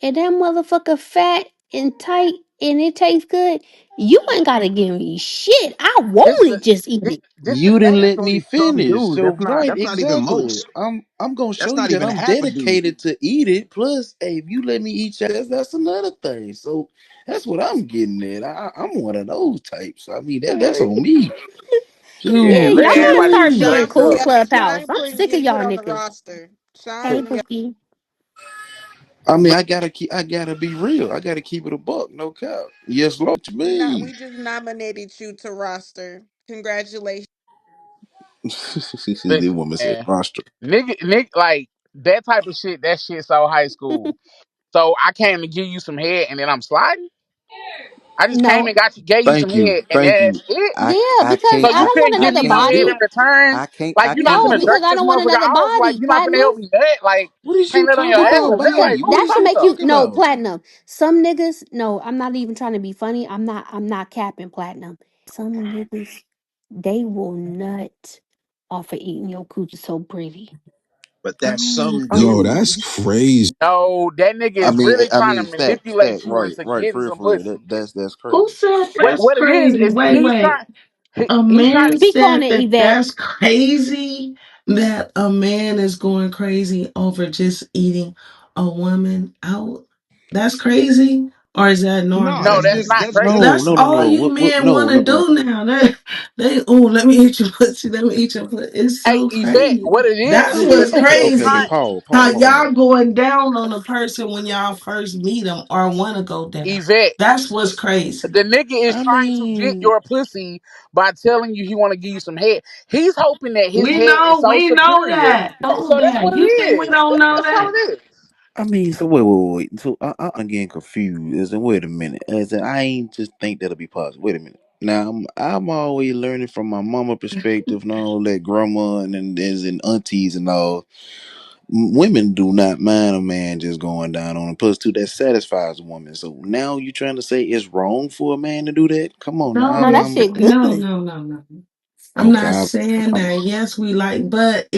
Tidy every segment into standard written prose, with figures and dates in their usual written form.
and that motherfucker fat and tight and it tastes good, you ain't gotta give me shit. I This want the it. Just eat this, it. this the You didn't thing. let me Some finish. dudes. So right, That's not even exactly. most. I'm gonna That's show you not that even I'm half a dude. dedicated to eat it. Plus, hey, if you let me eat your ass, that's another thing. So that's what I'm getting at. I'm one of those types. I mean, that's on me. Yeah, Yeah, Shoot. let y'all need to everybody get start being Sean, sexed cool, up. yep, Clubhouse. Sean I'm put sick of getting put y'all on the niggas. roster. Hey, Sean, yep. Pookie. I mean, I gotta be real. I gotta keep it a buck, no cap. Yes, Lord. What you We mean? just nominated you to roster. Congratulations. The Listen, woman said man, roster. nigga, like that type of shit. That shit so high school. So I came to give you some head, and then I'm sliding. I just came No, and gave you some Thank you, head, and thank that's you. it. yeah, I because So can't I you don't want couldn't I give another me no can't head do in body. it. return. Like I you're not can't No, gonna do it. jerk because I this don't want motherfucker another off. Like body. you're not gonna Platinum. help me nut. Like What is can't you nut on your talking ass about, like No, that. Like baby? move What that is should you closer. make you talking no about? platinum. Some niggas, no, I'm not even trying to be funny. I'm not capping platinum. Some niggas, they will nut off of eating your coochie so pretty. But that's some Yo, that's dudes. crazy. No, that nigga is really I trying to mean, manipulate you right, into right, getting some for real. pussy. That's Who crazy. said What that's what it crazy? is Wait, he's wait. trying A he's trying man Speak on said it, that Yvette. that's crazy, that a man is going crazy over just eating a woman out. That's crazy, or is that No, normal? no, that's not that's crazy. just That's all No. you What? men No, want to no. do now. They oh, let me eat your pussy. Let me eat your pussy. It's Hey, so Yvette, crazy. what it That's is what's this nigga is Okay, trying crazy. How pause. y'all going down on a person when y'all first meet them or want to go down? Yvette. That's what's crazy. The nigga is I trying to get mean, your pussy by telling you he want to give you some head. He's hoping that his head is so We know superior. that. So that's what it You think we is. don't know That's all that? it is. so wait. So I'm getting confused. And wait a minute. As in, I ain't just think that'll be possible. Wait a minute. Now I'm always learning from my mama perspective and all that grandma and aunties and all. Women do not mind a man just going down on them. Plus, two, that satisfies a woman. So now you trying to say it's wrong for a man to do that? Come on now. No, that shit good. No. I'm Okay. not saying that. Yes, we like, but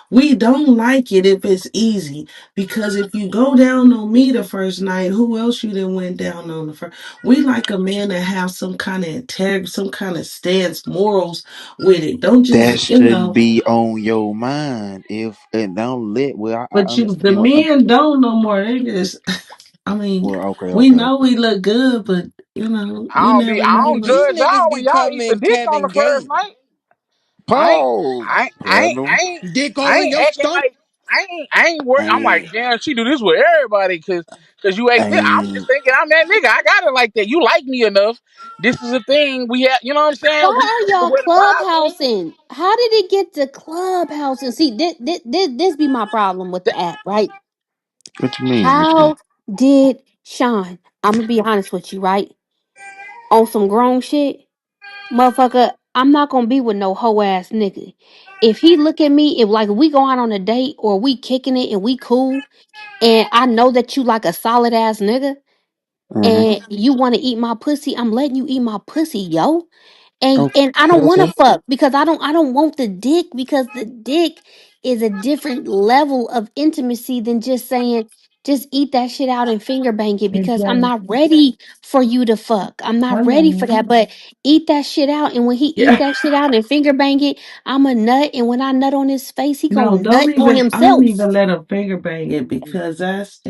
we don't like it if it's easy. Because if you go down on me the first night, who else you done went down on the first? We like a man that have some kind of integrity, some kind of stance, morals with it. Don't That just, shouldn't be on your mind if and don't let well I but the understand what men don't no more. They just, I mean, well we okay. know we look good, but you never I know don't what. These judge y'all niggas when y'all eat the becoming dick on the Kevin first Gates. night. I ain't, Pause platinum. dick I all in ain't your acting stomach. like I ain't worried. I'm like, And damn, she do this with everybody because you ate this. I'm just and thinking I'm that nigga. I got it like that. You like me enough. This is a thing we have. You know what I'm saying? Why are This is y'all where the vibe is. clubhousing? How did it get to clubhousing? See, this be my problem with the app, right? what you mean? What you mean? How did Sean? I'm gonna be honest with you, right? On some grown shit, motherfucker. I'm not gonna be with no hoe ass nigga. If he look at me, if like we go out on a date or we kicking it and we cool, and I know that you like a solid ass nigga, Mm-hmm. and you want to eat my pussy, I'm letting you eat my pussy, yo. Okay, And I don't want to okay. fuck because I don't want the dick because the dick is a different level of intimacy than just saying just eat that shit out and finger bang it because I'm Exactly. not ready for you to fuck. I'm not ready for Hello. that. But eat that shit out and when he eat Yeah. that shit out and finger bang it, I'm a nut and when I nut on his face, he No, gonna don't nut on even. I don't himself. even let a finger bang it because that's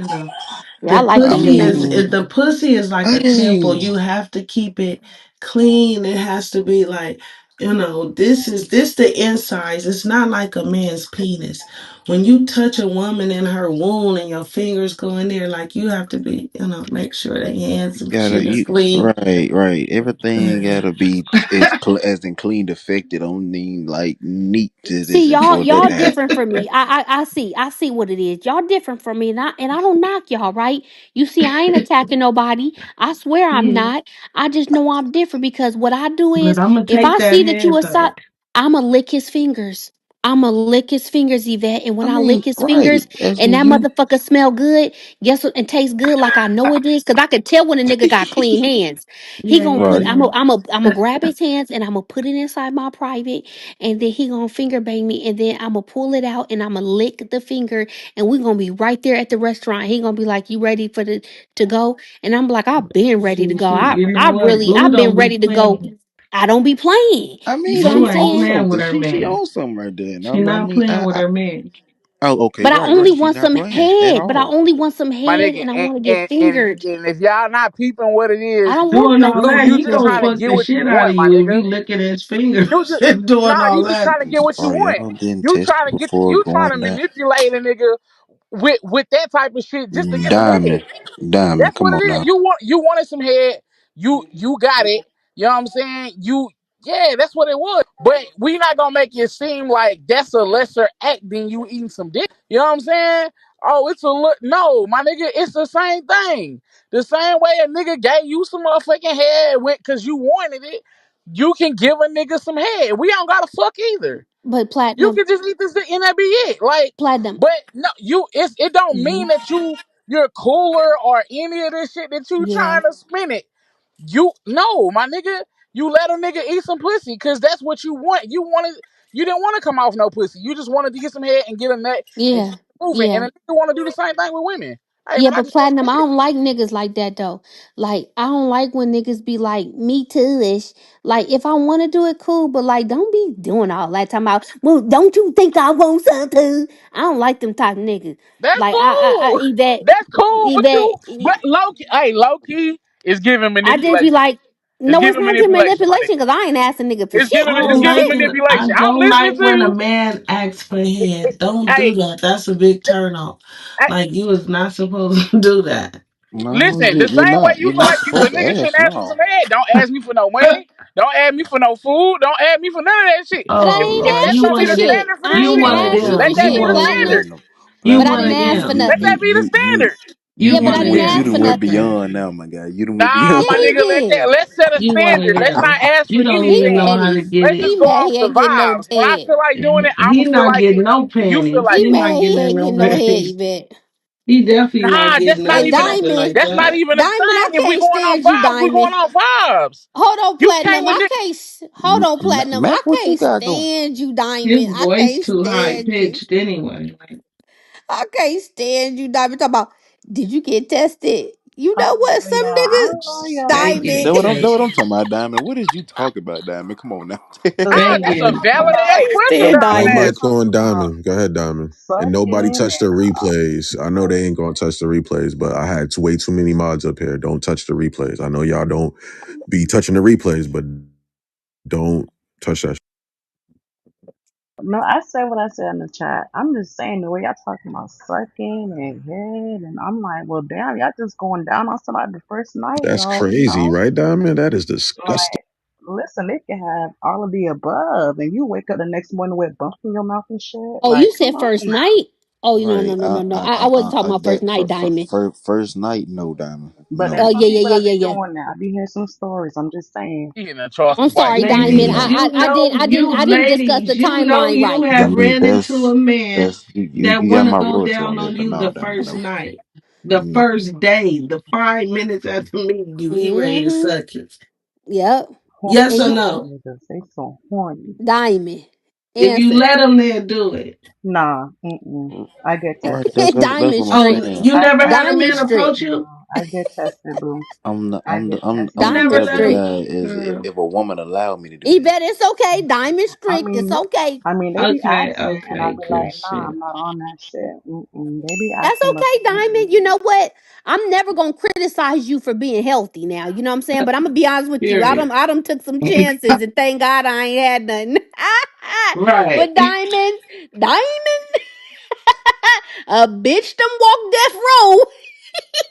Yeah, I the like I them pussy is niggas. mean, the pussy is like a temple. dang. You have to keep it clean. It has to be like this the insides. It's not like a man's penis. When you touch a woman in her womb and your fingers go in there, like you have to be make sure the hands and Gotta shit is you clean. right. Everything Yeah. gotta be as in clean defected. Don't need like neat to See this and y'all, for that y'all to happen. different from me. I see what it is. Y'all different from me, and I don't knock y'all, right? You see, I ain't attacking nobody. I swear I'm Yeah. not. I just know I'm different because what I do But is, I'm gonna if take I that see that you head a side, though. I'ma lick his fingers. I'ma lick his fingers, Yvette, and when I I mean, lick his right? fingers As and in that you. motherfucker smell good, guess what? And tastes good like I know it is, cause I could tell when a nigga got clean hands. He Yeah, gonna yeah, put, Right. yeah. I'm gonna grab his hands and I'm gonna put it inside my private, and then he gonna finger bang me, and then I'm gonna pull it out and I'm gonna lick the finger, and we gonna be right there at the restaurant. He gonna be like, "You ready for the to go?" And I'm like, "I've been ready to go. You know what? Blue I've been don't be ready to go. playing. I don't be playing." I You mean, feel what I'm Blue she ain't owns saying? playing with something. her She man. owns something right there. And She I not mean, playing with her man. oh, okay, But I right, only right. She want not some playing at head. But I all. only want some My head, nigga, and I want to get fingered. and if y'all not peeping what it I is, don't want Doing no all that, you he just fucking gonna trying head. to fuck get the what you shit out of want, my you if nigga. you licking his You fingers just and doing nah, all you just that. trying to get what you Oh want. y'all didn't test before You trying to going down. manipulate a nigga with that type of shit just to get some head. Diamond, diamond. That's Come what it on is. now. You wanted some head. You got it. You know what I'm saying? Yeah, that's what it was. But we not gonna make it seem like that's a lesser act than you eating some dick. You know what I'm saying? Oh, it's a look. No, my nigga, it's the same thing. The same way a nigga gave you some motherfucking head went because you wanted it. You can give a nigga some head. We don't gotta fuck either. But You platinum, can just eat this dick and that be it. Like, platinum. but no, it don't Mhm. mean that you're cooler or any of this shit that you Yeah, trying to spin it. You no, my nigga, you let a nigga eat some pussy because that's what you want. You didn't want to come off no pussy. You just wanted to get some head and get a nut and keep yeah, it moving. And yeah. a nigga want to do the same thing with women. Hey Yeah, man, I but just want platinum, some I dick. don't like niggas like that though. Like, I don't like when niggas be like, me too ish. Like, if I want to do it, cool, but like, don't be doing all that. Talking about, well, don't you think I want some too? I don't like them type of niggas. That's Like, cool. Yvette, That's cool, Yvette, but low key, hey, low key is giving I just be manipulation. like, It's no, it's giving not just manipulation, my manipulation nigga. because I ain't asking nigga for shit. I It's just giving said, I manipulation. I'm don't listening like to when a you. man asks for head. Don't do Hey, that. That's a big turn off. hey, Like you was not supposed to do that. No, listen, the you're same way not. you You're feel not like you a supposed to nigga shouldn't ask. ask for some No. head. Don't ask me for no money. Don't ask me for no food. Don't ask me for none of that shit. but I Oh didn't If Lord, ask that's you for gonna be one the of them. shit. standard for this I You ain't shit, one of asked let for them. that You be shit, the one of them. standard. platinum. You But Platinum. I one didn't of ask for them. Let that nothing. be the standard. You Yeah, but one I of didn't You ask them. for done went nothing. beyond now, my guy. You done went Nah, beyond. my Yeah, he nigga, did. let's set a You one of standard. Let's not them. ask for You don't He even anything. know mad how to he get Let's it. just go mad off he the ain't getting no vibes. When I head. feel like doing it, I'm He gonna feel not like getting it. no You feel panties. like He He it. not mad he getting ain't no getting no head, panties. Yvette. He definitely not Nah, getting And nothing like that's not that. even a Diamond, I thing. If we can't going on stand you, vibes, we going Diamond. on vibes. Hold on, You came Platinum. with Nick. Hold on, Platinum. I Mac, what you can't got going? stand you, His Diamond. I voice can't too high stand you. pitched anyway. Like, I can't stand you, Diamond. Talk about, did you get tested? You know what? Yeah, Some I nigga, don't know, y'all. they Diamond. getting That what I'm tested. talking about, Diamond. What did you talk about, Diamond? Come on now. Ah, They that's a getting valid I ass tested. can't question, stand Y'all Diamond was One Diamond. ass. mic on talking about Diamond. Go ahead, Diamond. And nobody fucking touched the and replays. I know they ain't gonna touch the replays, but I had way too many mods up here. Don't touch the replays. I know y'all don't be touching the replays, but don't touch that. no, I said what I said in the chat. I'm just saying the way y'all talking about sucking and head, and I'm like, well, damn, y'all just going down on somebody the first night, That's y'all. You crazy, know, right, Diamond? That is disgusting. like, listen, they can have all of the above, and you wake up the next morning with bumps in your mouth and shit. Oh, Like, you come said on first now. night? Oh, no, no, Right. no, no, no. I wasn't talking about first That night, Diamond. first night, no, Diamond. But No. there's Oh, some yeah, yeah, people yeah, that yeah, be yeah. doing that. I be hearing some stories. I'm just saying. He in a Charleston I'm White. sorry, Diamond. Ladies, No. you know, I didn't, you I didn't discuss the ladies, you know, timeline you right. I have mean, ran into a man that you got want to my go royalty on down that, on but you no, the Diamond, first no. night, the No. first day, the 5 minutes after meeting you, he ready to Mm-hmm. suck it. Yep. Yes And or you, Horny no? niggas, they so horny. Diamond. If you Answer. let him there, do it. Nah, mm-mm. I get Right. tested. That's Diamond what I'm Oh, strict. saying. you never had a Diamond man strict. approach No, you? I get tested, boo. I get You I'm tested. the never Diamond type let of him? strict. guy is Girl. if a woman allowed me to do that. Bet it's okay. Diamond I strict. It's mean, okay. they be Okay, asking, and I okay, be good like, nah, shit. I'm not on that shit. Mm-mm. They be That's asking, but okay, mm-mm. Diamond. You know what? I'm never gonna criticize you for being healthy now. You know what I'm saying? But I'm gonna be honest with you. Period. I done took some chances and thank God I ain't had none. Right. But diamond, a bitch done walk death row.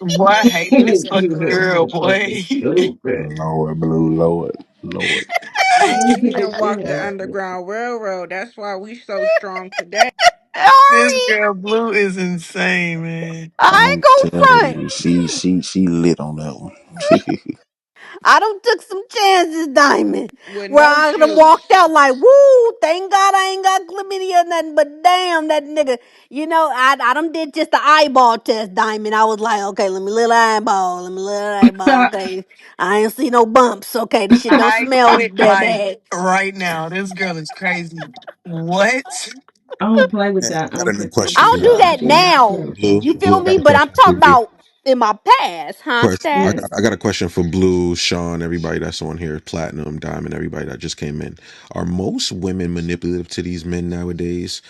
Boy, I hate this fucking girl, Fucking boy. stupid. Lord, blue, Lord. We done walked the Underground Railroad. That's why we so strong today. This Ari, girl Blue is insane, man. I I'm ain't gonna telling front. you, she lit on that one. I done took some chances, Diamond. with Where no I done shoes. walked out like, woo, thank God I ain't got chlamydia or nothing, but damn, that nigga, I done did just the eyeball test, Diamond. I was like, okay, let me little eyeball, okay. I ain't see no bumps, okay, this shit don't I smell quit that like bad. right now. This girl is crazy. What? I don't play with Hey, that I got a new I question for don't unprotected do y'all. that vagina. now. You Blue, feel I got me? a But I'm question for talking Blue. about in my past, huh, Yes. Stats? I got a question for Blue, Sean, everybody that's on here, Platinum, Diamond, everybody that just came in. Are most women manipulative to these men nowadays?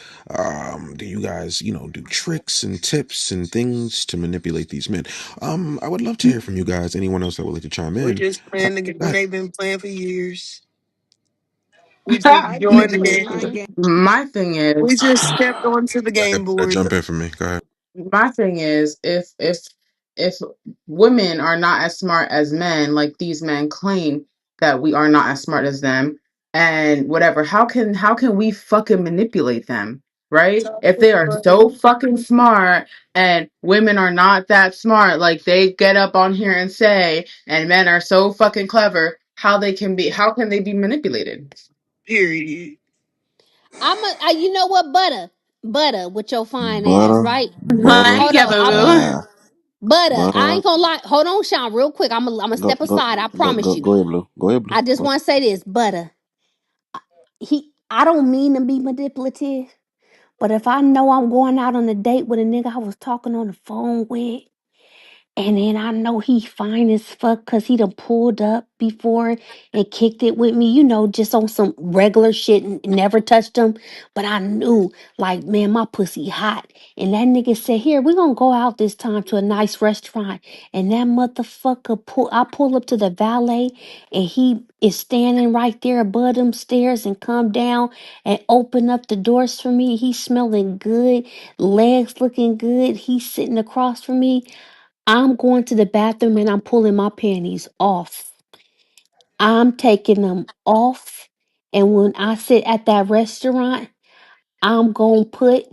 Do you guys, do tricks and tips and things to manipulate these men? I would love to hear from you guys. Anyone else that would like to chime We're in? just playing the game Go ahead. they've been playing for years. We just I joined just the play game. my game. My thing We is, just stepped onto the Go ahead. game board. Jump in for me. Go ahead. my thing is, if women are not as smart as men, like these men claim that we are not as smart as them, and whatever, how can we fucking manipulate them, right? If they are so fucking smart and women are not that smart, like they get up on here and say, and men are so fucking clever, how can they be manipulated? Period. You know what, butter with your fine ass, Butter, right? butter, Thank Hold you, on, boo. ah, butter. I butter. ain't gonna lie. Hold on, Sean, real quick. I'm gonna Go, step go, aside. I go, promise go, you. go ahead, Blue. Go ahead, Blue. I just Go. want to say this, butter. I don't mean to be manipulative, but if I know I'm going out on a date with a nigga I was talking on the phone with, and then I know he fine as fuck because he done pulled up before and kicked it with me, just on some regular shit and never touched him. But I knew, like, man, my pussy hot. And that nigga said, here, we gonna go out this time to a nice restaurant. And that motherfucker I pull up to the valet and he is standing right there above them stairs and come down and open up the doors for me. He's smelling good, legs looking good. He's sitting across from me. I'm going to the bathroom and I'm pulling my panties off. I'm taking them off. And when I sit at that restaurant, I'm going to put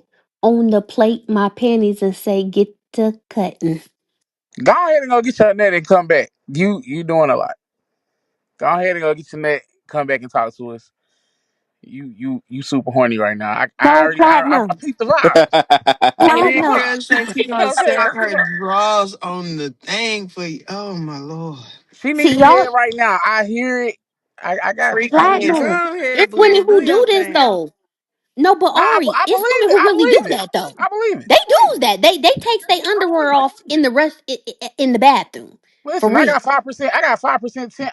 on the plate my panties and say, get to cutting. Go ahead and go get your net and come back. You doing a lot. Go ahead and go get your net. Come back and talk to us. You super horny right now. I No, already I platinum. peeped the vibes. This Platinum. girl said she You know gonna what I'm saying? set her drawers on the thing for you. Oh my lord. She need See, some head y'all, right now. I hear it. Freak I hear it. energy. platinum. Go ahead, It's women Blue. Do who do your this, thing. though. No, but Nah, Ari, I it's women believe it. who I really do believe it. that, though. I believe it. They do that. They take their I underwear believe it. off in the rest in the bathroom. For Listen, I real. got 5%. I got 5% tint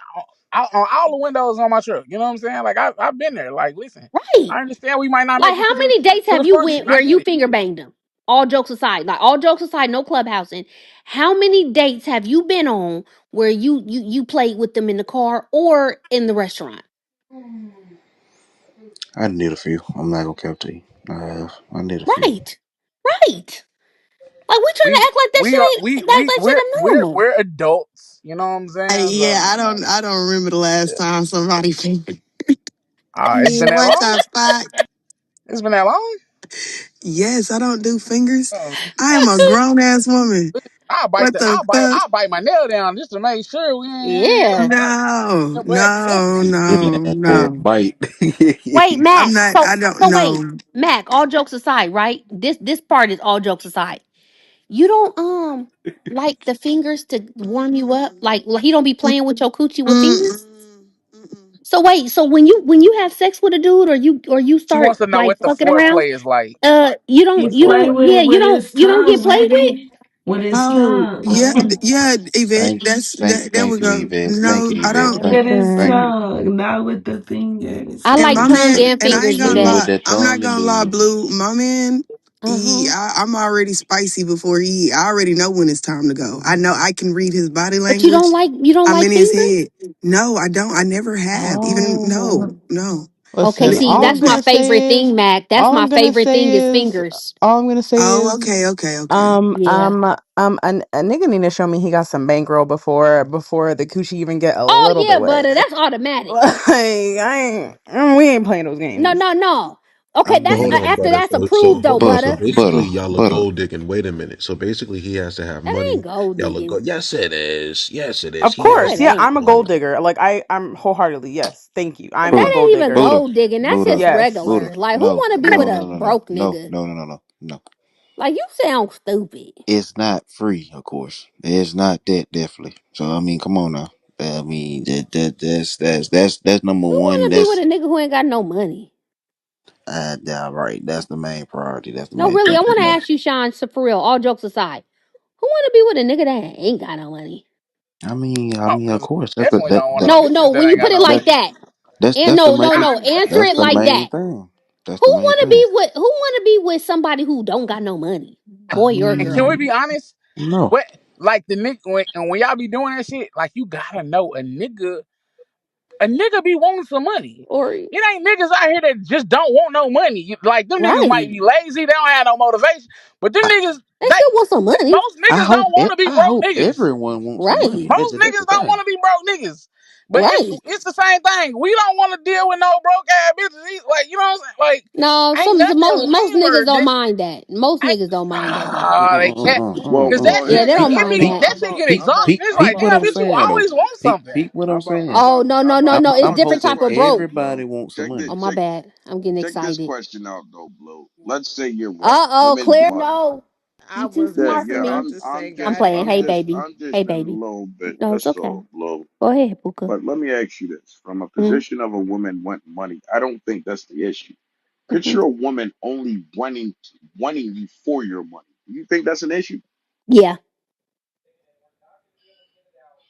on all the windows on my truck. You know what I'm saying? Like I've been there. Like, listen, Right. I understand we might not Like, make it how many dates to the have you front street. went I where get you it. finger banged them? All jokes aside, like all jokes aside, no clubhousing. How many dates have you been on where you played with them in the car or in the restaurant? I did a few. I'm not gonna count to you. I have. I did a few. Right, right. Like we trying to We act like that we shit are ain't that shit a normal. we're adults. You know what I'm saying? Yeah, So I don't remember the last yeah. time somebody fingered It's me. been that What long. the fuck? It's been that long. Yes, I don't do fingers. Oh, I am a grown ass woman. What the fuck? I'll bite my nail down just to make sure we ain't Yeah. No, but no, listen, Give me no, that full no. bite. Wait, I'm Mac. not. So I don't so wait, know. Mac. All jokes aside, right? This part is all jokes aside. You don't like the fingers to warm you up? Like he don't be playing with your coochie with fingers? Mm-mm, mm-mm. So wait, so when you have sex with a dude or you she start wants to know like what the fucking around, foreplay is like. you He don't you play don't with yeah, it you with don't his you don't get tongue, played with? baby. With his Oh yeah, tongue. yeah, Yvette. thank, That's thank, that. There we thank you, go. Yvette. Thank No, you, I Yvette. don't. Thank With you. his Thank Okay. you. tongue, not with the fingers. I And like my tongue man, and and I fingers, ain't gonna Hit him lie, with Yvette. that I'm not tongue and gonna lie, then Blue. My man, Uh-huh. I'm already spicy before he. I already know when it's time to go. I know I can read his body But you don't language. like you don't I'm like in his fingers? head. No, I don't. I never have. Even no, Oh. no. Okay, Listen, N- see, all I'm that's my gonna favorite say thing, is, Mac. That's all my I'm gonna favorite thing is say is, fingers. all I'm gonna say Oh, is, okay, okay, okay. Yeah. a nigga need to show me he got some bankroll before the coochie even get a Oh little yeah, bit wet. butter. That's automatic. Like I ain't, we ain't playing those No, games. no, no. I Okay, So that's hold mean, on, after butter. that's So approved though, hold on. So butter, butter. basically, butter, y'all are butter. gold digging. Wait a minute. So basically, he has to have That ain't money. gold Y'all look digging. good. Yes, it is. Yes, it is. Of He No, has it course, to yeah, have ain't. I'm a gold money. digger. Like I'm wholeheartedly yes. Thank you. I'm That a Buddha, gold ain't even digger. Buddha, gold digging. That's Buddha, just Yes. Buddha. regular. Like, who No, want to be no, with no, a no, no, no, broke no, nigga? no, no, no, no, no. Like, you sound stupid. It's not free, of course. It's not that definitely. So I mean, come on now. I mean, that's number Who one. want to be with That's a nigga who ain't got no money? yeah, right. That's the main priority. That's the No, main really, thing. I 'Cause want to no, ask you, Sean, so for real, all jokes aside, who want to be with a nigga that ain't got no money? I Oh, mean, of because course, definitely don't want no No, no, bitches that when you ain't got put it no like money. that. And that's the no, main no, no, answer that's it the like main that. thing. That's Who the main want to be thing. with, who want to be with somebody who don't got no money? I Boy or And can girl? we mean, be honest? no. What like the nigga when y'all be doing that shit, like you gotta know a nigga be wanting some money. Or, It ain't niggas out here that just don't want no money. Like them niggas might right. be lazy, they don't have no motivation, but them niggas, They still want some money. most niggas don't want to be I broke hope niggas. everyone wants some money. Right, Most That's niggas the don't want thing. to be broke niggas. But right. it's the same thing. We don't want to deal with no broke ass bitches. Like you know what I'm saying? Like No, ain't some nothing most lame niggas or don't just mind that. Most ain't. niggas don't mind that though. They can't. Well, Cause that well, Yeah, shit they here, be don't it mind be well, that. that how shit about, get how about, exhausting. It's how like Peep what damn I'm about, bitch, you saying though. always want something. Peep what how I'm about, saying. how Oh, about, no, how no, no, about, no. It's how I'm about different this hoping type of question, broke. everybody Blue? wants some Check this, Oh, money. my bad. I'm getting check this excited. question out though, Blue. Let's say you're right. Uh-oh, Women Claire, want. no. I You too was Yeah, smart just for yeah. me. about to say, I'm playing. Hey, goddamn. baby. I'm just Hey, a baby. little bit. No, it's That's okay. all, Blue. Go ahead, Puka. But let me ask you this: from a Mm-hmm. position of a woman wanting money, I don't think that's the issue. Mm-hmm. Picture a woman only wanting you for your money. Do you think that's an issue? Yeah,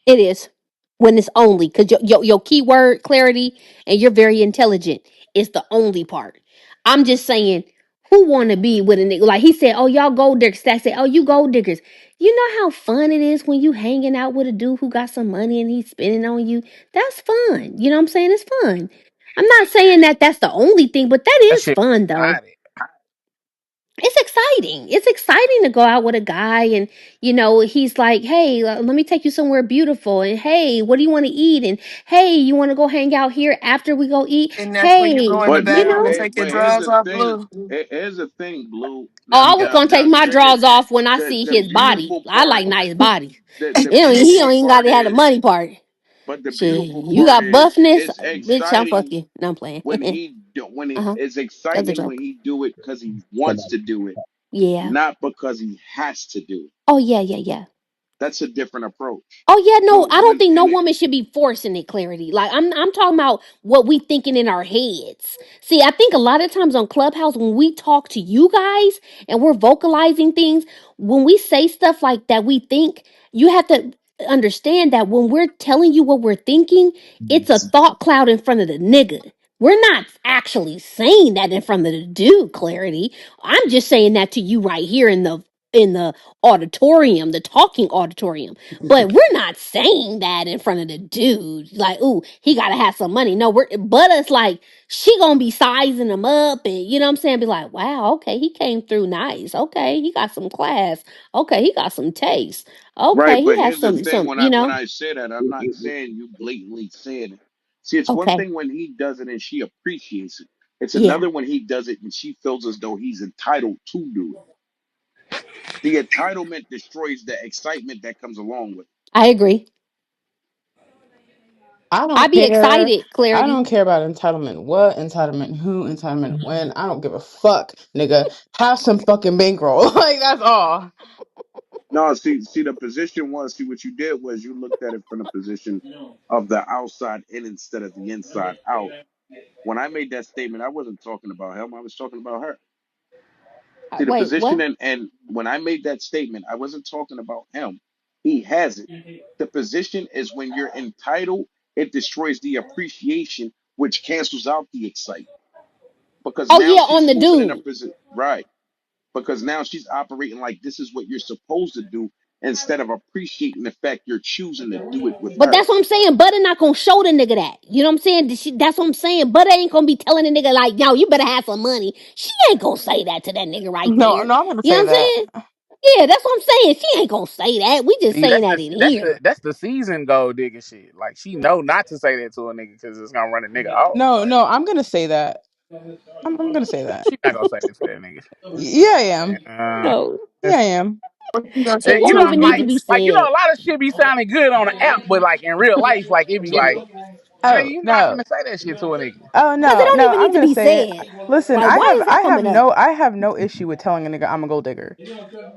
it is. When it's only, because your keyword clarity and you're very intelligent is the only part. I'm just saying, who want to be with a nigga? Like he said, oh, y'all gold diggers. I said, oh, you gold diggers. You know how fun it is when you hanging out with a dude who got some money and he's spending on you? That's fun. You know what I'm saying? It's fun. I'm not saying that that's the only thing, but that That is shit fun though. exotic. It's exciting. It's exciting to go out with a guy and he's like, "Hey, let me take you somewhere beautiful." And, "Hey, what do you want to eat?" And, "Hey, you want to go hang out here after we go eat?" And that's when you Hey, go in the bedroom and take your But here's drawers the off, thing. Blue. Here's the thing, Blue. Oh, Now, I was now, going to take now, my check it. drawers off when I see The his body. beautiful I part. like nice bodies. The He don't beautiful even got part to have the is, money part. but the Shit, beautiful you part got is, buffness, it's bitch, I'm exciting fucking. No, I'm playing. when Uh-huh. it's That's a exciting when joke. he do it because he wants to do it, Yeah. not because he has to do it. Oh, yeah, yeah, yeah. That's a different approach. Oh yeah, no, So I don't when think no and it, woman should be forcing it, clarity. Like I'm talking about what we thinking in our heads. See, I think a lot of times on Clubhouse when we talk to you guys and we're vocalizing things, when we say stuff like that we think, you have to understand that when we're telling you what we're thinking, it's a thought cloud in front of the nigga. We're not actually saying that in front of the dude, clarity. I'm just saying that to you right here in the auditorium, the talking auditorium. But we're not saying that in front of the dude. Like, ooh, he gotta have some money. No, but us like she gonna be sizing him up and you know what I'm saying? Be like, wow, okay, he came through nice. Okay, he got some class. Okay, he got some taste. Okay, right, he but has here's the some thing: some, when you when know? I say that, I'm not saying you blatantly saying it. See, it's one Okay. thing when he does it and she appreciates it. It's Yeah, another when he does it and she feels as though he's entitled to do it. The entitlement destroys the excitement that comes along with it. I agree. I I don't be care. excited, I clarity. don't care about entitlement. What entitlement? Who entitlement? When? I don't give a fuck, nigga. Have some fucking bankroll. Like that's all. No, see, the position was, see, what you did was you looked at it from the position of the outside in instead of the inside out. When I made that statement, I wasn't talking about him. I was talking about her. See, the Wait, position what? and when I made that statement, I wasn't talking about him. He has it. The position is when you're entitled, it destroys the appreciation, which cancels out the excitement. Because Oh now yeah, on she's the moving in a dude. position, right? Because now she's operating like this is what you're supposed to do instead of appreciating the fact you're choosing to do it with But her. that's what I'm saying. Butter not gonna show the nigga that. You know what I'm saying? That's what I'm saying. Butter ain't gonna be telling the nigga like, yo, you better have some money. She ain't gonna say that to that nigga right No, there. no, I'm gonna You know say what I'm that. saying? Yeah, that's what I'm saying. She ain't gonna say that. We just See, saying that's that the in that's the here. that's the season gold digger shit. Like she know not to say that to a nigga because it's gonna run a nigga off. No, Like no, I'm gonna say that. I'm gonna say that. She not gonna say this to that nigga. Yeah, I am. No, Yeah, I am. What you gonna it say You won't to know, him, even need to like, be Mills? you know, said. a lot of shit be sounding good on the app, but like in real life, like it be like, Oh you not no. finna say that shit to a nigga. Oh Because it no, don't no. even I'm need to gonna be say it. said. Listen, Like, why is that coming up? I have no issue with telling a nigga I'm a gold digger,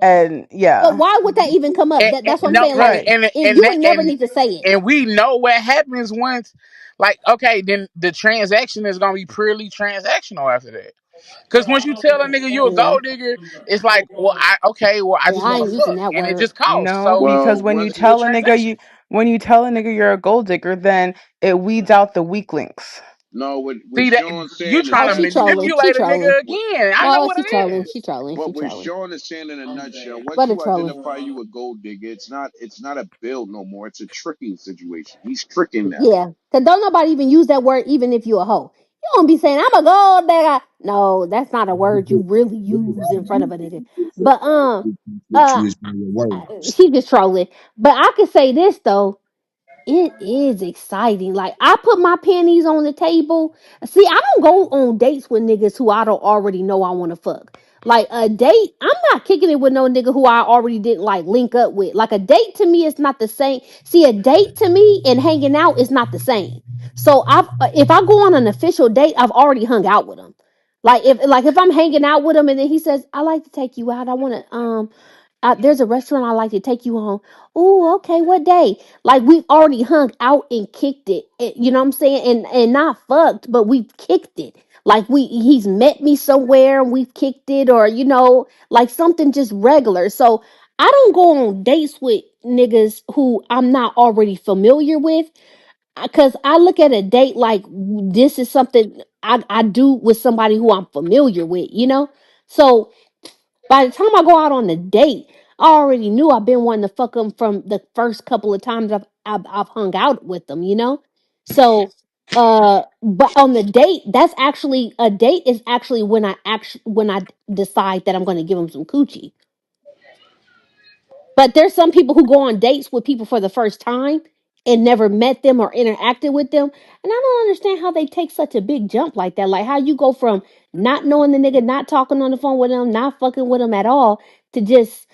and But yeah, why would that even come up? And That's what I'm no, saying. Like, right. you would never need to say it. and we know what happens once, like, okay, then the transaction is gonna be purely transactional after that. Because once you tell a nigga you a Yeah, gold digger, it's like, well, I yeah, just I want ain't to using fuck, that and it word. just costs. No, So because Well, when what you it's still tell a nigga transaction. you're a gold digger, then it weeds out the weak links. no, what See that Sean's you saying is Oh, trying to not she trolling. true. She manipulate a trolling. nigga What again. I know No, what she it trolling. is. She trolling. She what trolling. Sean is saying in a nutshell, once But you it trolling. identify you a gold digger, it's not a bill no more. It's a tricking situation. He's tricking them. Yeah, cause don't nobody even use that word, even if you a hoe. You don't be saying I'm a gold digger. No, that's not a word you really use in front of a nigga. But uh, Choose your words. she just trolling. But I can say this though. It is exciting. Like I put my pennies on the table. See, I don't go on dates with niggas who I don't already know I want to fuck. Like a date, I'm not kicking it with no nigga who I already didn't like link up with. Like a date to me is not the same. See, a date to me and hanging out is not the same. So if I go on an official date, I've already hung out with him. Like if I'm hanging out with him and then he says, "I like to take you out. I want to there's a restaurant I like to take you on." Oh, okay. What day? Like we've already hung out and kicked it. You know what I'm saying? And not fucked, but we've kicked it. Like he's met me somewhere and we've kicked it, or like something just regular. So I don't go on dates with niggas who I'm not already familiar with, because I look at a date like this is something I do with somebody who I'm familiar with. So by the time I go out on the date, I already knew I've been wanting to fuck them from the first couple of times I've hung out with them. So, but on the date, that's actually a date is actually when I decide that I'm going to give them some coochie. But there's some people who go on dates with people for the first time and never met them or interacted with them. And I don't understand how they take such a big jump like that. Like how you go from not knowing the nigga, not talking on the phone with him, not fucking with him at all, to just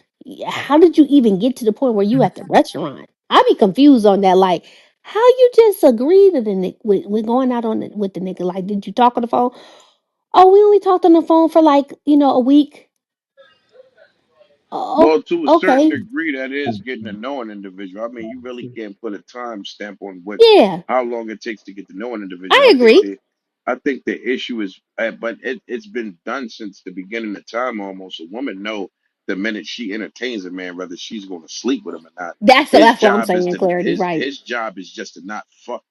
how did you even get to the point where you at the restaurant? I be confused on that. Like how you just agree to the nigga with going out with the nigga. Like, did you talk on the phone? Oh, we only talked on the phone for like, a week. Oh, Well, to a certain okay. degree, that is getting to know an individual. I mean, you really can't put a time stamp on Yeah, how long it takes to get to know an individual. I agree. I think the issue is, but it's been done since the beginning of time. Almost a woman know the minute she entertains a man, whether she's going to sleep with him or not. That's what I'm saying, Clarity, right? His job is just to not fuck.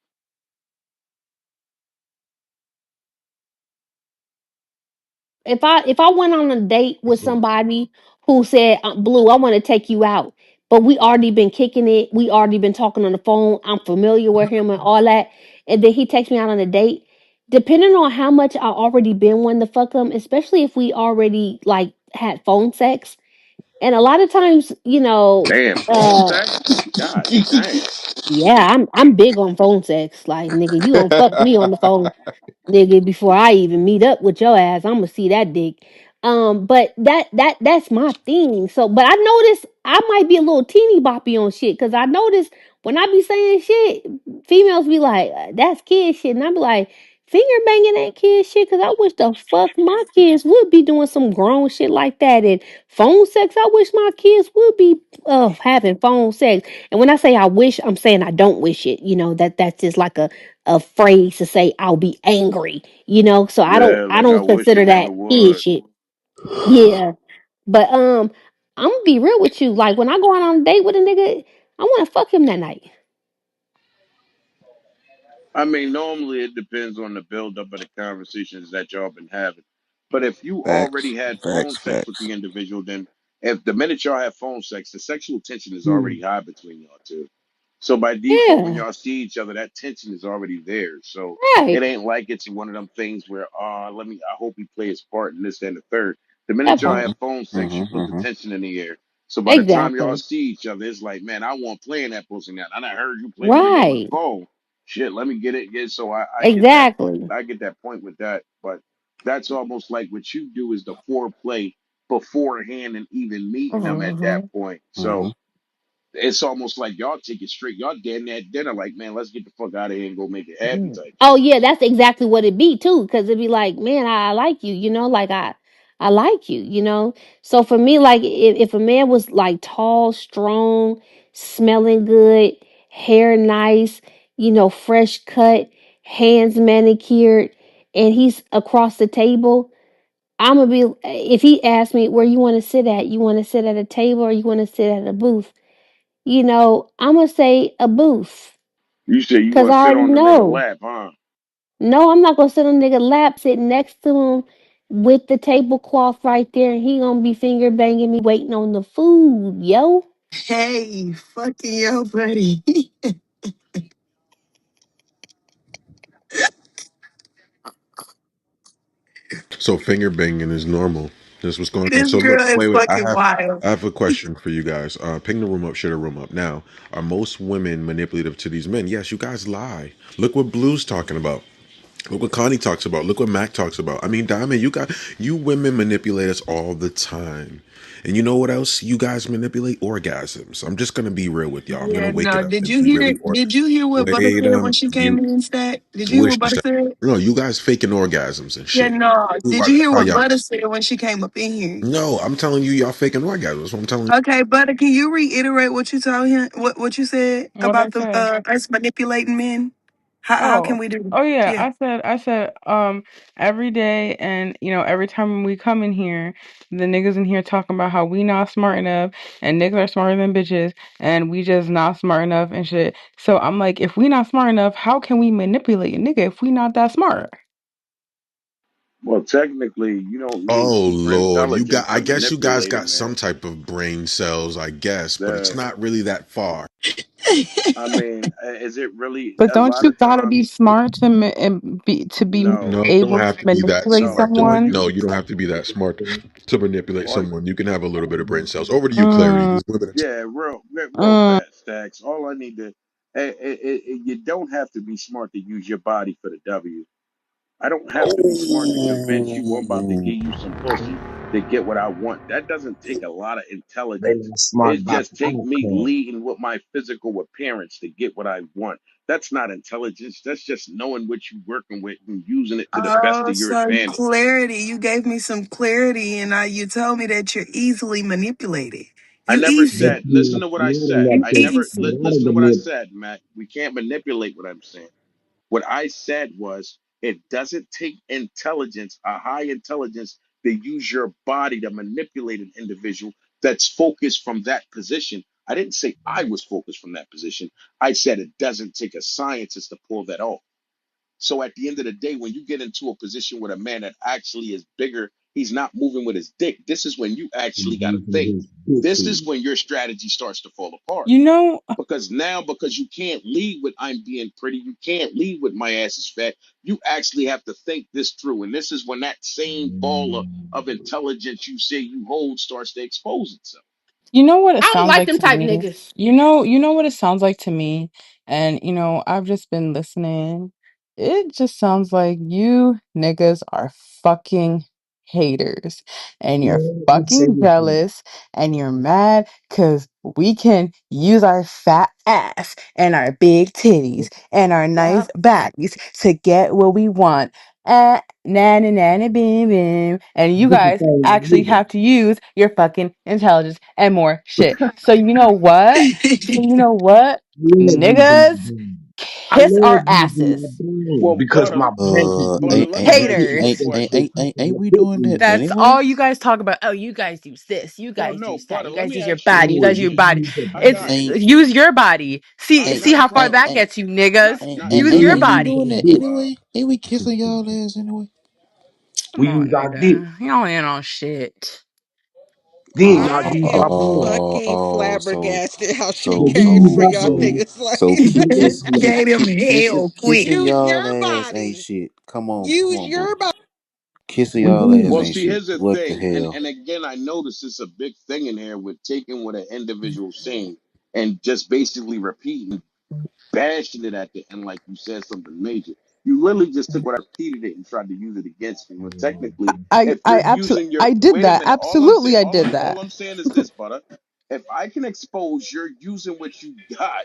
If I went on a date with somebody who said, Blue, I want to take you out, but we already been kicking it, we already been talking on the phone, I'm familiar with him and all that, and then he takes me out on a date, depending on how much I already been wanting to fuck him, especially if we already like had phone sex, and a lot of times, Damn, phone uh, sex. God damn. yeah, I'm big on phone sex, like nigga, you gonna fuck me on the phone, nigga, before I even meet up with your ass, I'm gonna see that dick. But that's my thing. So, but I notice I might be a little teeny boppy on shit, because I notice when I be saying shit, females be like, "That's kid shit," and I be like, "Finger banging ain't kid shit," because I wish the fuck my kids would be doing some grown shit like that. And phone sex, I wish my kids would be having phone sex. And when I say I wish, I'm saying I don't wish it. That's just like a phrase to say I'll be angry, so I don't Yeah, I like I don't wish it consider never that kid would. shit. Yeah. But I'm gonna be real with you. Like when I go out on a date with a nigga, I wanna fuck him that night. I mean, normally it depends on the buildup of the conversations that y'all been having. But if you Facts, already had phone facts, sex with facts. the individual, then if the minute y'all have phone sex, the sexual tension is Hmm. already high between y'all two. So by default, when Yeah. y'all see each other, that tension is already there. So it Right. ain't like it's one of them things where, I hope he plays his part in this and the third. The minute That y'all part. have phone sex, you Mm-hmm, put the mm-hmm. tension in the air. So by the time y'all Exactly. see each other, it's like, man, I want playing that pussy now. And I heard you playing it over the Right. phone. Shit, let me get it. So I get that. Exactly. I get that point with that. But That's almost like what you do is the foreplay beforehand and even meeting them at that Hmm. point. Mm-hmm. So it's almost like y'all take it straight. Y'all getting that dinner like, man, let's get the fuck out of here and go make it happen type Oh shit. yeah, that's exactly what it be too. Cause it'd be like, man, I like you, like I like you. So for me, like if a man was like tall, strong, smelling good, hair nice, fresh cut, hands manicured, and he's across the table, I'm gonna be. If he asks me where you want to sit at, you want to sit at a table or you want to sit at a booth, I'm gonna say a booth. You say you Cause gonna I sit already on the nigga know. lap, huh? No, I'm not gonna sit on nigga lap, sit next to him with the tablecloth right there, and he gonna be finger banging me, waiting on the food, yo. Hey, fucking yo, buddy. So finger banging is normal. That's what's going on. This So look, girl is wait. fucking wild. I have a question for you guys. Ping the room up, share the room up. Now, are most women manipulative to these men? Yes, you guys lie. Look what Blue's talking about. Look what Connie talks about. Look what Mac talks about. I mean, Diamond, you women manipulate us all the time. And you know what else? You guys manipulate orgasms. I'm just gonna be real with y'all. I'm gonna Yeah, wake no. it up Did and you be hear? really or Did you hear what Butter wait said when she came you in, Stat? Did you hear wish what Butter that. said? No, you guys faking orgasms and Yeah, shit. no. Did you That's hear how what y'all. Butter said when she came up in here? No, I'm telling you, y'all faking orgasms. That's what I'm telling you. Okay, Butter, can you reiterate what you told him? What you said What I about the say? us manipulating men? How can Oh, we do? oh yeah. Yeah. I said, every day, and every time we come in here, the niggas in here talking about how we not smart enough, and niggas are smarter than bitches, and we just not smart enough and shit. So I'm like, if we not smart enough, how can we manipulate a nigga if we not that smart? Well, technically, you don't need Oh super Lord, you got. intelligence I to guess you guys manipulate a got some man. type of brain cells. I guess, but it's The, not really that far. I mean, is it really But a don't lot you of gotta be times? smart to be No, No, you don't able to have to be that manipulate no. smart to All man. someone? you, No, you don't have to be that smart to manipulate all someone. You can have a little bit of brain cells. Over to you, Clarity. Mm, There's women. yeah, real mm. fast, Stacks. All I need to, you don't have to be smart to use your body for the W. I don't have to be smart to convince you I'm about to Oh, give you some pussy to get what I want. That doesn't take a lot of They intelligence. not smart It about just the take me outcome. leading with my physical appearance to get what I want. That's not intelligence. That's just knowing what you're working with and using it to the best Oh, of your so advantage. clarity. You gave me some clarity, and you told me that you're easily manipulated. I You never But easy. said, you're listen not to what I smart said. enough You I to never, easy. not listen to even what I admit. said, Matt. We can't manipulate what I'm saying. What I said was, it doesn't take intelligence, a high intelligence, to use your body to manipulate an individual that's focused from that position. I didn't say I was focused from that position. I said it doesn't take a scientist to pull that off. So at the end of the day, when you get into a position with a man that actually is bigger, he's not moving with his dick. This is when you actually got to Using think. his This pussy. is when your strategy starts to fall apart. You know, Because now, because you can't lead with I'm being pretty, you can't lead with my ass is fat. You actually have to think this through. And this is when that same ball of intelligence you say you hold starts to expose itself. You know what it I don't sounds like like them to type me? niggas. You know what it sounds like to me? And I've just been listening. It just sounds like you niggas are fucking haters. And you're Man, I say fucking this thing. jealous and you're mad because we can use our fat ass and our big titties and our nice Yep. bodies to get what we want. Nanny nanny bim bim, and you This is the guys actually thing, have to use your fucking intelligence and more shit. So you know what? So you know what? I love using Niggas, my brain. I kiss love our using my asses. brain Well, because my brain can Butter, do Ain't let me ask you a Haters. question. we doing that That's all anyway? you guys talk about. Oh, you guys use this. You Well, guys no, use that. Butter, You let guys me use your ask you a body. You No, guys use you your question. body. use your I It's got brain. you. Ain't use your body. See I ain't see got how you. far ain't that ain't gets you, Not, niggas. ain't not, ain't, Use not ain't, your to ain't we mention doing body. that Dick. uh anyway? Ain't we kissing y'all ass anyway? Come We on, use our dick. nigga. You don't know shit. Then I y'all use our am brain. fucking So flabbergasted how she so But we came use so for our y'all so brain niggas like so to do kiss anything. Gave him hell quick. kissing use y'all your ass ain't body. shit. Come Use on, boo. your body. Kissing We y'all use ass well, ain't see, shit. here's the What the thing, and hell? again, I notice it's a big thing in here with taking what an individual saying and just basically repeating, bashing it at the end like you said something major. You literally just took what I repeated it and tried to use it against me. When technically, I if I you're absolutely using your I did wait a that. minute, Absolutely, I did all that. I'm saying is this, butter. If I can expose you're using what you got,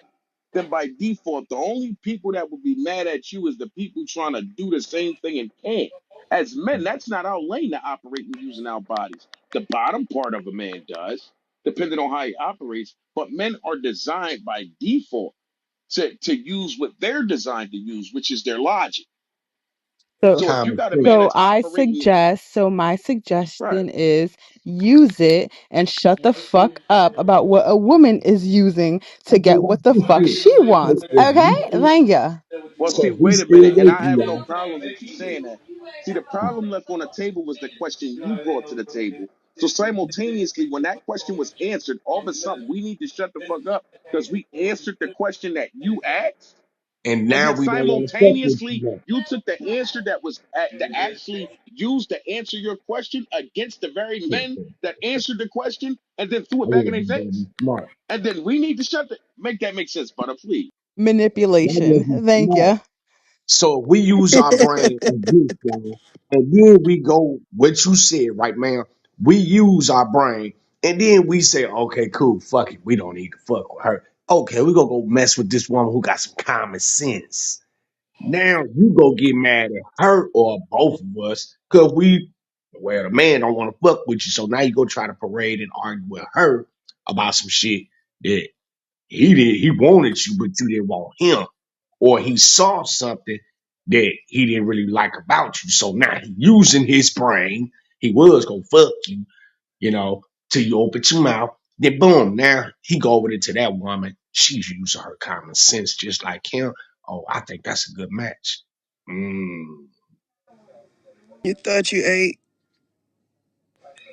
then by default, the only people that would be mad at you is the people trying to do the same thing and can't. As men, that's not our lane to operate in using our bodies. The bottom part of a man does, depending on how he operates. But men are designed by default to use what they're designed to use, which is their logic. So So if you Common got a sense. man so that's I operating suggest. So my right, suggestion is use it and shut the fuck up about what a woman is using to Okay, get what the that's fuck good. she So wants. if Okay, we still, thank you. well, so see, if we wait a still minute, and I waiting, have no y'all. problem with you saying that. See, the problem left on the table was the question you brought to the table. So simultaneously, when that question was answered, all of a sudden we need to shut the fuck up because we answered the question that you asked. And And now then we don't want to fuck with you simultaneously, now. you took the answer that was to actually use to answer your question against the very men that answered the question, and then threw I it back in want their you to face. be smart. And then we need to make that make sense, butter, please. Y'all want to Manipulation. be Thank smart. you. So if we use our brain and this, y'all, and then we go what you said, right, man? We use our brain, and then we say, okay, cool, fuck it. We don't need to fuck with her. Okay, we gonna go mess with this woman who got some common sense. Now you go get mad at her or both of us, cause well, the man don't want to fuck with you. So now you go try to parade and argue with her about some shit that he wanted you, but you didn't want him, or he saw something that he didn't really like about you. So now he using his brain. He was gonna fuck you, till you open your mouth. Then boom, now he go over there to that woman. She's using her common sense just like him. Oh, I think that's a good match. Mm. You thought you ate.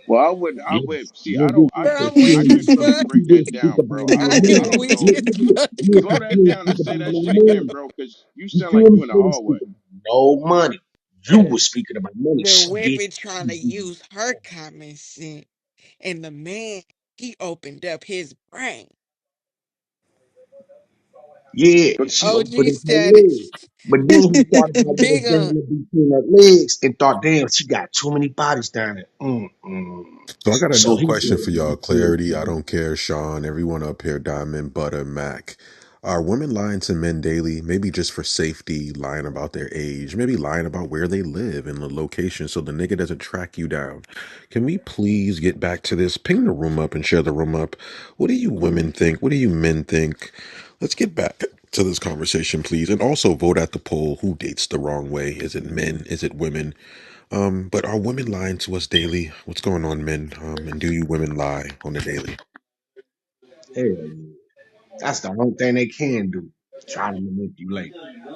Well, I Yes. would see. Yes, yes, yes. Bro, I'm You I weak didn't, as couldn't really fuck. you break that didn't think down, about bro. no I I am more. don't weak know. Look, as look, look, fuck. look, Slow you that didn't down and think say about that no shit more. again, bro, because you You sound like feel you me? in the You didn't hallway. speak about no money. You was speaking about money. The She did. women trying to use her common sense, and the man, he opened up his brain. Yeah, But she OG opened up her legs. status. But then he started about that Big down on. between her legs and thought, damn, she got too many bodies down there. Mm. So I got So another he question for started y'all. about that. Clarity. I don't care, Sean. Everyone up here, Diamond, Butter, Mac. Are women lying to men daily? Maybe just for safety, lying about their age, maybe lying about where they live and the location so the nigga doesn't track you down. Can we please get back to this? Ping the room up and share the room up. What do you women think? What do you men think? Let's get back to this conversation, please. And also vote at the poll. Who dates the wrong way? Is it men? Is it women? But are women lying to us daily? What's going on, men? And do you women lie on the daily? Hell yeah. That's the only thing they can do. Try to manipulate.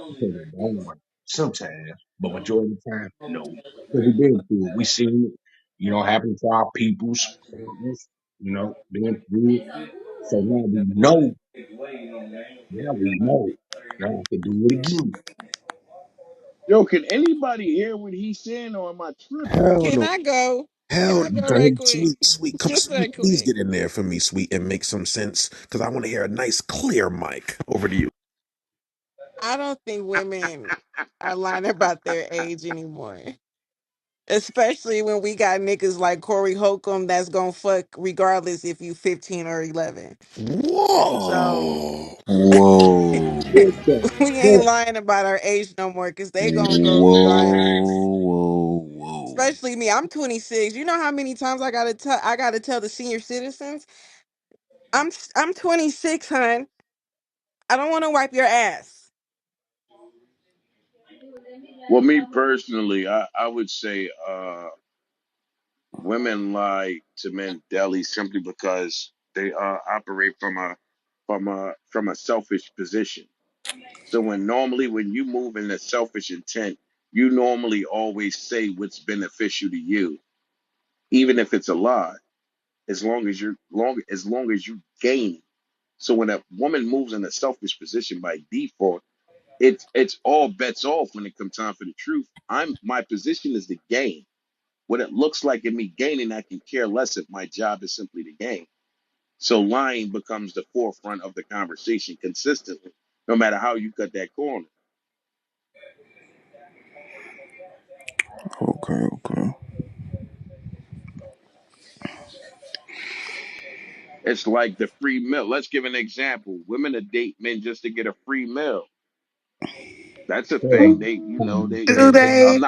Because it don't work. Sometimes. But majority of the time, no. Because we've been through it. We seen it, happen to our peoples, partners, been through it. So now we know. Now we know. Now I can do it again. yo, can anybody hear what he's saying, or am I tripping? Hell Can no. I go? Can Hell I no. go Go right ahead, quick? sweet, sweet. Come, Just sweet. right Please quick. get in there for me, sweet, and make some sense. Because I want to hear a nice, clear mic. Over to you. I don't think women are lying about their age anymore. Especially when we got niggas like Corey Holcomb that's gonna fuck regardless if you 15 or 11. So Whoa. Whoa. we Listen, ain't lying about our age no more because they gonna go regardless. Whoa. Whoa. Especially me, I'm 26. You know how many times I gotta tell the senior citizens, I'm 26, hun. I don't want to wipe your ass. Well, me personally, I would say women lie to men daily simply because they operate from a selfish position. So when you move in a selfish intent, you normally always say what's beneficial to you, even if it's a lie, as long as you gain. So when a woman moves in a selfish position by default, it's all bets off when it comes time for the truth. My position is to gain. What it looks like in me gaining, I can care less if my job is simply to gain. So lying becomes the forefront of the conversation consistently, no matter how you cut that corner. Okay, okay. It's like the free meal. Let's give an example. Women that date men just to get a free meal. That's a thing. They, Do they?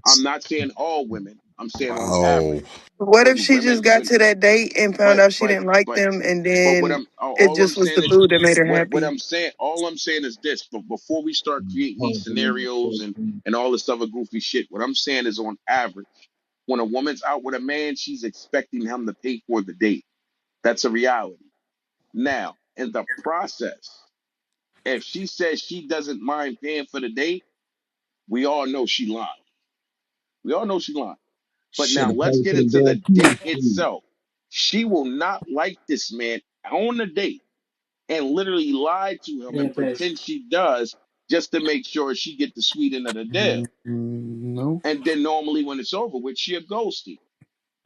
I'm not saying all women. I'm saying on Oh, average, What if when she just women, got to that date and found but, out she but, didn't like but, them, and but what then I'm, it all I'm just was saying the is food that made her what happy? I'm saying. All I'm saying is this. But before we start creating these scenarios and all this other goofy shit, what I'm saying is on average, when a woman's out with a man, she's expecting him to pay for the date. That's a reality. Now, in the process, if she says she doesn't mind paying for the date, we all know she lied. We all know she lied. But Should now have let's paid get for the into the damn date food. itself. She will not like this man on the date and literally lie to him and pretend she does just to make sure she get the sweet end of the deal. No. And then normally when it's over with, she a ghosty.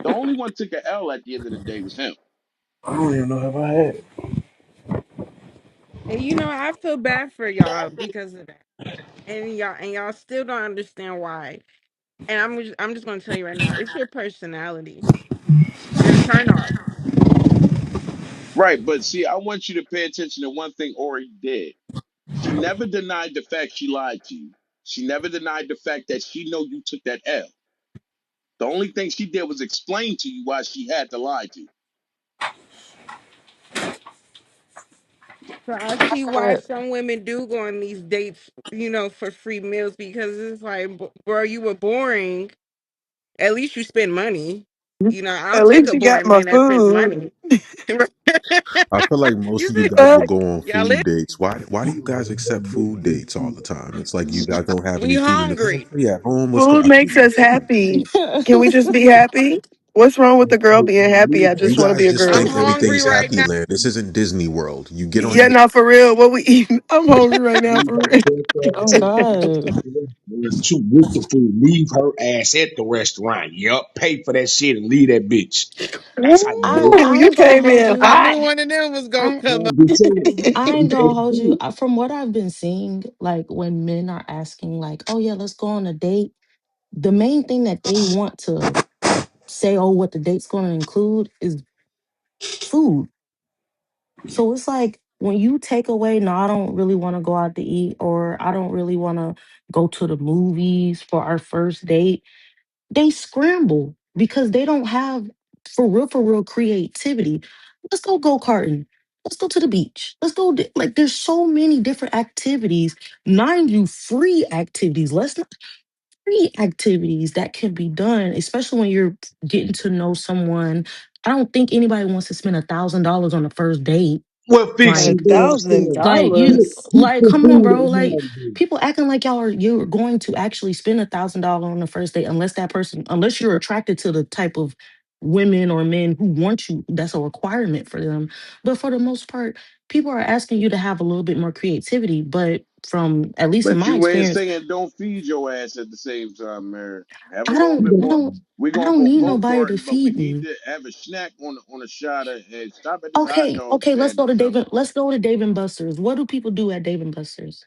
The only one took a L at the end of the day was him. I don't even know if I had. And I feel bad for y'all because of that. And y'all still don't understand why. And I'm just gonna tell you right now, it's your personality. Your turn off. Right, but see, I want you to pay attention to one thing Ori did. She never denied the fact she lied to you. She never denied the fact that she know you took that L. The only thing she did was explain to you why she had to lie to you. So I see why some women do go on these dates, for free meals because it's like, bro, you were boring. At least you spend money. I'll At take least a you got boring my man that spends food. money. I feel like most You of you see, guys Uh, will go on y'all live. food dates. Why do you guys accept food dates all the time? It's like you guys don't have We any food in the hungry. pantry at home. What's food going? makes us happy. Can we just be happy? What's wrong with the girl being happy? I You just want to guys be a just I'm girl. think hungry everything's right happy now. land. This isn't Disney World. You get on Yeah, here. not for real. What we eating? I'm hungry right now for real. Oh God. It's too good for food. Leave her ass at the restaurant. Yup. Pay for that shit and leave that bitch. That's how you do it. Ooh, I you ain't gonna came hold in you. I hot. knew one of them was gonna I come I'm up. just saying. I ain't You gonna can't hold you. food. From what I've been seeing, like when men are asking, like, "Oh yeah, let's go on a date," the main thing that they want to say, "Oh, what the date's going to include," is food. So it's like when you take away, no, I don't really want to go out to eat, or I don't really want to go to the movies for our first date. They scramble because they don't have for real creativity. Let's go karting. Let's go to the beach. Let's go. Like, there's so many different activities, mind you, free activities. Let's not free activities that can be done, especially when you're getting to know someone. I don't think anybody wants to spend $1,000 on the first date. What fix A you Like, thousand downstairs? Hey, like dollars. you, Put Like, some come on, food bro. on Like, the people acting like you're going to actually spend $1,000 on the first date, unless you're attracted to the type of women or men who want you. That's a requirement for them. But for the most part, people are asking you to have a little bit more creativity. But from at least in But my you ain't experience, saying don't feed your ass at the same time, Mary. Have a I little don't, bit I more. don't, We're I gonna don't need go nobody to karting, but we feed need me. to have a snack on a shot of and stop at this hot Okay, dog okay, stand or something. Let's go to Dave and Buster's. What do people do at Dave and Buster's?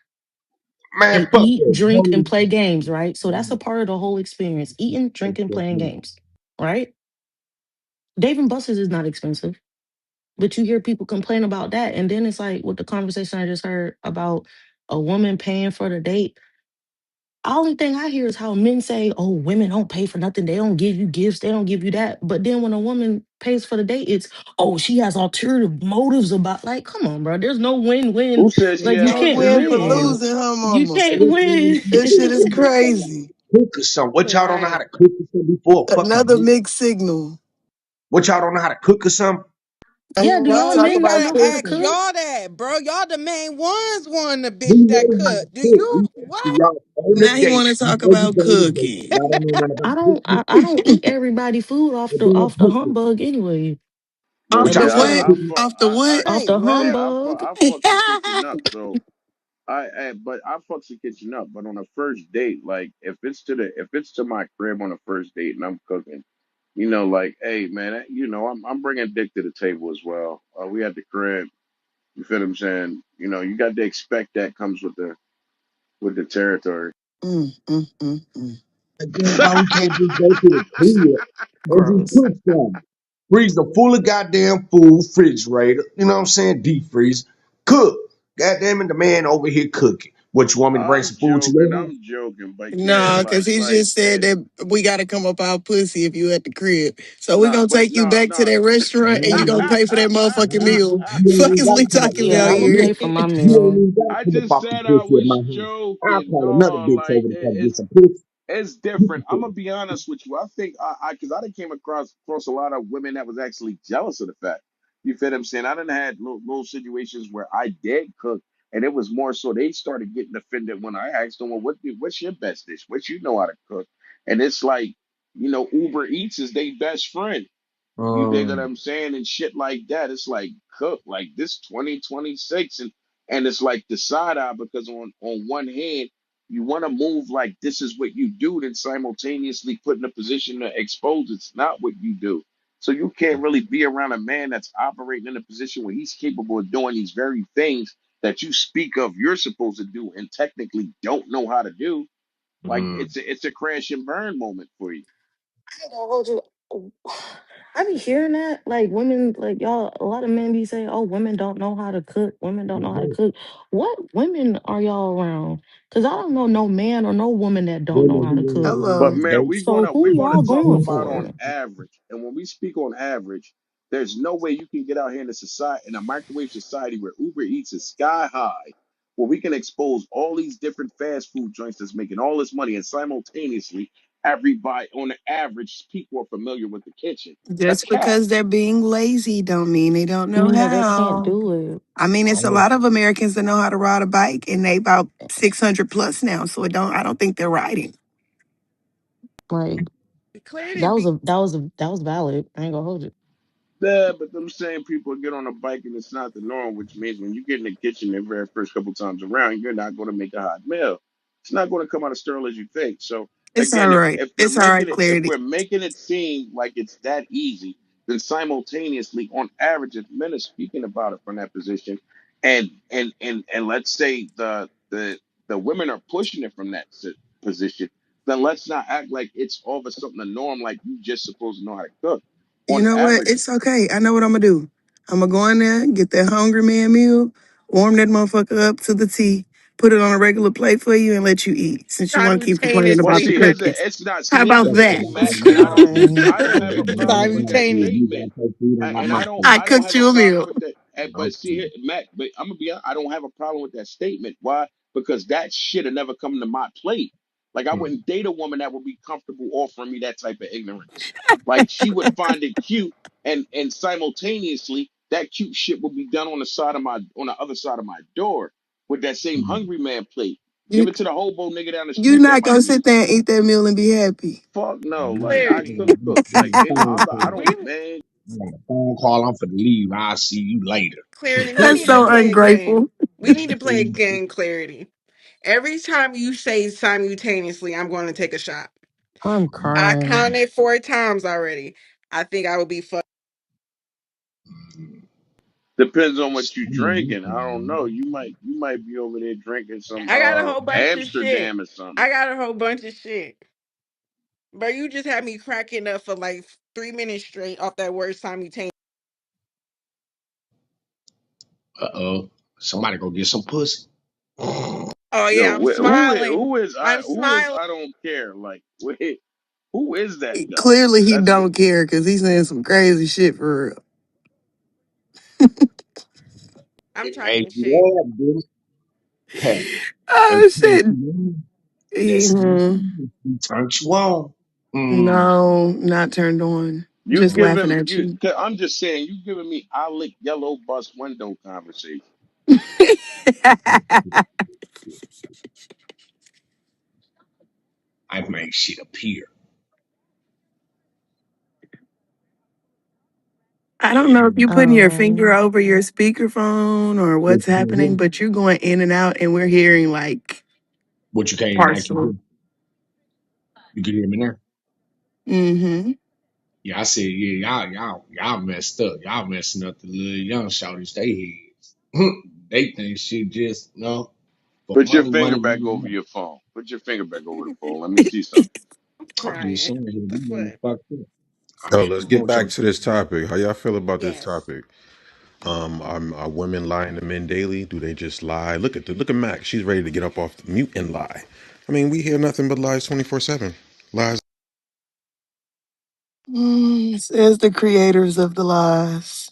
Man, They fuck eat, that. drink, Don't and even- play games, right? So that's a part of the whole experience. Eating, drinking, playing games, right? Dave and Buster's is not expensive. But you hear people complain about that. And then it's like with the conversation I just heard about a woman paying for the date. Only thing I hear is how men say, oh, women don't pay for nothing. They don't give you gifts. They don't give you that. But then when a woman pays for the date, it's, oh, she has ulterior motives about, like, come on, bro. There's no win-win. Who says she Like, had you can't ulterior win. Man, You fuck motive? that. can't Losing her you mama. can't win. That shit is crazy. Cook or something. What y'all don't know how Right. to cook or something before a fucking Another date? mixed signal. What y'all don't know how to cook or something? Yeah, Ain't do enough y'all Bro, talk you men not about better know how to ask cooking. cook? y'all that, bro. Y'all the main ones wanting a We bitch that know how to cook. Do cook. you We asking what? y'all on the Now he date. want to talk Before you about go on the date. cooking. Y'all don't know nothing about I don't eat everybody food the damn off the cooking. humbug anyway. Well, Off What the y'all see, start what? cooking? Off the what? Off Wait, the what? humbug. I fucks the kitchen up. So but I fucks the kitchen up. But on a first date, like if it's to my crib on a first date and I'm cooking, like, hey man, I'm bringing dick to the table as well. We at the crib. You feel what I'm saying? You got to expect that comes with the territory. Mm, mm, mm, mm. Again, why we can't just go to the crib and just Gross. cook something? Freeze the full of goddamn food, refrigerator. You know what I'm saying? Deep freeze. Cook. Goddamn it, the man over here cooking. What you want me to bring some food to your house? I'm joking, but yeah, No, because he just said that we got to come up our pussy if you at the crib. So we nah, going to but take you back to that restaurant and you going to Man, pay for that motherfucking man, meal. you ain't Fuck even is gotta we come up talking with Yeah, about I'm my gonna here? pay house. for my You ain't meal. even gotta I come up just off the said I pussy at was my house. I'll joking, call another dog. bitch Like over to come get it's some pussy. it's You different. can I'm cook. gonna be honest with you. I think because I done came across a lot of women that was actually jealous of the fact. You feel what I'm saying? I done had little situations where I did cook, and it was more so they started getting offended when I asked them, "Well, what's your best dish? What you know how to cook?" And it's like, Uber Eats is their best friend. You dig what Um, I'm saying? And shit like that. It's like cook like this 2026 and it's like the side eye because on one hand you want to move like this is what you do, then simultaneously put in a position to expose it's not what you do. So you can't really be around a man that's operating in a position where he's capable of doing these very things that you speak of you're supposed to do and technically don't know how to do. Like mm. it's a crash and burn moment for you. I ain't gonna hold you. I be hearing that, like women, like y'all. A lot of men be saying, "Oh, women don't know how to cook. Women don't know how to cook." What women are y'all around? Because I don't know no man or no woman that don't know Women how to who cook. But Hello. man, date. we're So gonna we're who gonna y'all talk going about on for? average. And when we speak on average, there's no way you can get out here in a society in a microwave society where Uber Eats is sky high, where we can expose all these different fast food joints that's making all this money, and simultaneously everybody on the average people are familiar with the kitchen. A Just cat. because they're being lazy don't mean they don't know Yeah, they can't how. do it. I mean, it's a Oh, lot of Americans that know how to ride a bike and they about 600 plus now. So I don't think they're riding. Like Clarity be that was valid. I ain't gonna hold you. Yeah, but them same people get on a bike and it's not the norm, which means when you get in the kitchen the very first couple times around, you're not going to make a hot meal. It's not going to come out as sterile as you think. So It's all again, right. if we're It's all right, making it if Clarity. we're making it seem like it's that easy, then simultaneously, on average, if men are speaking about it from that position, and let's say the women are pushing it from that position, then let's not act like it's all of a sudden the norm, like you just supposed to know how to cook. You On know what? average, It's okay. I know what I'm gonna do. I'm gonna go in there, get that hungry man meal, warm that motherfucker up to the tea, put it on a regular plate for you, and let you eat. Since you want to keep complaining well, about the simultaneously. see, cooking, it's not. how See, here's about the that? thing, okay. Mac, You and know what? Crying. I don't have a problem with that You Simultaneously. statement, got to feed in my and mouth. I I don't cooked have a you a problem meal. with that. But see, Okay. Mac, but I'm gonna be honest, I don't have a problem with that statement. Why? Because that shit had never come to my plate. Like I Hmm. wouldn't date a woman that would be comfortable offering me that type of ignorance. Like she would find it cute, and simultaneously that cute shit would be done on the other side of my door with that same Hmm. hungry man plate. Give You it to the hobo nigga down the you're street that not gonna might be sit there and eat that meal and be happy. fuck no. Like I Clarity. cook. Like I We don't man. I got a phone call. I'm for to leave. I'll see you later. clarity. We That's need to so play a game. ungrateful. We need to play a game, clarity. Every time you say simultaneously, I'm going to take a shot. I'm I crying. counted 4 times already. I think I would be fucked. Depends on what you Mm. drinking. I don't know. You might be over there drinking some I got a whole bunch of shit. Amsterdam or something. I got a whole bunch of shit. But you just had me cracking up for like 3 minutes straight off that word simultaneous. Uh-oh. Somebody go get some pussy. Oh Yo, yeah, I'm smiling. I'm who is smiling. I don't care. Like wait, who is that though? Clearly, he That's what don't care because he's saying some crazy shit for real. I'm It made talking shit. you laugh, did it? Hey, and Oh shit. that Mhm. he turned you on. Mm. No, not turned on. you Just give laughing him at you. you. 'Cause I'm just saying you giving me I lick yellow bus window conversation. I make shit appear. I don't know if you're putting your finger Um, over your speakerphone or What what's you can't hear happening, me? but you're going in and out and we're hearing like What you can't actually partial. hear? You can hear me now? Mm-hmm. Yeah, I said, yeah, y'all messed up. Y'all messing up the little young shorties, they heads. They think she just, for Put your money, finger money, back money, over money. your phone. Put your finger back over the phone. Let me see something. I'm just crying. saying, What you the know, fuck? fucked up. So let's get Folks back are- to this topic. How y'all feel about this Yes. topic? Are women lying to men daily? Do they just lie? Look at Mac. She's ready to get up off the mute and lie. I mean, we hear nothing but lies 24/7. Lies. Says the creators of the lies.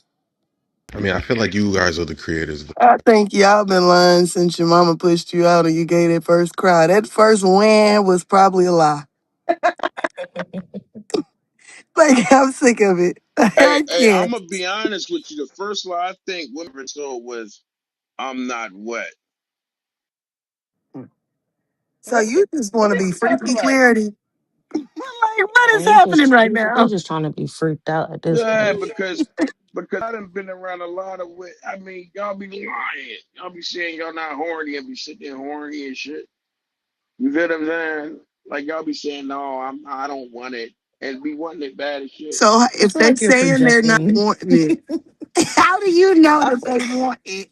I mean, I feel like you guys are the creators. I think y'all been lying since your mama pushed you out and you gave that first cry. That first wham was probably a lie. Like, I'm sick of it. Hey, I hey, I'm can't. gonna be honest with you. The first lie I think women ever told was, "I'm not wet." So you just want to What be you talking freaky about? clarity. Like, what is He happening just right he now? just trying to be freaked out at this Yeah, point. because I done been around a lot of wet. I mean, y'all be lying. Y'all be saying y'all not horny and be sitting there horny and shit. You feel what I'm saying? Like y'all be saying, "No, I don't want it," and be wanting it bad as shit. So I if feel they like you're saying they're not projecting. wanting it, how do you know I that feel, they want it?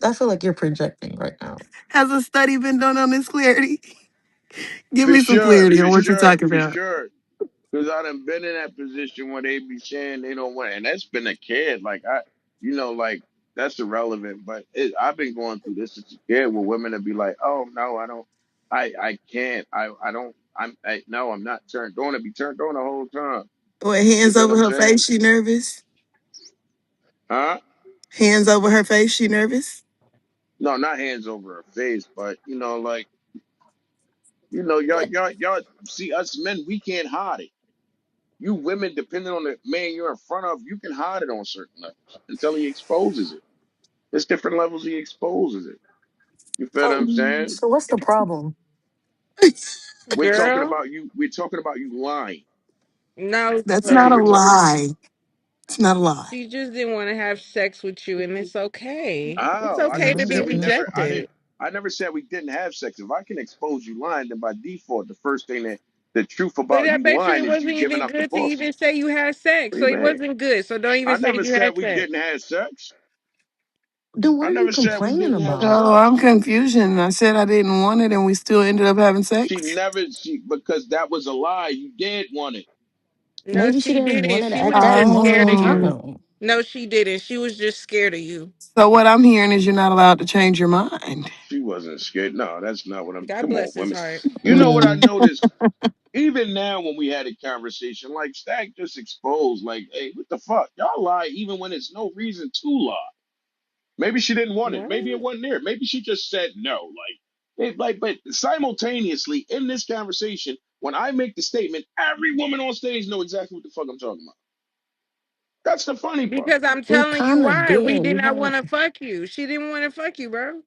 I feel like you're projecting right now. Has a study been done on this clarity? Give For me some sure, clarity for on what you're sure, talking for about. sure. Because I done been in that position where they be saying they don't want it. And that's been a kid. Like like that's irrelevant. But I've been going through this as a kid where women would be like, "Oh no, I don't, I can't, I don't, no, I'm not turned on to be turned on the whole time." What, You hands feel what over I'm her saying? face, she nervous? Huh? Hands over her face, she nervous? No, not hands over her face, but like y'all see us men, we can't hide it. You women, depending on the man you're in front of, you can hide it on certain levels until he exposes it. There's different levels he exposes it. You feel what So, I'm saying? so what's the problem? Girl, We're talking about you lying. no, That's That's not what a we're talking about. lie. It's not a lie. she just didn't want to have sex with you, and it's okay. It's Oh, I okay never to be said we Mhm. never. rejected. I never said we didn't have sex. If I can expose you lying, then by default, the first thing that the truth But about I you bet you lying it is you wasn't giving even up the good to pussy. even say you had sex. What do So you it mean? wasn't good. So don't even I say never you said had we sex. didn't have sex. Then what I are you never said we complaining didn't have about? So sex. I'm confusion. I said I didn't want it and we still ended up having She sex. never she because that was a lie. You did want it. No, Maybe she she didn't want didn't. it She at was that just scared of moment. I don't you. Oh. know. No, she didn't. She was just scared of you. So what I'm hearing is you're not allowed to change your mind. She wasn't scared. No, that's not what I'm. God Come on, bless his women. heart. You know what I Mm. noticed? Even now, when we had a conversation, like Stack just exposed, like, hey, what the fuck? Y'all lie even when there's no reason to lie. Maybe she didn't want it. Maybe it What? wasn't there. Maybe she just said no. But simultaneously in this conversation, when I make the statement, every woman on stage know exactly what the fuck I'm talking about. That's the funny part. Because I'm We telling you kind of why. We did. did We not had want to fuck you. She didn't want to fuck you, bro.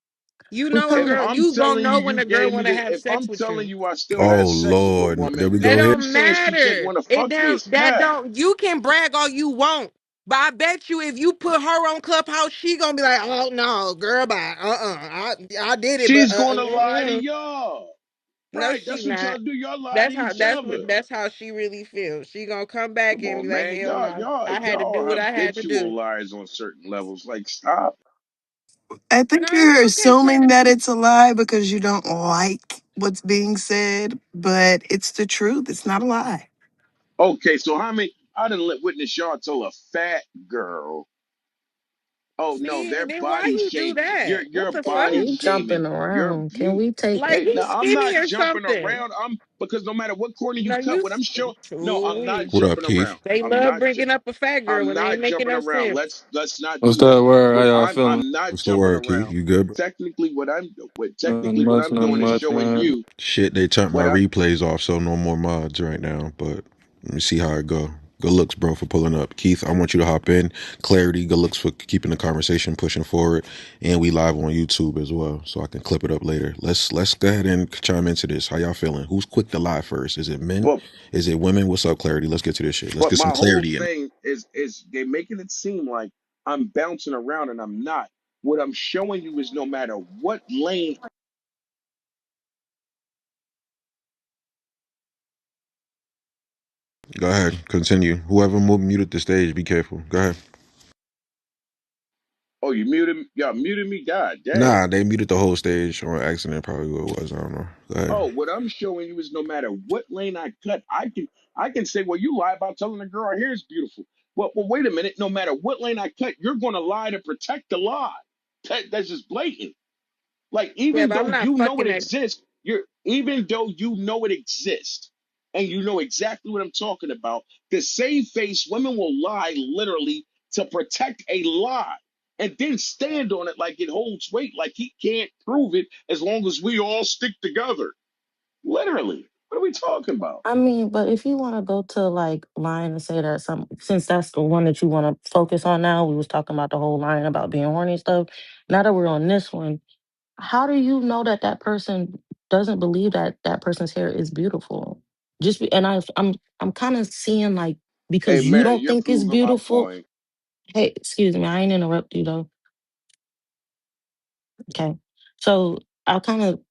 You we know a If kind of girl. I'm You gonna telling you, know when you a girl gave me want to the. have If sex I'm with telling you. you I still Oh had sex with a Lord, there woman, we That go and here. you don't saying she didn't matter. want to It fuck me, don't. it's That cat. don't. You can brag all you want, but I bet you if you put her on Clubhouse, she gonna be like, "Oh no, girl, bye. I did it, but She's gonna lie to y'all. no, Right. she That's what not. y'all do. Y'all lie to That's how. each other. That's how she really feels. She gonna come back Come and be on, like, man. "Hell Y'all, no, y'all, I had to y'all do what I had to habitual do." liars on certain levels. Like, stop. I think No, it's you're okay, assuming that Clarity. it's a lie because you don't like what's being said, but it's the truth. It's not a lie. Okay, so how many I didn't witness y'all tell a fat girl, oh no, See, they're and then why body you do shame. that? You're What the yeah, fuck? body you shaming. jumping around. Can You we take Like hey, he's now I'm skinny not or jumping something. around. I'm because no matter what corner you No, cut, you what I'm showing, no, I'm not truly. What up, jumping Keith? around. They love bringing up a fat girl I'm when they not ain't making jumping no around. sense. Let's not What's do that that. word? How What y'all feeling? I'm not What's the jumping word, Keith? around. You good? Nothing What much, I'm nothing doing is much, showing man. you Shit, they turned my what I replays off, so no more mods right now. But let me see how it go. Good looks, bro, for pulling up. Keith, I want you to hop in. Clarity, good looks for keeping the conversation pushing forward. And we live on YouTube as well, so I can clip it up later. Let's go ahead and chime into this. How y'all feeling? Who's quick to lie first? Is it men? but Is it women? What's up, Clarity? Let's get to this shit. Let's but get some my whole clarity in it. thing is they making it seem like I'm bouncing around and I'm not. What I'm showing you is no matter what lane. Go ahead, continue. Whoever muted the stage, be careful. Go ahead. Oh, you muted me? Y'all muted me? God damn. Nah, they muted the whole stage on accident. Probably what it was. I don't know. Go ahead. Oh, what I'm showing you is no matter what lane I cut, I can say, well, you lie about telling a girl her hair is beautiful. Well, wait a minute. No matter what lane I cut, you're going to lie to protect the lie. That's just blatant. Like Yeah, even but I'm though not you know it fucking it. exists, even though you know it exists, and you know exactly what I'm talking about. The same face women will lie literally to protect a lie, and then stand on it like it holds weight, like he can't prove it as long as we all stick together. Literally, what are we talking about? I mean, but if you want to go to like lying and say that some, since that's the one that you want to focus on now, we was talking about the whole lying about being horny and stuff. Now that we're on this one, how do you know that that person doesn't believe that that person's hair is beautiful? And I'm kind of seeing like Hey, because you Mary, don't you're think it's proving my beautiful. point. Hey, excuse me, I ain't interrupt you though. Okay. So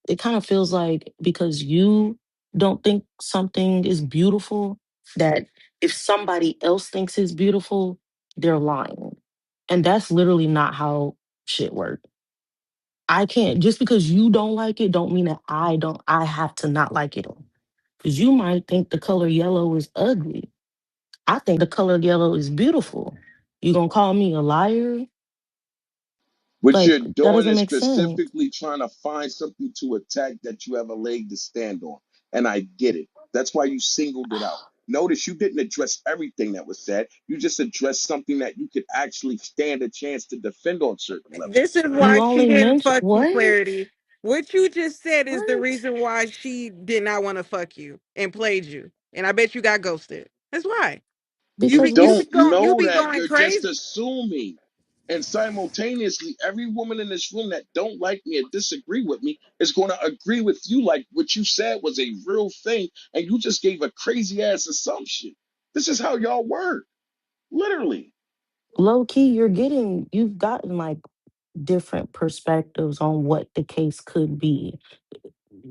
it kind of feels like because you don't think something is beautiful, that if somebody else thinks it's beautiful, they're lying. And that's literally not how shit works. I can't, just because you don't like it, don't mean that I have to not like it. Because you might think the color yellow is ugly. I think the color yellow is beautiful. You gonna call me a liar? What Like, you're that doing doesn't is make sense. specifically trying to find something to attack that you have a leg to stand on. And I get it. That's why you singled it out. Notice you didn't address everything that was said. You just addressed something that you could actually stand a chance to defend on certain This levels. is You why she only didn't mention fuck you, what? Clarity. What you just said is the What? reason why she did not want to fuck you and played you. And I bet you got ghosted. That's why. You You be Because you this be don't going you know be that. going You're just crazy. assuming. And simultaneously, every woman in this room that don't like me or disagree with me is going to agree with you like what you said was a real thing. And you just gave a crazy ass assumption. This is how y'all work. Literally. low key, you've gotten like different perspectives on what the case could be.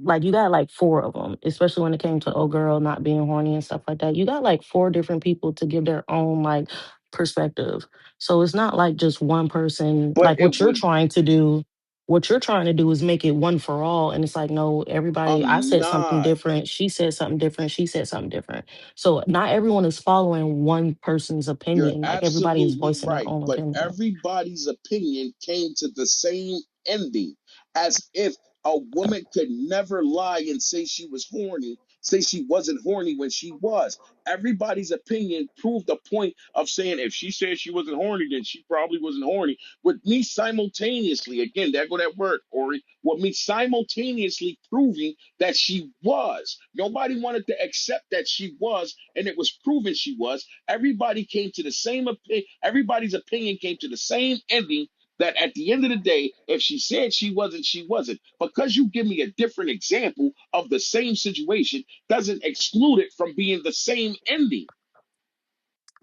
Like you got like four of them, especially when it came to old girl not being horny and stuff like that. You got like four different people to give their own like perspective. So it's not like just one person, But like it what you're would, trying to do. What you're trying to do is make it one for all. And it's like, no, everybody, I I'm said something not. different. She said something different. She said something different. So not everyone is following one person's You're opinion. Like everybody is absolutely voicing their right. own But opinion. everybody's opinion came to the same ending, as if a woman could never lie and say she was horny, say she wasn't horny when she was. Everybody's opinion proved the point of saying if she said she wasn't horny, then she probably wasn't horny. With me simultaneously, again, there go that word, Ori, with me simultaneously proving that she was. Nobody wanted to accept that she was, and it was proven she was. Everybody came to the same opinion. Everybody's opinion came to the same ending, that at the end of the day, if she said she wasn't, she wasn't. Because you give me a different example of the same situation doesn't exclude it from being the same ending.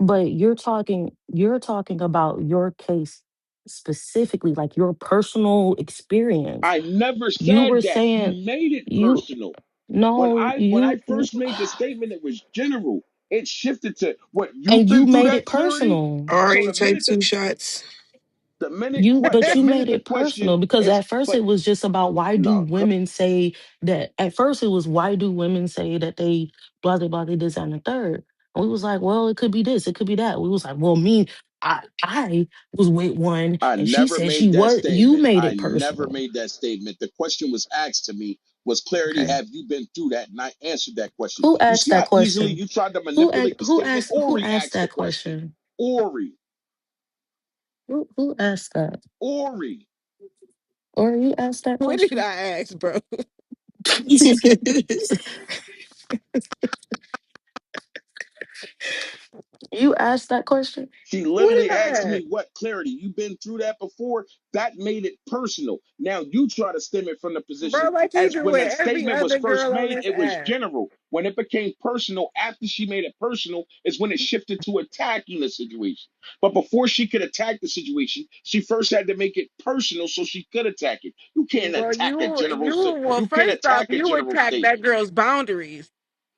But you're talking about your case specifically, like your personal experience. I never You said were that. saying You made it you personal. When no, I first made the statement, it was general. It shifted to what you've and you been through, made that it clarity. personal. So Already take two shots. But you made the it question personal because is, at first but it was just about why do no, women say that. At first it was why do women say that they blah blah blah they this and the third. And we was like, well, it could be this, it could be that. We was like, well, I was with one I and she never said she made that was. You statement. made I it never personal. made that statement. The question was asked to me was clarity. Okay. Have you been through that? And I answered that question. Who You asked see that how easily question? you tried to manipulate the statement? Who Ori asked asked the that question. question? Ori, Who asked that? Ori. Or you asked that What did question? I ask, bro? You asked that question? She What literally did I asked ask? me, what clarity? You've been through that before? That made it personal. Now you try to stem it from the position Bro, like you as do when with that every statement was other first girl on made, this it was app. general. When it became personal, after she made it personal, is when it shifted to attacking the situation. But before she could attack the situation, she first had to make it personal so she could attack it. You can't Well, attack a well, you can't first off, attack a you general attack that statement. girl's boundaries.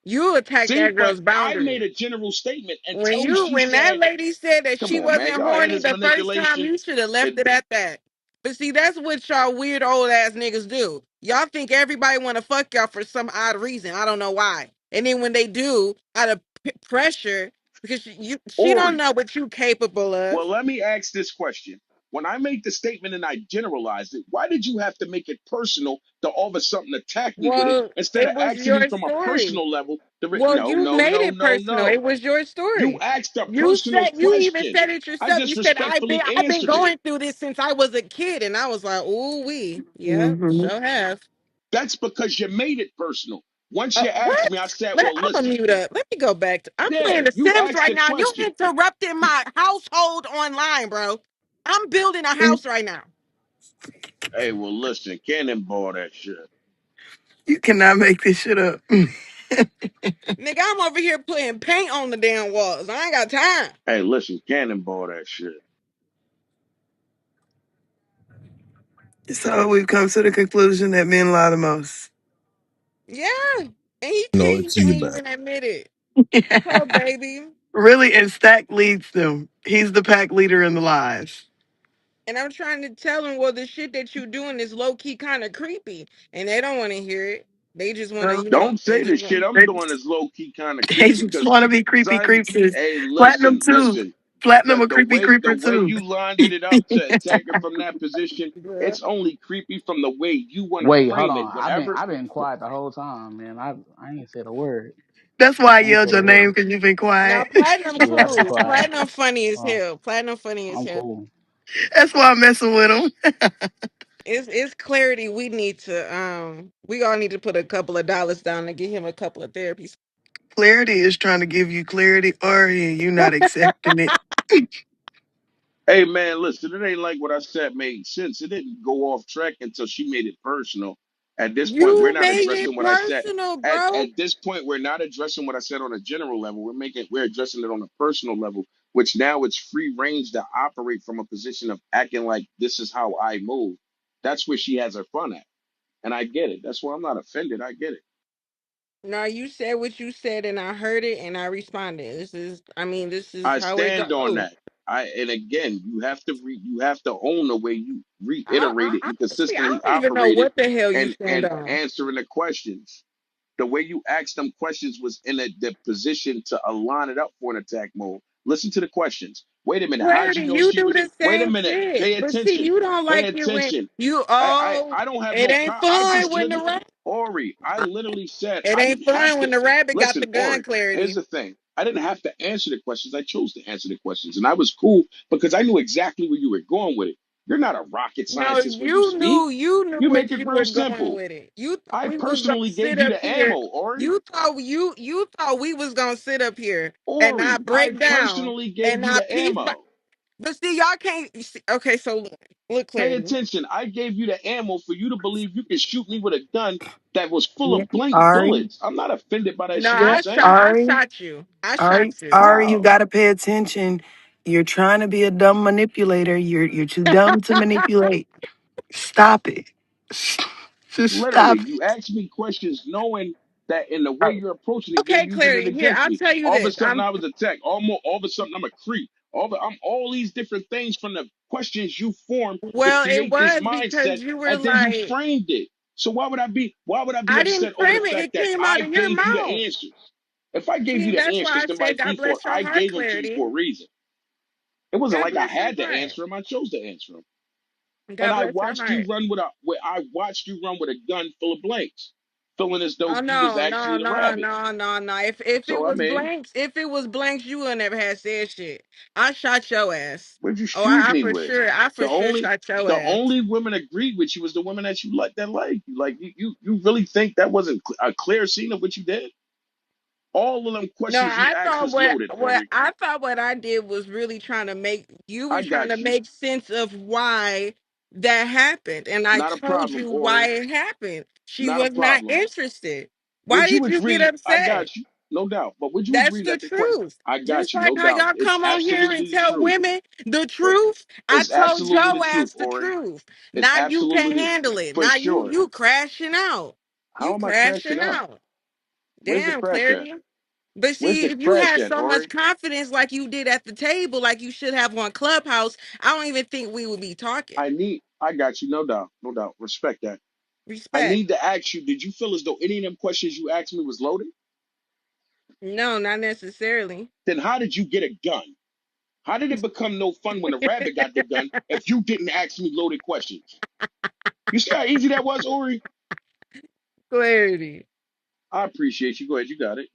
You attacked See, that but girl's I boundary. made a general statement until she When that said, lady said that "Come she on, man, wasn't y'all hear horny this the first time, manipulation?" you should have left It, it at that. But see, that's what y'all weird old ass niggas do. Y'all think everybody want to fuck y'all for some odd reason. I don't know why. And then when they do, out of pressure, because she don't Ori, know what you capable of. well, let me ask this question. When I make the statement and I generalized it, why did you have to make it personal to all of a sudden attack me with it Well, instead of it was asking me your from a story. personal level? Well, No, you no, made no, it no, personal. It no. was your You story. asked a You personal said you even question. said it I yourself. just You said respectfully I've been answered it. going through this since I was a kid, and I was like, ooh wee, yeah, hmm sure have. That's because you made it personal. Once you asked What? me, I said, well, I'm gonna listen, mute up. Let me go back to. I'm yeah, playing The you Sims asked right the now. You question. interrupting my household online, bro. I'm building a You house right now, Hey, well, listen, cannonball that shit. cannot make this shit up. nigga. I'm over here putting paint on the damn walls. I ain't got time. Hey, listen, cannonball that shit. So we've come to the conclusion that men lie the most. Yeah, and No, he it's you can't back. even admit it. So baby. Really, and Stack leads them. He's the pack leader in the lies. And I'm trying to tell them, well, the shit that you doing is low key kind of creepy, and they don't want to hear it. They just want to, No, Don't they say the just shit want. I'm they, doing is low key kind of they creepy just because want to be creepy I'm, creepers. hey, Platinum listen, too. listen. Platinum a creepy The creeper way too. you lined it up to attack it from that position, Bruh. it's only creepy from the way you want to Wait, hold frame it. on. Whenever, I've been quiet the whole time, man. I ain't said a word. That's why I I ain't yelled said a your name word. because you've been Now quiet. platinum Yeah, I've been cool, quiet. platinum funny as Oh, hell, platinum funny as I'm hell. cool. That's why I'm messing with him. It's clarity. We all need to put a couple of dollars down and get him a couple of therapies. Clarity is trying to give you clarity, or you not accepting it. hey man, listen, it ain't like what I said made sense. It didn't go off track until she made it personal. At this point, we're You not made addressing it what I said. personal, bro. At this point, we're not addressing what I said on a general level. We're addressing it on a personal level, which now it's free range to operate from a position of acting like this is how I move. That's where she has her fun at. And I get it. That's why I'm not offended. I get it. Now you said what you said, and I heard it, and I responded. This is I how it stand on goes. that. And again, you have to own the way you reiterate it and Honestly, I consistently don't even know operate it what the hell you stand and on. answering the questions. The way you asked them questions was in the position to align it up for an attack mode. Listen to the questions. Wait a minute. How'd Clarity, you know you she do was? the Wait a same minute. shit. Pay But see, attention. you don't Pay like it when attention. you I don't have it no. ain't I fun just when the literally, rabbit Ori. I literally said it I ain't didn't have fun to. when the rabbit got Listen, the gun, Ori. Here's Clarity. the thing. I didn't have to answer the questions. I chose to answer the questions, and I was cool because I knew exactly where you were going with it. You're not a rocket No, scientist when you speak. you knew You make what it you real were going simple. with it. You thought I we was gonna personally sit gave you up the ammo, here. Ori. You thought we was gonna sit up here and Ori, not I break down personally and gave you not the piece by. ammo. But see, y'all can't see, okay, so look, Pay Clarity. attention. I gave you the ammo for you to believe you can shoot me with a gun that was full Yeah. of blank Ari, bullets. I'm not offended by that No, shit you're yeah. saying. I Ari, shot you. I Ari, shot you. Ari, you How? gotta pay attention. You're trying to be a dumb manipulator. You're too dumb to manipulate. Stop it. Just Literally, stop you it. ask me questions knowing that in the way you're approaching it, you're Okay, using it Clarity. Here, against I'll me. tell you All of a this. sudden, I was attacked. All of a sudden, I'm a creep. I'm all these different things from the questions you formed to It create this was because mindset, you were and then you like, framed it. So why would I be I didn't upset over the frame it. fact It that came out I of your gave you mouth. the answers? If I gave you See, the that's why answers, I then by said, God default, bless your I heart, gave them to you Clarity. for a reason. It wasn't God like I bless your had to heart. answer them. I chose to answer them. And God bless your heart. I watched you run with a gun full of blanks, feeling as though Oh you was no, no, actually the no, rabbit. no, no, no. So I mean, If it was blanks, you would never have said shit. I shot your ass. what'd you Oh, shoot me with? I The for sure only shot your the ass. only women agreed with you was the women that you like you. Like you really think that wasn't a clear scene of what you did? All of them No, questions you asked was loaded, Ori. what I did was really trying to make you were I trying to got you. make sense of why that happened, and I Not a told problem, you why Ori. it happened. She Not a was not problem. interested. Why Would you did you get agree? I upset? got you, no doubt. But would you That's agree the that the question? truth. I Just got you, like no how doubt. y'all It's come on here and absolutely the tell truth. women the It, truth. I it's told absolutely the your truth, ass the Ori. truth. It's Now you absolutely can't handle it. for Now sure. you crashing out. How You am I crashing crashing out? out. Damn, crash at? Clarity. But Where's see, the if you crash had at, so much Ori? confidence like you did at the table, like you should have on Clubhouse, I don't even think we would be talking. I got you, no doubt, no doubt. Respect that. I Respect. need to ask you, did you feel as though any of them questions you asked me was loaded? No, not necessarily. Then how did you get a gun? How did it become no fun when the rabbit got the gun if you didn't ask me loaded questions? You see how easy that was, Ori? Clarity. I appreciate you. Go ahead, you got it.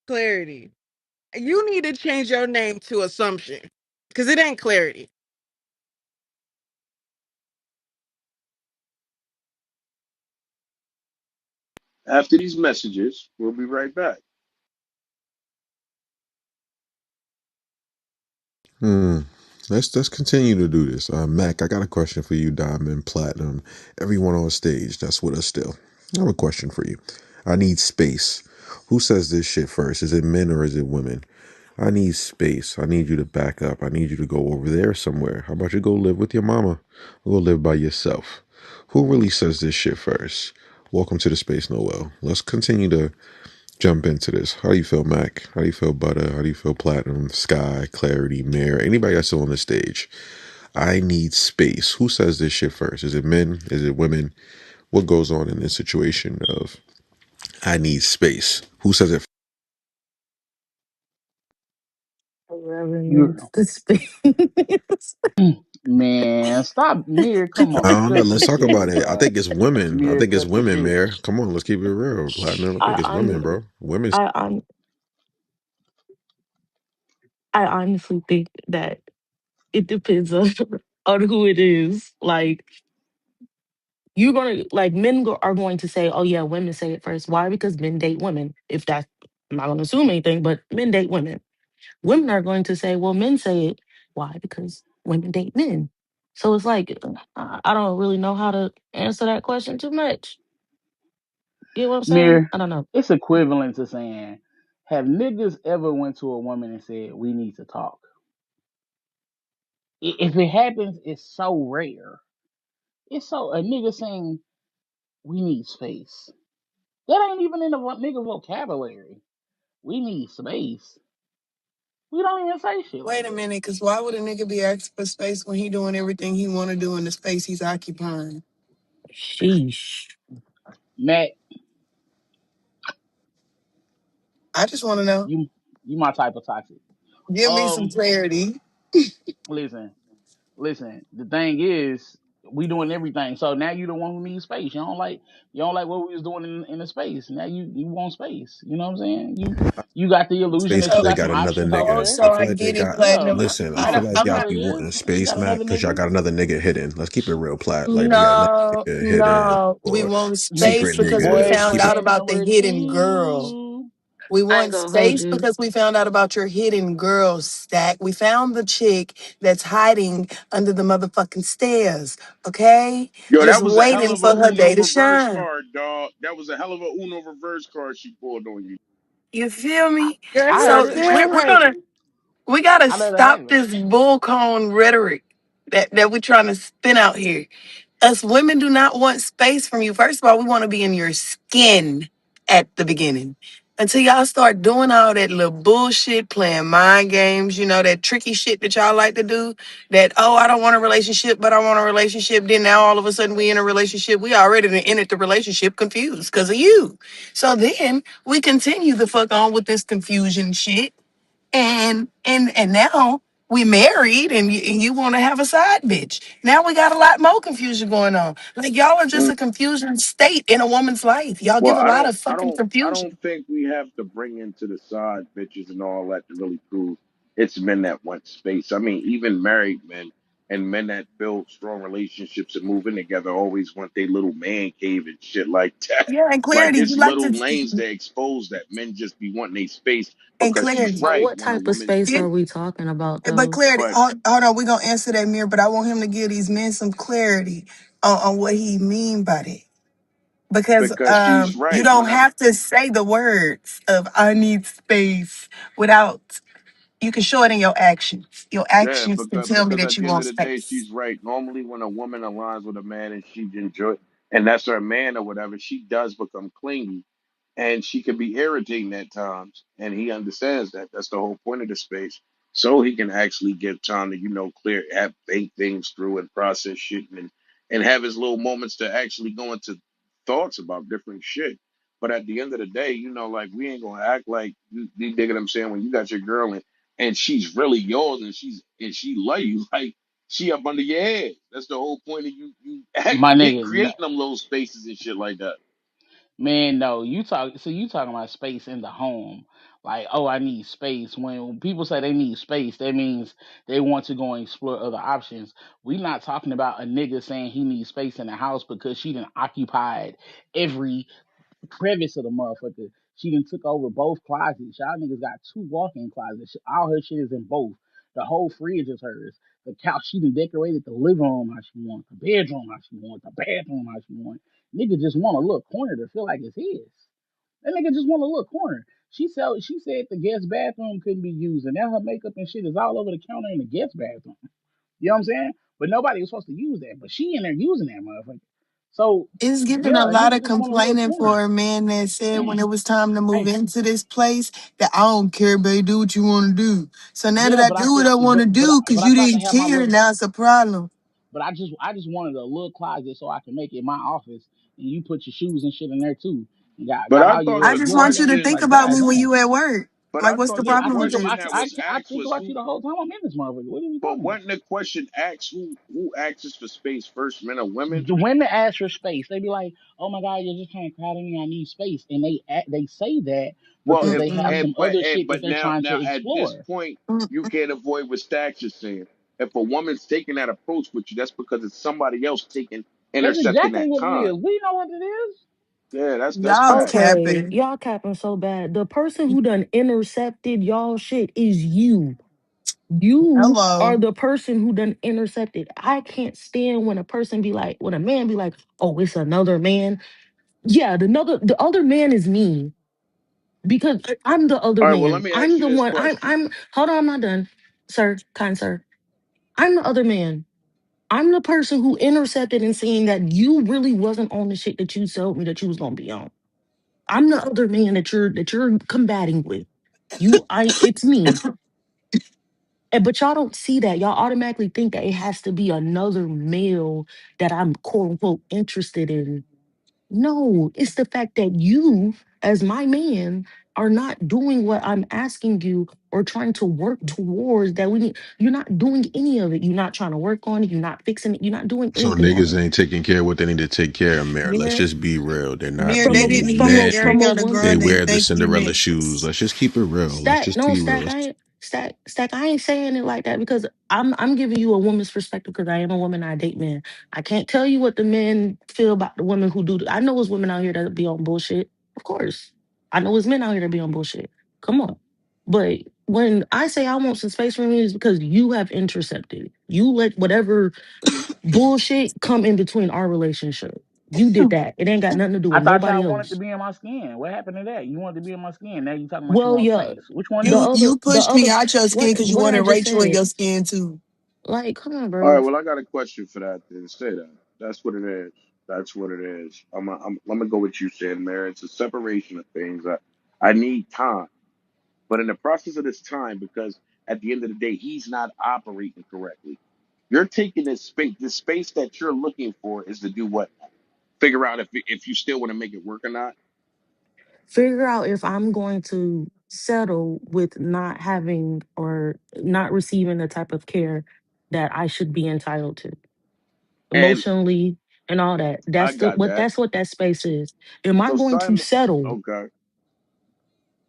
Clarity. You need to change your name to Assumption. Because it ain't Clarity. After these messages, we'll be right back. Hmm. Let's continue to do this. Mac, I got a question for you, Diamond, Platinum, everyone on stage that's with us still. I have a question for you. I need space. Who says this shit first? Is it men or is it women? I need space. I need you to back up. I need you to go over there somewhere. How about you go live with your mama? Go live by yourself. Who really says this shit first? Welcome to the space, Noel. Let's continue to jump into this. How do you feel, Mac? How do you feel, Butter? How do you feel, Platinum, Sky, Clarity, Mayor? Anybody that's still on the stage? I need space. Who says this shit first? Is it men? Is it women? What goes on in this situation of I need space? Who says it? Whoever You needs the space. man, stop, Mir. Come I on, don't know. cut Let's this talk shit, about it. I bro. think it's women. I Mir, think it's cut the women, shit. Mayor. Come on, let's keep it real. Platinum. I think I it's women, hon- bro. Women. I I honestly think that it depends on on who it is. Like you're gonna like are going to say, "Oh yeah, women say it first." Why? Because men date women. If that, I'm not gonna assume anything, but men date women. Women are going to say, "Well, men say it." Why? Because women date men. So it's like I don't really know how to answer that question too much. You know what I'm saying? Mir, I don't know. it's equivalent to saying, have niggas ever went to a woman and said, we need to talk? If it happens, it's so rare. It's so, a nigga saying, we need space. That ain't even in the nigga vocabulary. We need space. We don't even say shit Wait like a that. minute, because why would a nigga be asking for space when he doing everything he want to do in the space he's occupying? Sheesh. Matt, I just want to know. you you my type of toxic. Give me some Um, clarity. listen, listen. The thing is, we doing everything. So now you the one who needs space. You don't like what we was doing in the space. Now you want space. You know what I'm saying? You got the illusion Space that because you So, they got got some another options over oh, nigga. there. so I feel I like they get it, got. Yeah, platinum. Listen, I yeah. feel I, like That's I'm y'all what a it be is. wanting You space, got Mac, another because y'all nigga. got another nigga hidden. Let's keep it real, plat. Like they got another no, nigga hidden no. We or want You space secret because we nigga. boy, Let's found keep it. out playing about the with hidden girl. you. We I ain't want gonna hold space you. because we found out about your hidden girl stack. We found the chick that's hiding under the motherfucking stairs. Okay? Yo, that Just was a hell waiting of a for her Uno day to reverse shine. card, dog. That was a hell of a Uno reverse card she pulled on you. You feel me? Girl, I you are heard So it. still hating. we gotta I let her stop have it. this bullcone rhetoric that we're trying to spin out here. Us women do not want space from you. First of all, we want to be in your skin at the beginning. Until y'all start doing all that little bullshit, playing mind games, that tricky shit that y'all like to do. That, oh, I don't want a relationship, but I want a relationship. Then now all of a sudden we in a relationship. We already done entered the relationship confused because of you. So then we continue the fuck on with this confusion shit and now we married and you want to have a side bitch. Now we got a lot more confusion going on. Like y'all are just Mm. a confusion state in a woman's life. Y'all Well, give a lot of fucking I confusion. don't think we have to bring into the side bitches and all that to really prove it's men that want space. I mean, even married men and men that build strong relationships and move in together always want their little man cave and shit like that. Yeah, and Like clarity. it's You like little to lanes that expose that men just be wanting their space and because she's clarity. So right. what When a type of woman, space It, are we talking about but though? clarity. but Hold on, we're gonna answer that mirror, but I want him to give these men some clarity on what he mean by that. Because because she's you right. don't When a have to say the words of I need space without you can show it in your actions. Your Yeah, actions can tell me because that at you the end want of the day, space. she's right. Normally, when a woman aligns with a man and she enjoy, and that's her man or whatever, she does become clingy. and she can be irritating at times, and he understands that. That's the whole point of the space, so he can actually give time to clear, have think things through and process shit, and have his little moments to actually go into thoughts about different shit. But at the end of the day, like we ain't gonna act like you dig what I'm saying when you got your girl and she's really yours and she love you like she up under your head. That's the whole point of you My nigga, creating them little spaces and shit like that. man, no, you talking about space in the home. Like, oh, I need space. When people say they need space, that means they want to go and explore other options. We not talking about a nigga saying he needs space in the house because she done occupied every crevice of the motherfucker. She done took over both closets. Y'all niggas got two walk-in closets. All her shit is in both. The whole fridge is hers. The couch, she done decorated the living room how she want, the bedroom how she want, the bathroom how she want. Nigga just want a little corner to feel like it's his. That nigga just want a little corner. She said the guest bathroom couldn't be used, and now her makeup and shit is all over the counter in the guest bathroom. You know what I'm saying? But nobody was supposed to use that. But she in there using that motherfucker. So It's giving a yeah, a lot nigga of just want a little complaining corner. for a man that said when it was time to move Hey, into this place that I don't care, babe, do what you want to do. So now that yeah, I but I do what could, I want to do but because I you thought I could didn't have my care, little, now it's a problem. but I just wanted a little closet so I can make it my office, and you put your shoes and shit in there too. You got But got I all your thought I little the just want you drawers to and shit. question, think Like, about me when goddamn. you at work. but Like, I what's the thought the Yeah, problem with question that? that was I asked think was about you who. the whole time I'm in this motherfucker. What are we But talking about? wasn't the question asked who asks for space first, men or women? The women ask for space. They be like, "Oh my God, you're just trying to crowd in me. I need space," and they say that Well, because if they have Mm-mm, some other shit that but they're trying to now at this explore. point, mm-mm. you can't avoid what Stacks is saying. If a woman's taking that approach with you, that's because it's somebody else taking That's intercepting exactly that what it time. is. We know what it is. Yeah, that's Y'all fact. Okay, capping. y'all capping so bad. The person who done intercepted y'all shit is you. You are Hello. the person who done intercepted. I can't stand when a person be like, when a man be like, oh, it's another man. Yeah, the other man is me because I'm the other All right, well, let man. me ask I'm you the this one. question. Hold on, I'm not done, sir, kind sir. I'm the other man. I'm the person who intercepted and saying that you really wasn't on the shit that you told me that you was gonna be on. I'm the other man that you're combating with. It's me. But y'all don't see that. Y'all automatically think that it has to be another male that I'm quote unquote interested in. No, it's the fact that you, as my man, are not doing what I'm asking you or trying to work towards that we need. You're not doing any of it. You're not trying to work on it. You're not fixing it. You're not doing So anything on niggas it. ain't taking care of what they need to take care of, Mayor. Let's Mirror, just be real. They're not mirror, From they a didn't being even from a meet men. from a Ariana woman. They Grande. wear the Thank you, Cinderella next. shoes. Let's just keep it real. Let's Stack, just no, be stack. real. I ain't stack. I ain't saying it like that because I'm giving you a woman's perspective because I am a woman. I date men. I can't tell you what the men feel about the women who do. I know it's women out here that be on bullshit. Of course, I know it's men out here that be on bullshit. Come on, but when I say I want some space for me, is because you have intercepted. You let whatever bullshit come in between our relationship. You did that. It ain't got nothing to do I with thought nobody y'all wanted to else. be in my skin. What happened to that? You wanted to be in my skin. Now you talking about you Well, want yeah, space. Which one the is it? You other, the pushed me other, out your skin because you what I wanted just Rachel in said. your skin too. Like, come on, All right, bro. well, I got a question for that. Then say that. That's what it is. That's what it is. I'm gonna go with you saying, Mary. It's a separation of things. I need time, but in the process of this time, because at the end of the day, he's not operating correctly. You're taking this space. The space that you're looking for is to do what? Figure out if you still want to make it work or not. Figure out if I'm going to settle with not having or not receiving the type of care that I should be entitled to And emotionally and all that. I got that. That's what that space is. Am I So going to Simon, settle? okay.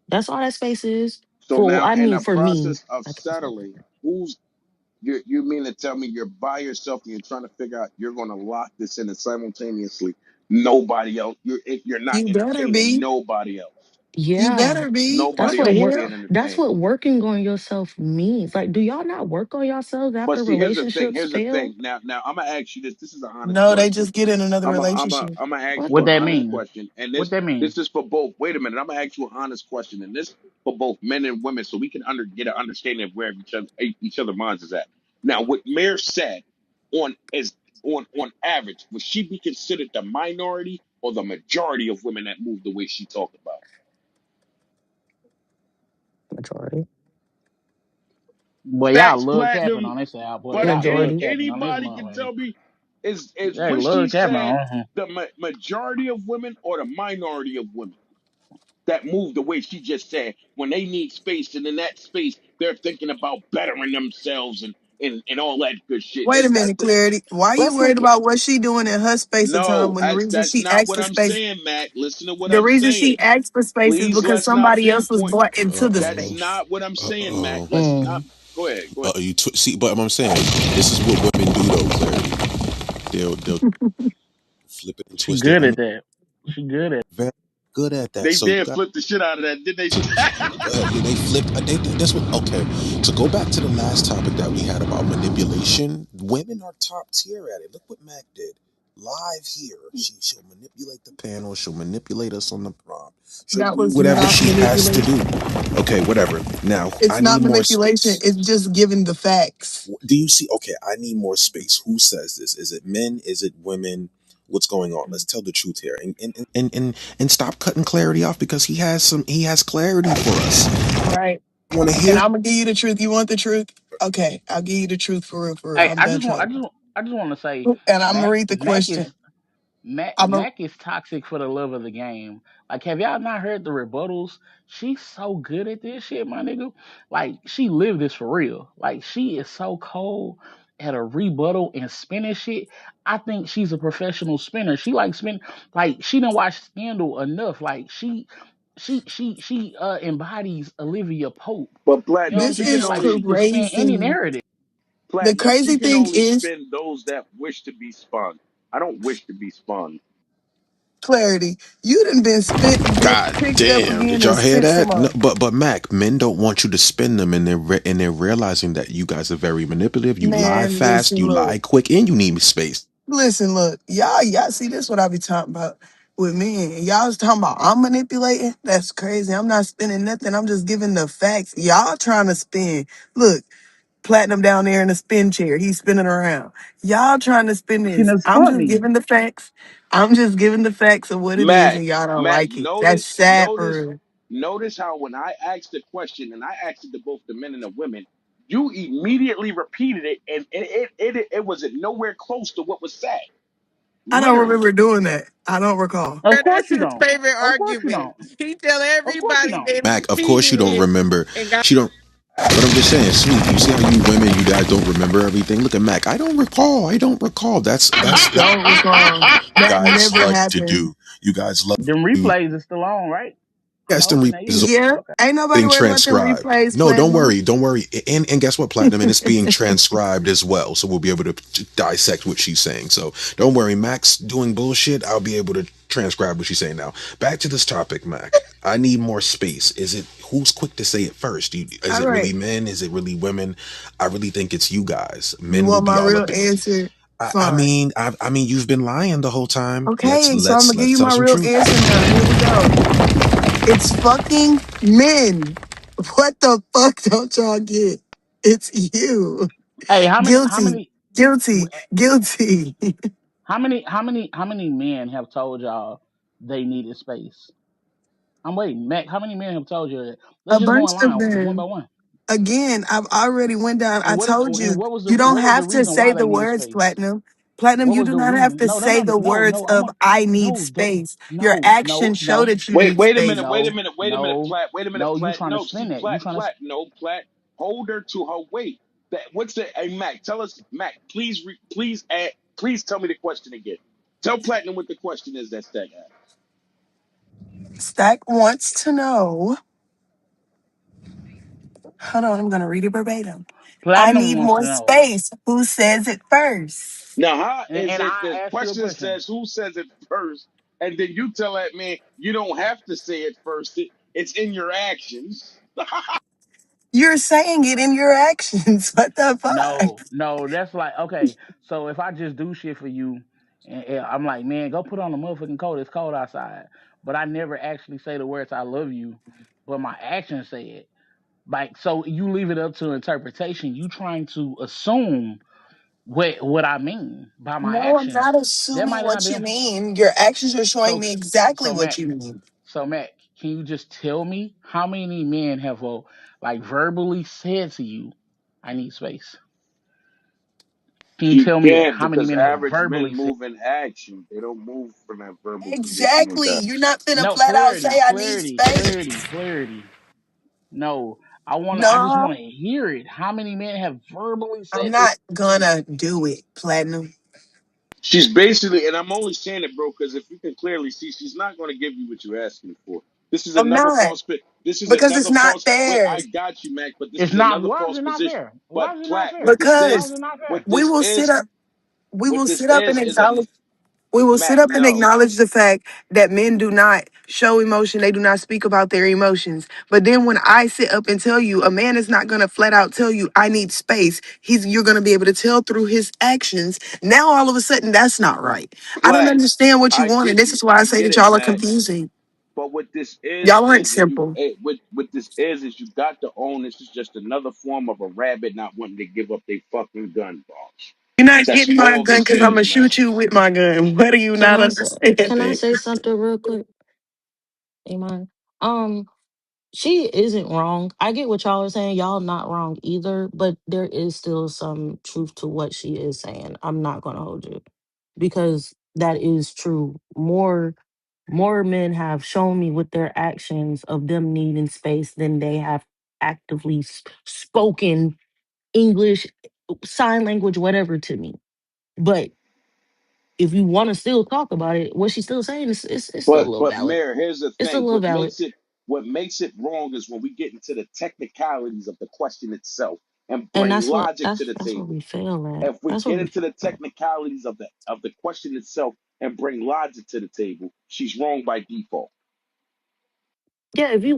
That's all that space is. So now, I in mean, the for me, process of I can say that. settling, who's you mean to tell me you're by yourself and you're trying to figure out you're going to lock this in and simultaneously nobody else you're not You better entertaining be. nobody else. You Yeah. better be. That's Nobody What what the else is work being hell? that's entertained. what working on yourself means. Like, do y'all not work on yourselves But after see, here's the thing. relationships Here's the fail? thing. Now I'm gonna ask you this. This is an honest No, they question. just get in another relationship. I'm gonna ask What you What an that honest mean? question, and What that mean? this is for both. Wait a minute. I'm gonna ask you an honest question, and this for both men and women, so we can get an understanding of where each other minds is at. Now, what Mayor said on is on average, would she be considered the minority or the majority of women that move the way she talked about? Majority. Boy, y'all Facts, love capping platinum. on this app, boy. But Y'all love Majority. capping on this anybody can motherfucker. tell me is They what she love capping said on him. the majority of women or the minority of women that move the way she just said when they need space and in that space they're thinking about bettering themselves and all that good shit. Wait a Is that minute, the Clarity. Why are you Let's worried look at about what she doing in her space of time no? when the As reason that's she not asked what for I'm space, saying, Mac. Listen to what the I'm reason she saying. asked for space is Please because let's not somebody else was pinpoint. brought Uh into the That's oh. space. not what I'm Uh saying, Mac. oh. Let's not. Mm. Go ahead. Go ahead. You see, but I'm saying this is what women do though. Clarity. They'll flip it and she twist it. good I mean, at that. She good at very good at that. They So you did got flip the shit out of that, did they? to yeah, they flip. That's what. Okay, to go back to the last topic that we had about manipulation, women are top tier at it. Look what Mac did live here. She'll manipulate the panel. She'll manipulate us on the prompt. She'll That do was whatever not she has to do. manipulation. Okay, whatever. Now It's I not need more manipulation. space. It's just giving the facts. Do you see? Okay, I need more space. Who says this? Is it men? Is it women? What's going on? Let's tell the truth here, and stop cutting Clarity off because he has clarity for us. Right. You want to And hear? I'm gonna give you the truth. You want the truth? Okay, I'll give you the truth for real, for real. Hey, I'm done talking. I just want to say, And I'm gonna Mac, read the Mac question. is Mac, I'm a Mac is toxic for the love of the game. Like, have y'all not heard the rebuttals? She's so good at this shit, my nigga. Like, she lived this for real. Like, she is so cold at a rebuttal and spinning shit. I think she's a professional spinner. She like spin, like she didn't watch Scandal enough. Like, she embodies Olivia Pope. But You know what platinum, I'm this she can saying? is Like, only she can spin any crazy. narrative. The platinum. She crazy can thing only is spin those that wish to be spun. I don't wish to be spun. clarity. You done been God picked up damn! again Did and y'all hear spent some that? No, more. but Mac, men don't want you to spin them, and they're realizing that you guys are very manipulative. You lie Man, fast, listen, you look. lie quick, and you need space. Listen, look. Y'all see this what I be talking about with men. Y'all was talking about I'm manipulating. That's crazy. I'm not spending nothing. I'm just giving the facts. Y'all trying to spin. Look, Platinum down there in the spin chair. He's spinning around. Y'all trying to spin She this. done I'm spun just me. giving the facts. I'm just giving the facts of what it is, Mac, and y'all don't Mac, like it. That's sad for real. notice how when I asked the question and I asked it to both the men and the women, you immediately repeated it, and it was nowhere close to what was said. I don't Literally. remember doing that. I don't recall. Of Girl, course that's you his don't. favorite Of course you argument. don't. He tell Of course you everybody don't. that Mac, of he course you don't did remember. and got She don't. But I'm just saying, sweet. You see how you women, you guys don't remember everything. Look at Mac. I don't recall. I don't recall. That's Don't recall. you That guys never like to happened. do. You guys love Them to replays are still on, right? yes, them No, they replays are is. Yeah, Okay. ain't nobody being worried about them transcribed. replays, No, don't Platinum. worry, don't worry. And guess what, Platinum? And it's being transcribed as well, so we'll be able to dissect what she's saying. So don't worry, Mac's doing bullshit. I'll be able to transcribe what she's saying now. Back to this topic, Mac. I need more space. Is it who's quick to say it first? Is All it really right. men? Is it really women? I really think it's you guys. You Men will want be my all real up in. answer? I Fine. mean, I mean, you've been lying the whole time. Okay, so I'm gonna give Let's you tell my some real truth. answer now. Here we go. It's fucking men. What the fuck don't y'all get? It's you. Hey, Guilty. Guilty. Guilty. how many men have told y'all they needed space? I'm waiting, Mac. How many men have told you that? Let's A just go bunch in of line one them. by one. Again, I've already went down. I told you, you don't What was the have to reason say why the they needed words, space? Platinum. Platinum, What you was do the not have reason? to say the words No. of I need No, space. Your actions show that you Wait, need wait a space. minute, wait a no, minute, wait a minute, no, Plat, wait a minute, no. You Plat. trying to No, see, spin that? You trying to? Plat. Hold her to her weight. That what's the hey Mac, tell us, Mac, please tell me the question again. Tell Platinum what the question is that Stack asked. Stack wants to know. Hold on, I'm going to read it verbatim. I Platinum need wants to more know, space. Who says it first? Now, how is and it the I ask you a question question. says who says it first, and then you tell that man you don't have to say it first. It's in your actions. You're saying it in your actions. What the fuck? No, no, that's like okay. So if I just do shit for you, and I'm like, man, go put on the motherfucking coat. It's cold outside. But I never actually say the words "I love you," but my actions say it. Like so, you leave it up to interpretation. You trying to assume what I mean by my No, I'm actions. not That assuming might not what be you mean. Your actions are showing so. me exactly So what Mac, you mean. so Mac. Can you just tell me how many men have like verbally said to you, "I need space"? Can you She tell me that? can't How many because men have average men verbally said? move in action. They don't move from that verbal position with Exactly. that. You're not finna No, flat out clarity, say I need clarity, space. clarity, clarity. No, I just No, want to hear it. How many men have verbally I'm said to? not gonna do it, Platinum. She's basically, and I'm only saying it, bro, because if you can clearly see, she's not going to give you what you're asking for. This is I'm another not false. This is because it's another not false. Wait, fair. I got you, Mac, but this It's is not. another Why is false it not position. fair? Why But is it not Plat, fair? what this Why is Because is, it not what fair? we this will sit is, up. We what will this sit up and is a acknowledge. We will sit Mac. up and No, acknowledge the fact that men do not show emotion. They do not speak about their emotions. But then when I sit up and tell you, a man is not going to flat out tell you, I need space. You're going to be able to tell through his actions. Now, all of a sudden, that's not right. I don't Plat. understand what you I want. And get this you. is why I I say get that it, y'all are Mac. confusing. But what this Y'all aren't is that you simple. what this is you got to own this is just another form of a rabbit not wanting to give up their fucking gun, boss. You're not That's getting my all gun this because I'm going is, to man. shoot you with my gun. What are you Can not I say, can I understanding? say something real quick, Iman? Um, she isn't wrong. I get what y'all are saying. Y'all not wrong either, but there is still some truth to what she is saying. I'm not gonna hold you because that is true. More men have shown me with their actions of them needing space than they have actively spoken English, sign language, whatever to me. But if you want to still talk about it, what she's still saying is it's still a little But valid. Mayor, here's the It's a thing. little valid. What makes it wrong is when we get into the technicalities of the question itself and And bring that's what logic to the that's where table. we fail at. If we That's where get we into the fail at. technicalities of the question itself and bring logic to the table, she's wrong by default. Yeah, if you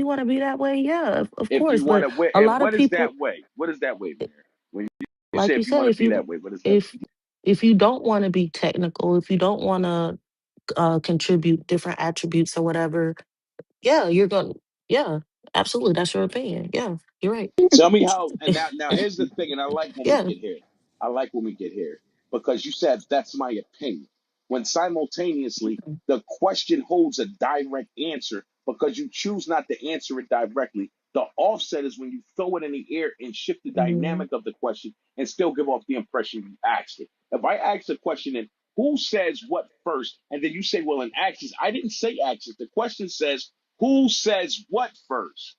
wanna be that way, yeah, of If course. you want But to, a and lot of what is people, that way? What is that way, Mayor? When you say like you if you said, want to be that way, what is that? if if you don't want to be technical, if you don't want to contribute different attributes or whatever, yeah, you're gonna, yeah, absolutely, that's your opinion. Yeah, you're right. Tell me how. And now here's the thing, and I like when we Yeah. get here. I like when we get here because you said that's my opinion. When simultaneously the question holds a direct answer because you choose not to answer it directly. The offset is when you throw it in the air and shift the Hmm. dynamic of the question and still give off the impression you asked it. If I ask a question and who says what first, and then you say, well, in actions, I didn't say actions. The question says, who says what first?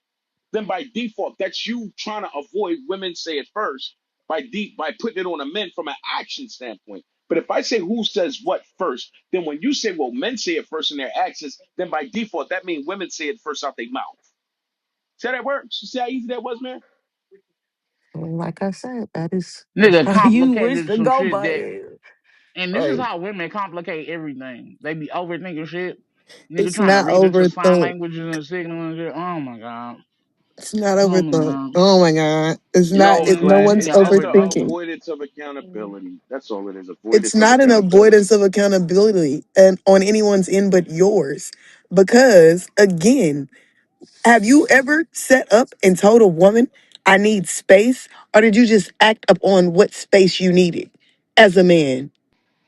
Then by default, that's you trying to avoid women say it first by putting it on a men from an action standpoint. But if I say who says what first, then when you say, well, men say it first in their actions, then by default, that means women say it first out their mouth. See how that works? You see how easy that was, man? Like I said, that's Nigga how you wish complicated to some go, shit but that, and this is like how women complicate everything. They be overthinking shit. Nigga It's trying to not read into sign overthink. languages and signal and shit. Oh my god. It's not Oh my overthink. god. Oh my God. It's not, No, Oh it, my no god. Plat. one's Nigga It's just the overthinking. overthinking. avoidance of accountability. That's all it is. It's Avoidance of not an accountability. avoidance of accountability and on anyone's end but yours. Because again, have you ever set up and told a woman, I need space? Or did you just act upon what space you needed as a man?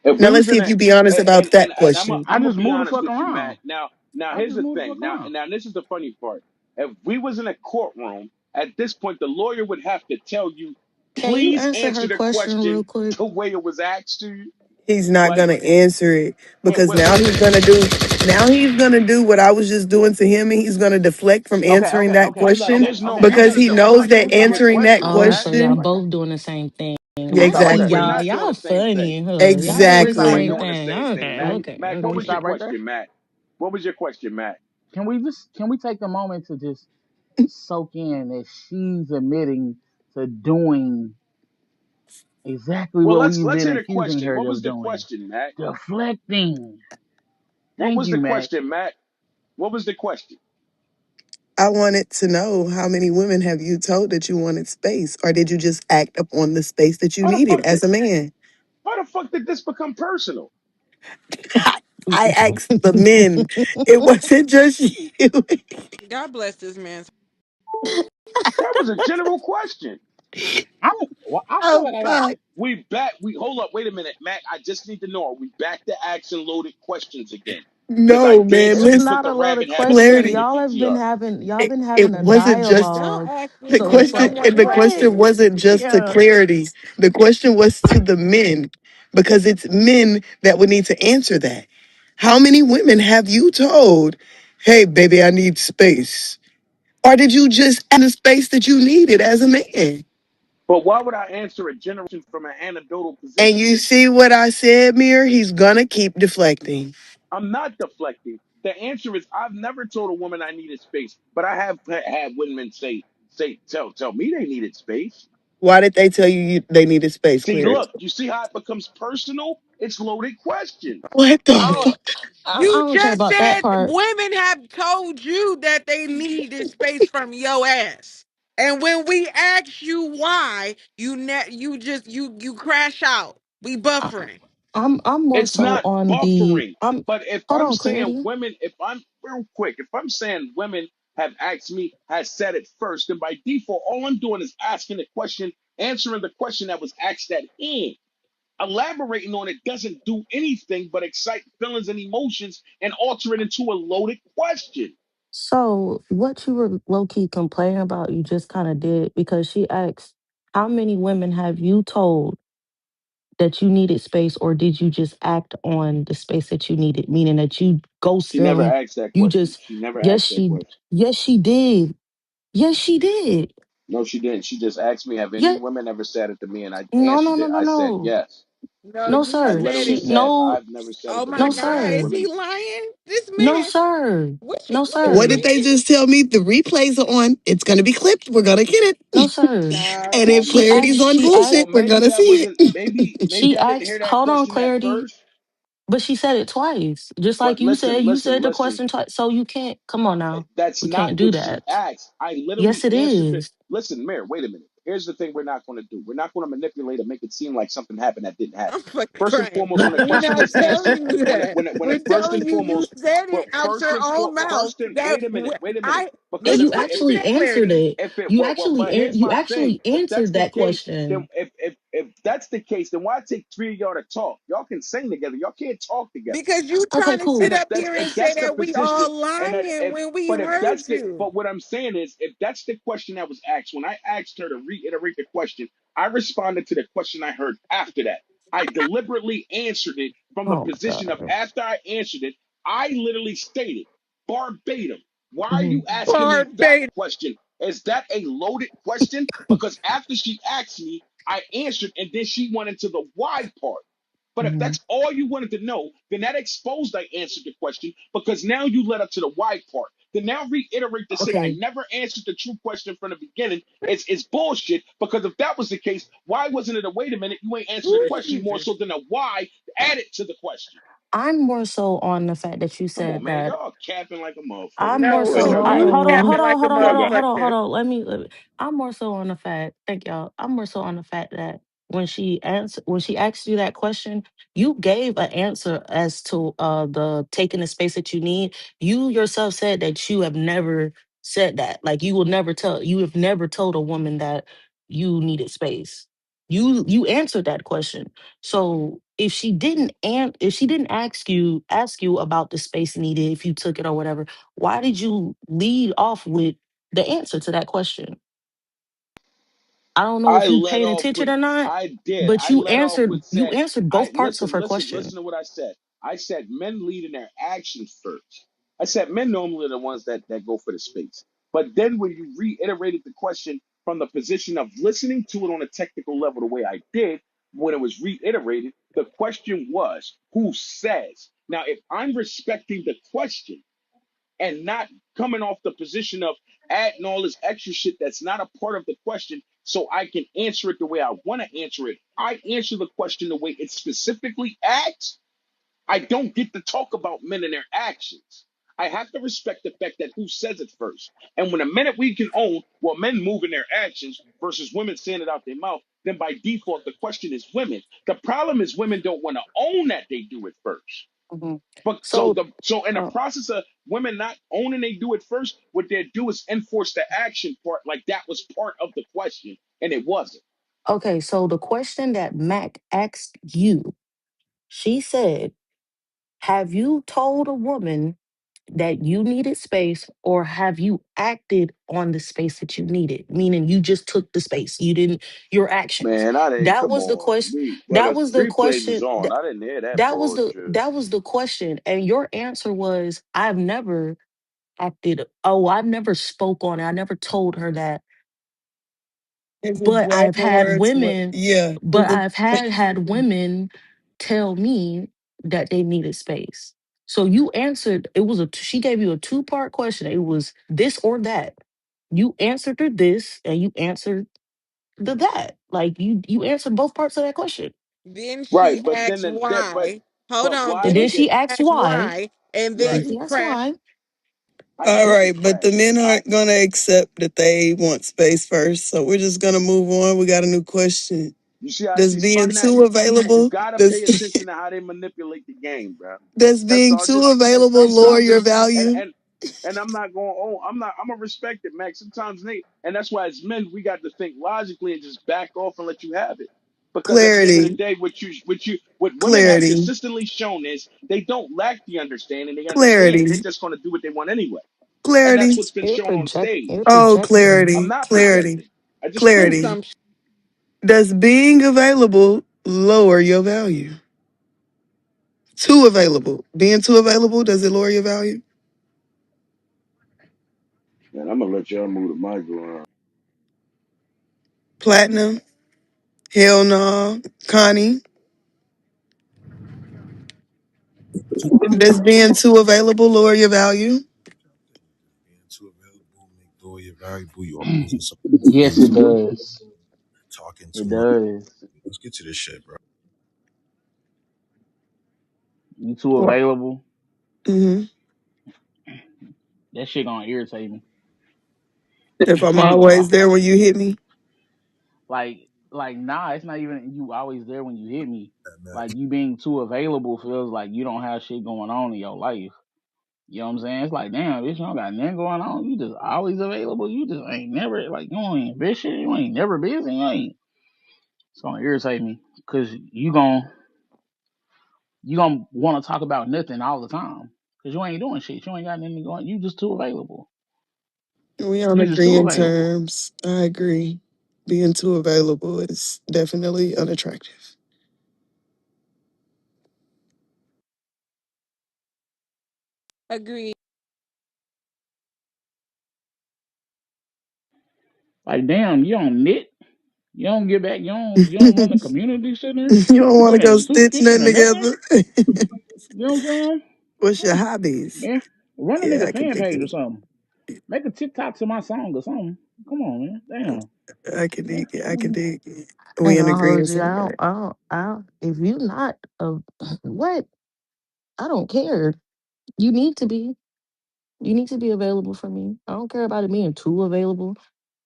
If Now we let's was see in if a you be honest about that and I'm question. I gonna just be move the honest fuck with you, Matt. around. Now I here's just the move the thing. fuck around. Now this is the funny part. If we was in a courtroom at this point, the lawyer would have to tell you, can you please answer answer her the question real question quick? the way it was asked to you. He's not Like gonna answer it because wait now a he's minute. gonna do what I was just doing to him, and he's gonna deflect from answering that question There's no because reason he to knows that deflect from your answering that question, Oh, Matt. so y'all question. both doing the same thing. Can we stop right there, We're Exactly. Y'all, Matt? not doing y'all the same thing. funny, huh? Y'all Can doing we the stop Not right same Exactly. doing there? the thing. same thing, Okay, Matt. okay, Matt, Can what we okay. was your stop right there? question, Matt? What was your question, Matt? Can we take a moment to just soak in that she's admitting to doing exactly Well, what let's we've let's been hear the accusing question. her What was of the doing. question, Matt? Deflecting. What Thank was you, the Mac. question, Matt? What was the question? I wanted to know how many women have you told that you wanted space, or did you just act upon the space that you Why the needed fuck as did a man? why the fuck did this become personal? I asked the men. It wasn't just you. God bless this man. That was a general question. I feel Oh like I got. fuck. We back. We hold up. Wait a minute, Matt. I just need to know. Are we back to action loaded questions again? Because I No, man. danced and It's you Listen, put not the a loaded rabbit haircut question. in clarity. your Y'all PTR. been It having a wasn't just Don't dialogue. ask me the So it's questions question, like, that and the question crazy. wasn't just to yeah. clarity. The question was to the men because it's men that would need to answer that. How many women have you told, "Hey, baby, I need space," or did you just add the space that you needed as a man? But why would I answer a generation from an anecdotal And position? you see what I said, Mir? He's gonna keep deflecting. I'm not deflecting. The answer is I've never told a woman I needed space, but I have had women tell me they needed space. Why did they tell they needed space, See, Clarence? look, you see how it becomes personal? It's loaded questions. What I the? don't, I You don't care just about that said part. women have told you that they needed space from your ass. And when we ask you why, you crash out. We I, buffering. I'm more It's so not on the. buffering. I'm But if hold I'm on, saying clarity. women, if I'm real quick, if I'm saying women have asked me, has said it first, then by default, all I'm doing is asking the question, answering the question that was asked at end. Elaborating on it doesn't do anything but excite feelings and emotions and alter it into a loaded question. So what you were low key complaining about, you just kind of did because she asked, "How many women have you told that you needed space, or did you just act on the space that you needed?" Meaning that you She ghosted never them. asked that You question. just She never yes asked that she question. yes she did. Yes she did. No, she didn't. She just asked me, have any Yeah. women ever said it to me? And I No no answered no it. no I said no yes. No, no you I sir. said literally She it. said, no I've never said Oh it to my no women. I God. said Is sir. he women. lying? This No man, sir. No what you What sir. did they mean? just tell me? The replays are on. It's gonna be clipped. We're gonna get No it. sir. Nah, And if Well, She clarity's asked maybe, on she well, bullshit, asked we're maybe gonna I see wasn't, maybe she I didn't hear asked, that hold on, question at clarity. first. But she said it twice. Just like But listen, you listen, said the listen. question twice. So you can't come on now. That's We not can't do what she that. asked. I Yes literally it answered it. is. Listen, Mayor, wait a minute. Here's the thing we're not going to do. We're not going to manipulate and make it seem like something happened that didn't happen. I'm fucking First and crying. foremost, when a We're question not was asked, telling you that. when We're it first telling and you you foremost, said but it out your own mouth. first and That wait a minute, I because And you if listen it what if you actually it said, answered Clarity. it. if it but here's You my thing. actually If that's answered the that case, then question. if that's the case, then why take three of y'all to talk? Y'all can sing together. Y'all can't talk together. Because you Okay, trying to And sit cool. up here if and say that's the that we position, all and that lying if when we but if heard that's the you. but what I'm saying is if that's the question that was asked, when I asked her to reiterate the question, I responded to the question I heard after that. I deliberately answered it from the Oh my position of god. after I answered it, I literally stated verbatim, why are hmm you asking me that Barbade. question? Is that a loaded question? Because after she asked me, I answered and then she went into the why part. But if hmm that's all you wanted to know, then that exposed I answered the question because now you led up to the why part. Then now reiterate to say I Okay. never answered the true question from the beginning. It's bullshit because if that was the case, why wasn't it a wait a minute, you ain't answered the Ooh, question more Jesus. so than a why added to the question? I'm more so on the fact that you Come on, said man. that Y'all capping like a motherfucker. I'm more No, Go ahead, so y'all no, I got it. you hold capping on, like a hold on, Y'all got it. hold motherfucker. on. I'm more so on the fact, thank y'all. I'm more so on the fact that when she asked you that question, you gave an answer as to the taking the space that you need. You yourself said that you have never said that. Like you have never told a woman that you needed space. You answered that question. So if she didn't ask you about the space needed, if you took it or whatever, why did you lead off with the answer to that question? I don't know I if you let paid off attention with or not, I did. but I let off with you said answered I both parts of listen, her listen, question. listen to what I said. I said men lead in their actions first. I said men normally are the ones that go for the space. But then when you reiterated the question from the position of listening to it on a technical level the way I did, when it was reiterated, the question was who says. Now if I'm respecting the question and not coming off the position of adding all this extra shit that's not a part of the question so I can answer it the way I want to answer it. I answer the question the way it's specifically asked. I don't get to talk about men and their actions. I have to respect the fact that who says it first. And when a minute we can own, well, men move in their actions versus women saying it out their mouth, then by default, the question is women. The problem is women don't want to own that they do it first. Mhm. But So, so in the uh, process of women not owning they do it first, what they do is enforce the action part like that was part of the question, and it wasn't. okay, so the question that Mac asked you, she said, Have you told a woman that you needed space, or have you acted on the space that you needed? Meaning you just took the space. You didn't your actions. Man, I didn't. That Come was the on. question. Well, That the was the replays is question. on. I didn't hear that part. That was the question. And your answer was, I've never acted. Oh, I've never spoke on it. I never told her that. His But exact words were, yeah. I've had women tell me that they needed space. So you answered, it was she gave you a two-part question. It was this or that. You answered her this and you answered the that. Like you answered both parts of that question. Then Right, she but then asked but why. Hold on. why And Then then did she it? she asked asked why. why, and Then then Right, you she asked crashed. why. I All didn't right, but the crash. men aren't going to accept that they want space first. So we're just going to move on. We got a new question. You see how Does she being spun that? too You available, gotta does, pay attention to how they manipulate the game, bro. does That's being all. too Just and available lower sometimes your it's value? and I'm not going. Oh, I'm not. I'm gonna respect it, Max. Sometimes they and that's why as men we got to think logically and just back off and let you have it. Because at the end of the Clarity, day, what women have clarity, consistently shown is they don't lack the understanding. They understand it. They're clarity, just gonna do what they want anyway. And that's clarity. what's been You're shown on project stage. you're Oh, projecting. I'm clarity, not clarity, projecting. I just proved it. clarity. Assumption. Does being available lower your value? Too available. Being too available, does it lower your value? And I'm gonna let y'all move the mic around. Platinum? Hell no. Connie? Does being too available lower your value? Being too available, make lower your valuable. You always in some Yes, it meetings, does. talking It too much. does. Let's get to this shit, bro. You too What? available. Hmm. That shit gonna irritate me. If I'm always there when you hit me. like nah, it's not even you always there when you hit me. That man. Like you being too available feels like you don't have shit going on in your life. You know what I'm saying? It's like, damn, bitch, you don't got nothing going on. You just always available. You just ain't never like you ain't bitch. You ain't never busy. You ain't. It's gonna irritate me because you gonna want to talk about nothing all the time because you ain't doing shit. You ain't got nothing going. You just too available. We on You just too agreeing available. terms. I agree. Being too available is definitely unattractive. Agreed. Like, damn, you don't knit. You don't get back. You don't run the You community center. don't You want to don't have go a soup stitch kitchen nothing or nothing. together. You know what I'm saying? What's your hobbies? Man, run a Yeah, nigga I can fan dig page or it. something. Make a TikTok to my song or something. Come on, man. Damn. I can dig it. I can Mm. dig it. And We in I heard agreement you. on that. If you not what? I don't care. You need to be. You need to be available for me. I don't care about it being too available.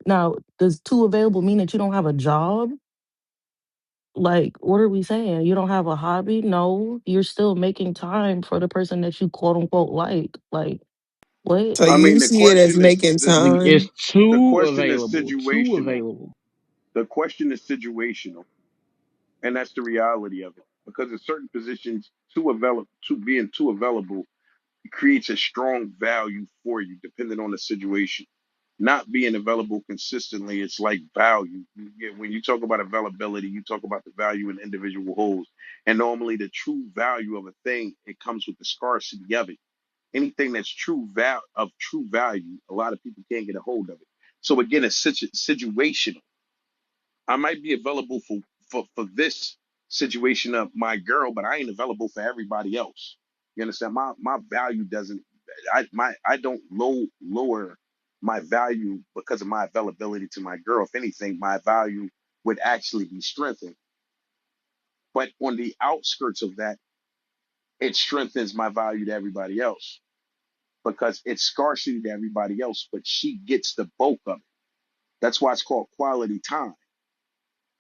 Now, does too available mean that you don't have a job? Like, what are we saying? You don't have a hobby? No, you're still making time for the person that you quote unquote like. Like, what? So I you mean, the see it as question is making It's time. the too question is available. Too situational. available. The question is situational, and that's the reality of it. Because in certain positions, being too available creates a strong value for you, depending on the situation. Not being available consistently, it's like value. When you talk about availability, you talk about the value an individual holds, and normally the true value of a thing it comes with the scarcity of it. Anything that's true value, a lot of people can't get a hold of it. So again, it's situational. I might be available for this situation of my girl, but I ain't available for everybody else. You understand? My value doesn't. I don't lower my value because of my availability to my girl. If anything, my value would actually be strengthened. But on the outskirts of that, it strengthens my value to everybody else because it's scarcity to everybody else, but she gets the bulk of it. That's why it's called quality time.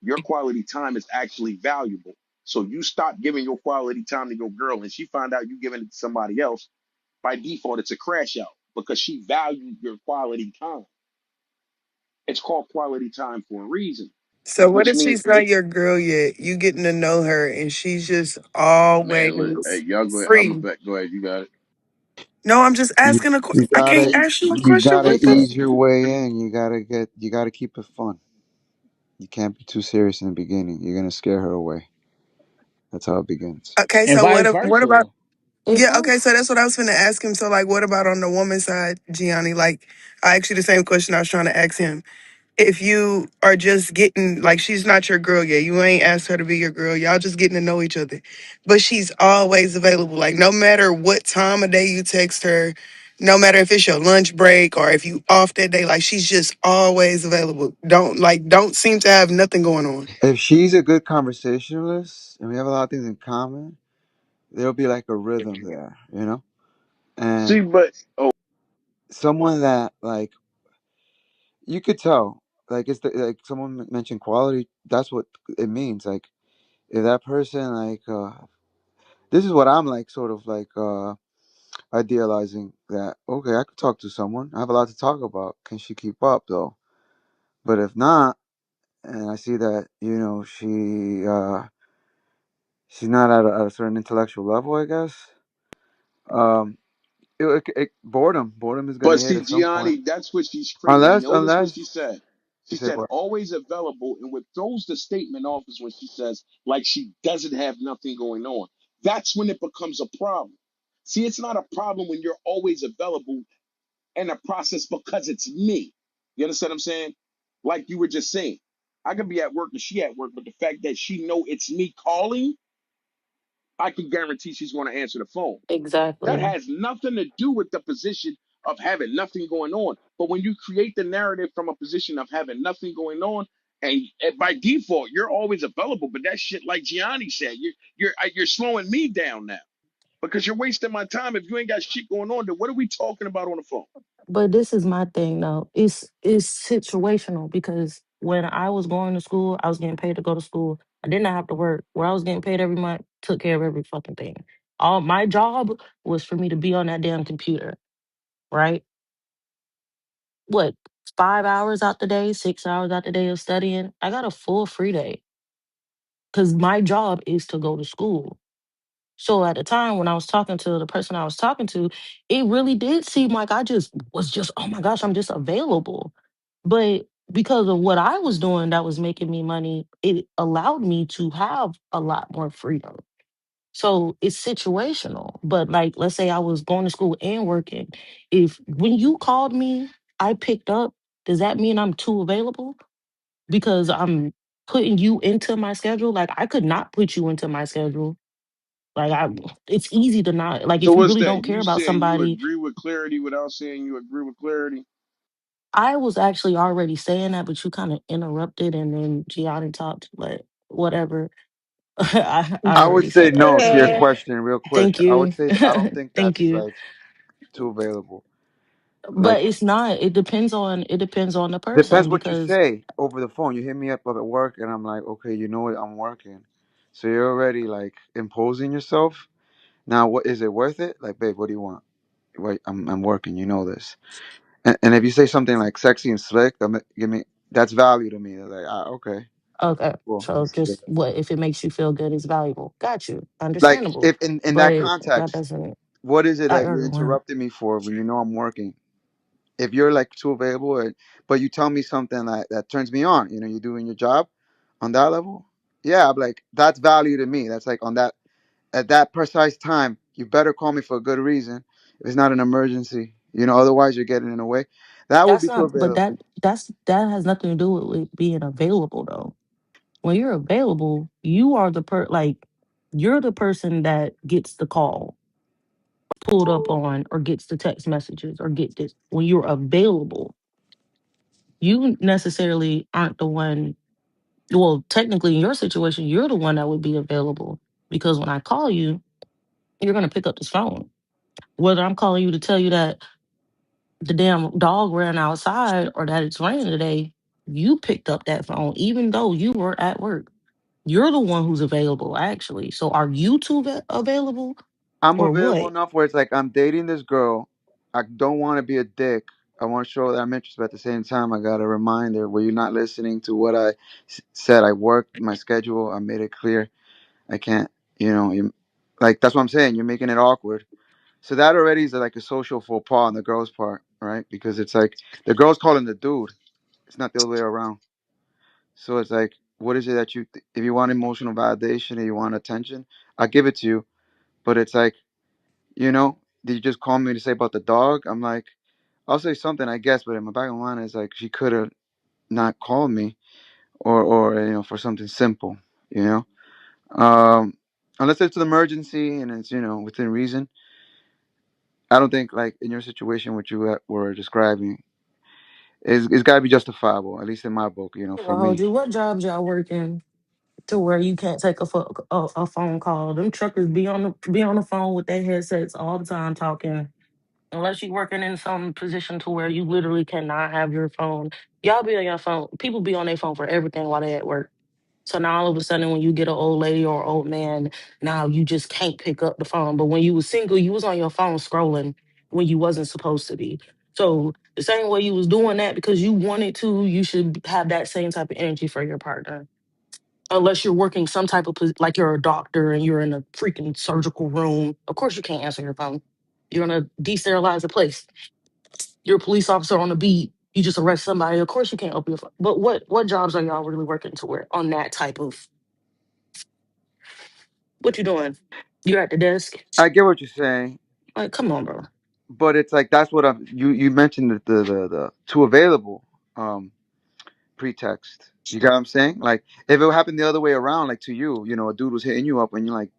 Your quality time is actually valuable. So you stop giving your quality time to your girl and she find out you giving it to somebody else, by default, it's a crash out because she valued your quality time. It's called quality time for a reason. So what What you if mean? she's not your girl yet? You getting to know her and she's just Man, hey, always y'all go ahead. I'm a free. bet. Go ahead. You got it. No, I'm just You, asking you I can't gotta ask you a you question gotta like that. ease your way in. You gotta keep it fun. You can't be too serious in the beginning. You're gonna scare her away. That's how it begins. Okay, And so vice what about versa. If yeah, I okay, so that's what I was gonna ask him. So like what about on the woman's side, Gianni? Like I asked you the same question I was trying to ask him. If you are just getting like she's not your girl yet, you ain't asked her to be your girl, y'all just getting to know each other. But she's always available. Like no matter what time of day you text her, no matter if it's your lunch break or if you off that day, like she's just always available. Don't seem to have nothing going on. If she's a good conversationalist and we have a lot of things in common, there'll be like a rhythm there, you know? See, And but someone that like you could tell, like like someone mentioned quality, that's what it means. Like if that person like this is what I'm like sort of like idealizing that okay, I could talk to someone. I have a lot to talk about. Can she keep up though? But if not, and I see that, she's not at a certain intellectual level, I guess. Um, boredom is gonna But hit see, at some point. Gianni, that's what she's crazy. Unless Notice what she said. you She say said what? always available, and what throws the statement off is when she says like she doesn't have nothing going on. That's when it becomes a problem. See, it's not a problem when you're always available in a process because it's me. You understand what I'm saying? Like you were just saying, I could be at work and she at work, but the fact that she know it's me calling, I can guarantee she's going to answer the phone. That exactly. has nothing to do with the position of having nothing going on. But when you create the narrative from a position of having nothing going on, and by default you're always available, but that shit, like Gianni said, you're slowing me down now because you're wasting my time. If you ain't got shit going on, then what are we talking about on the phone? But this is my thing though. It's situational because when I was going to school, I was getting paid to go to school. I did not have to work. Where I was getting paid every month, took care of every fucking thing. All my job was for me to be on that damn computer, right? What, 5 hours out the day, 6 hours out the day of studying? I got a full free day because my job is to go to school. So at the time when I was talking to the person I was talking to, it really did seem like I just was just, oh my gosh, I'm just available. But because of what I was doing that was making me money, it allowed me to have a lot more freedom. So it's situational. But like, let's say I was going to school and working. If when you called me, I picked up, does that mean I'm too available? Because I'm putting you into my schedule? Like I could not put you into my schedule. Like it's easy to not like So if you what's really that? don't care You about saying you somebody. agree with clarity without saying you agree with clarity? I was actually already saying that, but you kind of interrupted and then Gianni talked, but whatever. I I would already say said that. no to But your yeah, question real quick. thank I would you. say I don't think Thank that's you. like too available. But Like it's not. It depends on the depends person what you because say over the phone. You hit me up at work and I'm like, okay, you know what? I'm working. So you're already like imposing yourself. Now, what is it worth it? Like, babe, what do you want? Wait, I'm working. You know this. And if you say something like sexy and slick, give me that's value to me. Like, okay, okay. cool. So just what if it makes you feel good is valuable. Got you. Like, Understandable. if in that But that context, doesn't what is it not that you're everyone. interrupting me for when you know I'm working? If you're like too available, but you tell me something that turns me on, you're doing your job on that level. Yeah, I'm like that's value to me. That's like on that at that precise time. You better call me for a good reason. If it's not an emergency, otherwise you're getting in the way. That would That's be too not but available. that has nothing to do with being available though. When you're available, you are you're the person that gets the call pulled up on or gets the text messages or get this. When you're available, you necessarily aren't the one. Well, technically, in your situation, you're the one that would be available because when I call you, you're going to pick up this phone. Whether I'm calling you to tell you that the damn dog ran outside or that it's raining today, you picked up that phone, even though you were at work. You're the one who's available, actually. So are you two available I'm or available what? enough where it's like I'm dating this girl. I don't want to be a dick. I want to show that I'm interested, but at the same time, I got a reminder where you're not listening to what I said. I worked my schedule. I made it clear. I can't, you like that's what I'm saying. You're making it awkward. So that already is like a social faux pas on the girl's part, right? Because it's like the girl's calling the dude. It's not the other way around. So it's like, what is it that if you want emotional validation and you want attention, I'll give it to you. But it's like, did you just call me to say about the dog? I'm like, I'll say something, I guess, but in my back of my mind is like, she could have not called me or for something simple, you know. Unless it's an emergency and it's within reason. I don't think like in your situation, what you were describing it's got to be justifiable, at least in my book, for Well, hold me. you. What jobs y'all working to where you can't take a phone call? Them truckers be on the phone with their headsets all the time talking. Unless you're working in some position to where you literally cannot have your phone. Y'all be on your phone. People be on their phone for everything while they at work. So now all of a sudden, when you get an old lady or old man, now you just can't pick up the phone. But when you was single, you was on your phone scrolling when you wasn't supposed to be. So the same way you was doing that because you wanted to, you should have that same type of energy for your partner. Unless you're working some type of like you're a doctor and you're in a freaking surgical room. Of course you can't answer your phone. You're gonna desterilize a place. You're a police officer on the beat. You just arrest somebody. Of course you can't open your phone. But what jobs are y'all really working to where on that type of what you doing? You're at the desk. I get what you're saying, Like, come on, bro. but it's like that's what you mentioned the two available. Um, Pretext. You get what I'm saying? Like if it happened the other way around, like to you, a dude was hitting you up and you're like,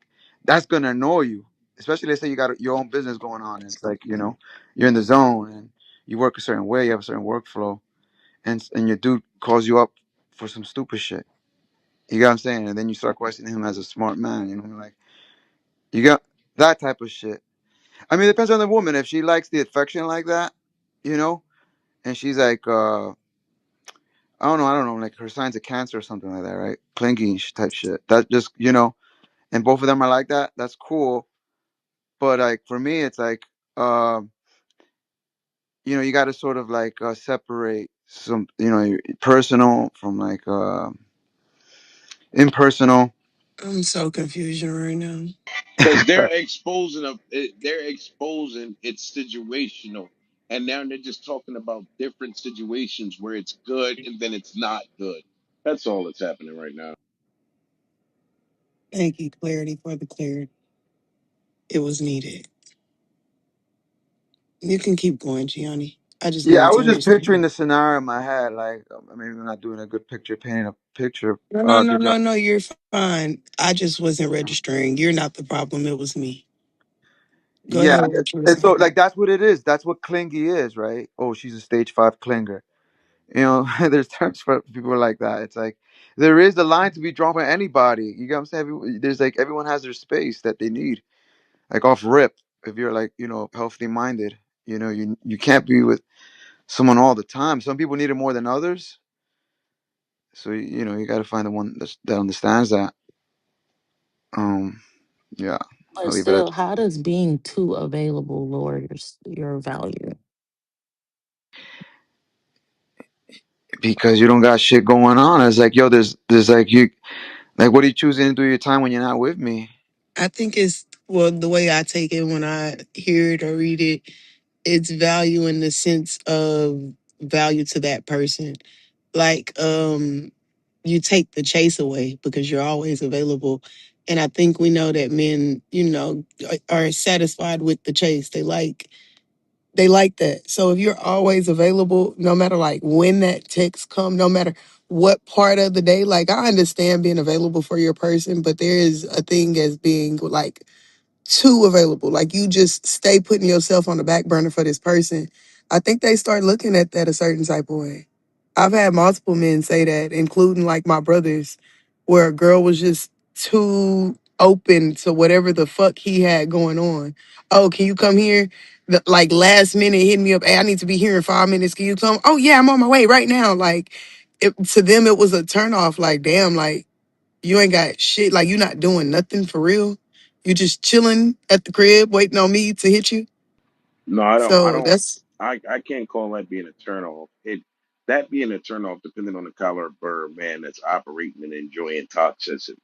that's gonna annoy you. Especially let's say you got your own business going on. It's like, you're in the zone and you work a certain way, you have a certain workflow, and your dude calls you up for some stupid shit. You get what I'm saying? And then you start questioning him as a smart man, like you got that type of shit. I mean, it depends on the woman. If she likes the affection like that, you know, and she's like I don't know, like her signs of cancer or something like that, right? Clingy type shit. That just, and both of them are like that. That's cool. But like for me, it's like, you got to sort of like separate some, personal from like impersonal. I'm so confused right now. Because they're exposing it's situational, and now they're just talking about different situations where it's good and then it's not good. That's all that's happening right now. Thank you, clarity for the clarity. It was needed. You can keep going, Gianni. I just Yeah, I needed to was just picturing understand. the scenario in my head. Like, maybe I'm not doing a good picture, painting a picture. No, no, no, Good job. no, no. You're fine. I just wasn't registering. You're not the problem. It was me. Go Yeah, ahead with what you were and so saying. like that's what it is. That's what clingy is, right? Oh, she's a stage 5 clinger. There's terms for people like that. It's like there is a line to be drawn for anybody. You get what I'm saying? There's like everyone has their space that they need. Like off rip, if you're like healthy minded, you can't be with someone all the time. Some people need it more than others. So you got to find the one that understands that. Um, yeah, But I'll leave it at still, how does being too available lower your value? because you don't got shit going on. It's like there's like you like what are you choosing to do your time when you're not with me? I think it's, well, the way I take it when I hear it or read it, it's value in the sense of value to that person. Like, you take the chase away because you're always available. And I think we know that men, are satisfied with the chase. They like that. So if you're always available, no matter like when that text come, no matter what part of the day, like I understand being available for your person, but there is a thing as being like too available. Like you just stay putting yourself on the back burner for this person. I think they start looking at that a certain type of way. I've had multiple men say that, including like my brothers, where a girl was just too open to whatever the fuck he had going on. Oh, can you come here? Like last minute hit me up. Hey, I need to be here in 5 minutes. Can you come? Oh yeah, I'm on my way right now. Like to them, it was a turn off. Like damn, like you ain't got shit. Like you not doing nothing for real. You just chilling at the crib waiting on me to hit you. No, I don't. I So don't. that's. I can't call that being a turn off. That being a turn off depending on the color of bird man that's operating and enjoying toxicity.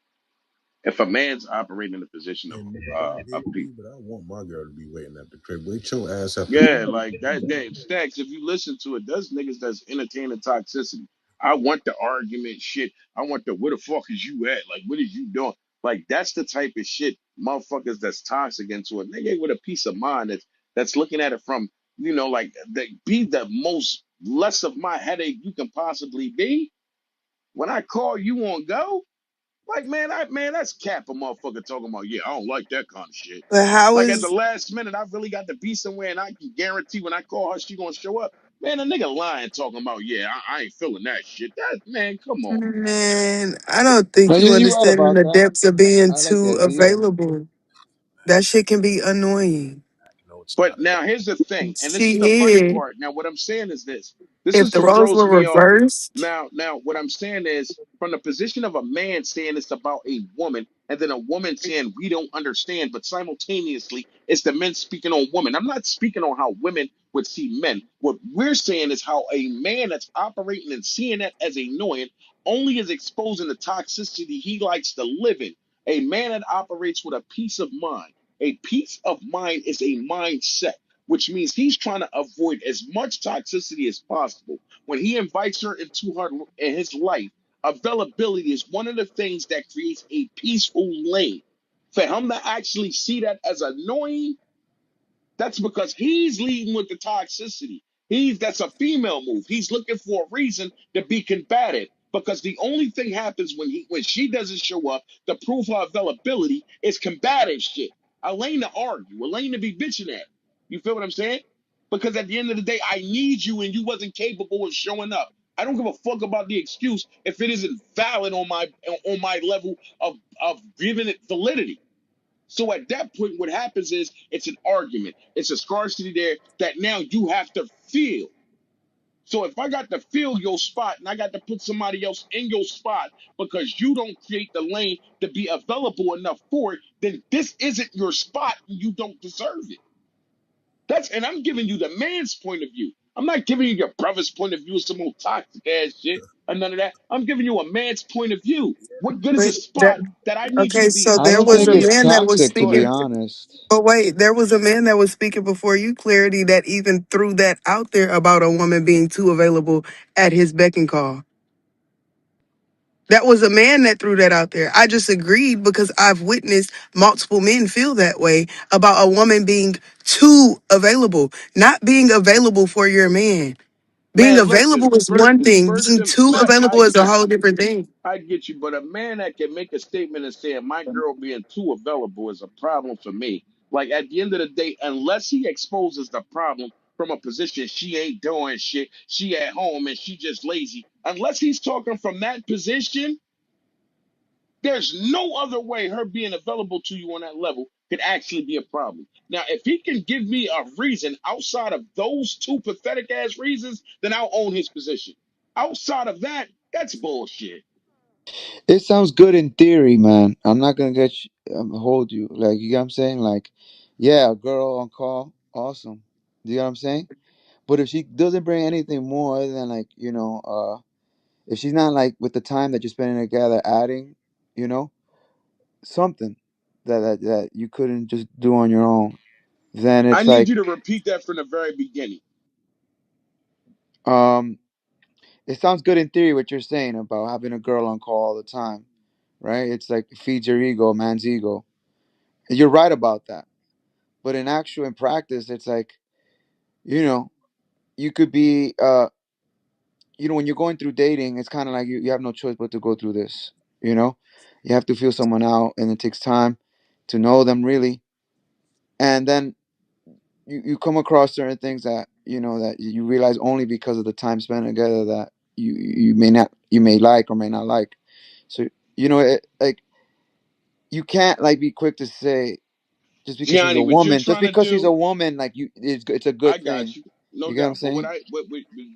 If a man's operating in a position of And a maybe me, but I want my girl to be waiting at the crib. Wait your ass at the yeah, like that Stacks, if you listen to it, those niggas that's entertaining toxicity. I want the argument shit. I want the where the fuck is you at? Like what is you doing? Like that's the type of shit motherfuckers that's toxic into a nigga with a peace of mind that's looking at it from, like they be the most less of my headache you can possibly be. When I call you on go, like, man, that's cap a motherfucker talking about, yeah, I don't like that kind of shit. But how Like at the is last minute, I really got to be somewhere and I can guarantee when I call her, she gonna show up. Man, a nigga lying talking about, yeah, I ain't feeling that shit. That man, come on. man? I don't think No, you you're right understanding about the that. depths of being I like too that being. available. That shit can be annoying. no, it's But not. now here's the thing, and this is the funny Shit. part. Now, what I'm saying is this. This If is the what roles throws were me off. reversed, Now, what I'm saying is from the position of a man saying it's about a woman, and then a woman saying we don't understand, but simultaneously it's the men speaking on women. I'm not speaking on how women would see men. What we're saying is how a man that's operating and seeing that as annoying only is exposing the toxicity he likes to live in. A man that operates with a peace of mind. A peace of mind is a mindset, which means he's trying to avoid as much toxicity as possible. When he invites her into her in his life, availability is one of the things that creates a peaceful lane. For him to actually see that as annoying, that's because he's leading with the toxicity. That's a female move. He's looking for a reason to be combative because the only thing happens when she doesn't show up to prove her availability is combative shit. Elaine to argue, Elaine to be bitching at. You feel what I'm saying? Because at the end of the day, I need you and you wasn't capable of showing up. I don't give a fuck about the excuse if it isn't valid on my level of giving it validity. So at that point, what happens is it's an argument. It's a scarcity there that now you have to feel. So if I got to fill your spot and I got to put somebody else in your spot because you don't create the lane to be available enough for it, then this isn't your spot and you don't deserve it. And I'm giving you the man's point of view. I'm not giving you your brother's point of view, some old toxic ass shit or none of that. I'm giving you a man's point of view. What good is but a spot that I need you okay, to be so I there don't was think a it's fully man that was toxic, to be speaking. honest. But wait, there was a man that was speaking before you, Clarity, that even threw that out there about a woman being too available at his beck and call. That was a man that threw that out there. I just agreed because I've witnessed multiple men feel that way about a woman being too available, not being available for your man. Being man, listen, available is one thing, being too man, available is a whole different thing. I get you, but a man that can make a statement and say my girl being too available is a problem for me. Like at the end of the day, unless he exposes the problem from a position she ain't doing shit, she at home and she just lazy. Unless he's talking from that position, there's no other way her being available to you on that level could actually be a problem. Now, if he can give me a reason outside of those two pathetic ass reasons, then I'll own his position. Outside of that, that's bullshit. It sounds good in theory, man. I'm not gonna hold you. Like, you know what I'm saying? Like, yeah, a girl on call, awesome. Do you know what I'm saying? But if she doesn't bring anything more other than, like, if she's not, like, with the time that you're spending together adding, you know, something that you couldn't just do on your own, then I it's need like, you to repeat that from the very beginning. um, it sounds good in theory what you're saying about having a girl on call all the time, right? It's like it feeds your ego, man's ego. And you're right about that. But in practice, it's like, you know, you could be, when you're going through dating, it's kind of like you have no choice but to go through this, you know? You have to feel someone out, and it takes time to know them really. And then you come across certain things that you realize only because of the time spent together that you may like or may not like. So, like, you can't, like, be quick to say just because she's a Gianni, what you're woman, trying to do, like, it's a I good got thing. you, no You get what I'm doubt. But saying?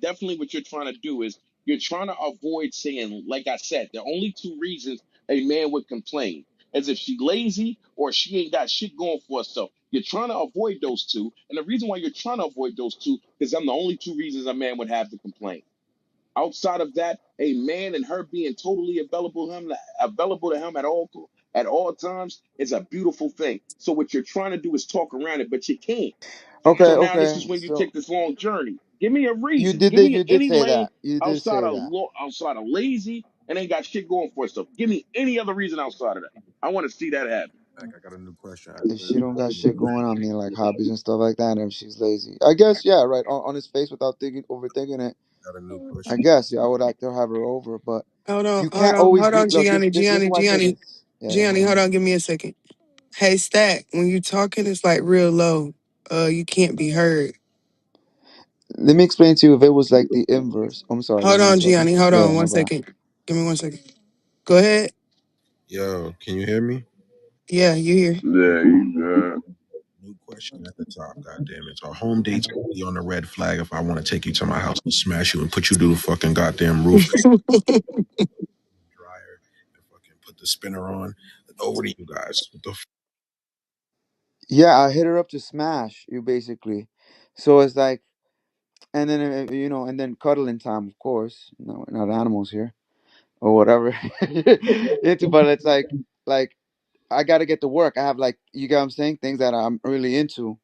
definitely what you're trying to do is you're trying to avoid saying, like I said, the only two reasons a man would complain is if she lazy or she ain't got shit going for herself. You're trying to avoid those two, and the reason why you're trying to avoid those two is I'm the only two reasons a man would have to complain. Outside of that, a man and her being totally available to him at all times is a beautiful thing. So what you're trying to do is talk around it, but you can't. Okay, So now this okay. is when you So take this long journey. Give me a you reason. did Give that. me You did any say lane that. You did say that. outside of lazy and ain't got shit going for itself. Give me any other reason outside of that. I want to see that happen. Back, I got a new question If after. she don't got shit going on, I mean, like hobbies and stuff like that, and if she's lazy, I guess, yeah, right. On his face without thinking, overthinking it. Got a new I question. guess, yeah, I would like to have her over, but you Hold can't on, always hold be. on, Look, Gianni, this is Gianni, why I say Gianni, this. Yeah, yeah, hold Gianni, hold on. on, give me a second. Hey, Stack, when you talking, it's like real low. You can't be heard. Let me explain to you if it was like the inverse. I'm sorry. Give Hold me one on, second. Gianni, hold Yeah, on my one bad. second. Give me 1 second. Go ahead. Yo, can you hear me? Yeah, you here. Yeah, you good. New question at the top. God damn it. Are home dates be on the red flag if I want to take you to my house and smash you and put you through the fucking goddamn roof and dryer and fucking put the spinner on? Over to you guys. What the Yeah, I hit her up to smash you basically. So it's like, and then and then cuddling time, of course. No, we're not animals here or whatever. But it's like I got to get to work. I have like you get what I'm saying, things that I'm really into.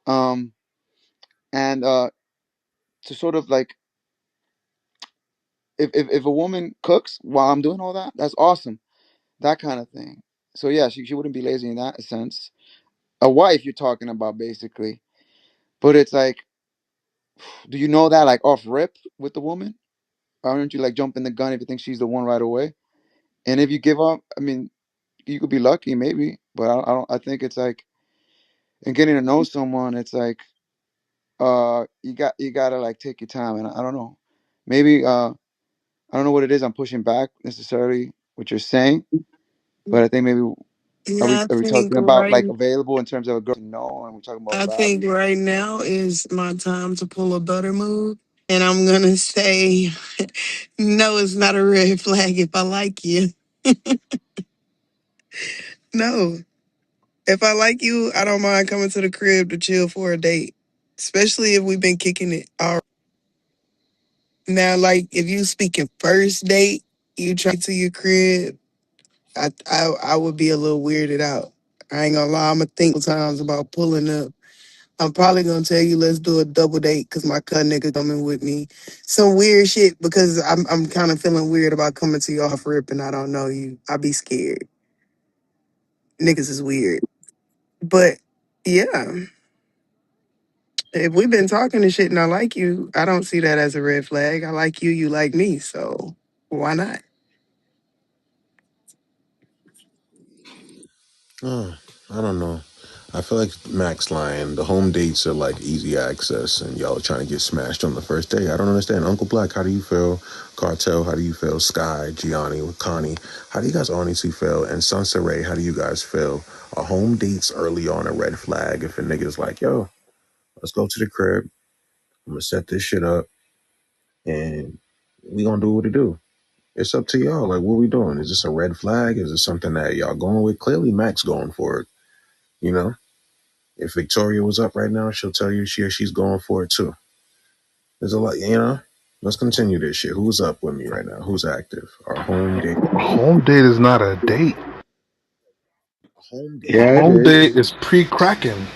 Um, and to sort of like if a woman cooks while I'm doing all that, that's awesome. That kind of thing. So yeah, she wouldn't be lazy in that sense. A wife you're talking about basically, but it's like, do you know that like off rip with the woman? Aren't you like jumping the gun if you think she's the one right away? And if you give up, I mean, you could be lucky maybe, but I don't. I think it's like in getting to know someone, it's like you gotta like take your time, and I don't know, maybe I don't know what it is. I'm pushing back necessarily what you're saying, but I think maybe Yeah, I are we think talking about right. like available in terms of a girl to know, and we're talking about I think value? right now is my time to pull a butter move, and I'm gonna say, no, it's not a red flag if I like you. No, if I like you, I don't mind coming to the crib to chill for a date, especially if we've been kicking it. All now, like if you speaking first date, you try to your crib. I would be a little weirded out. I ain't gonna lie. I'm gonna think times about pulling up. I'm probably gonna tell you let's do a double date because my cut nigga coming with me. Some weird shit because I'm kind of feeling weird about coming to your off rip and I don't know you. I be scared. Niggas is weird. But yeah, if we've been talking and shit and I like you, I don't see that as a red flag. I like you, you like me, so why not? I don't know. I feel like Max lying. The home dates are like easy access, and y'all are trying to get smashed on the first day. I don't understand. Uncle Black, how do you feel? Cartel, how do you feel? Sky, Gianni, Connie, how do you guys honestly feel? And Sunset Ray, how do you guys feel? Are home dates early on a red flag if a nigga's like, yo, let's go to the crib. I'm gonna set this shit up, and we gonna do what it do. It's up to y'all. Like, what we doing? Is this a red flag? Is it something that y'all going with? Clearly, Max going for it. You know. If Victoria was up right now, she'll tell you she's going for it too. There's a lot, you know. Let's continue this shit. Who's up with me right now? Who's active? Our home date. A home date is not a date. Home date. A Yeah, it home is. date is pre-cracking.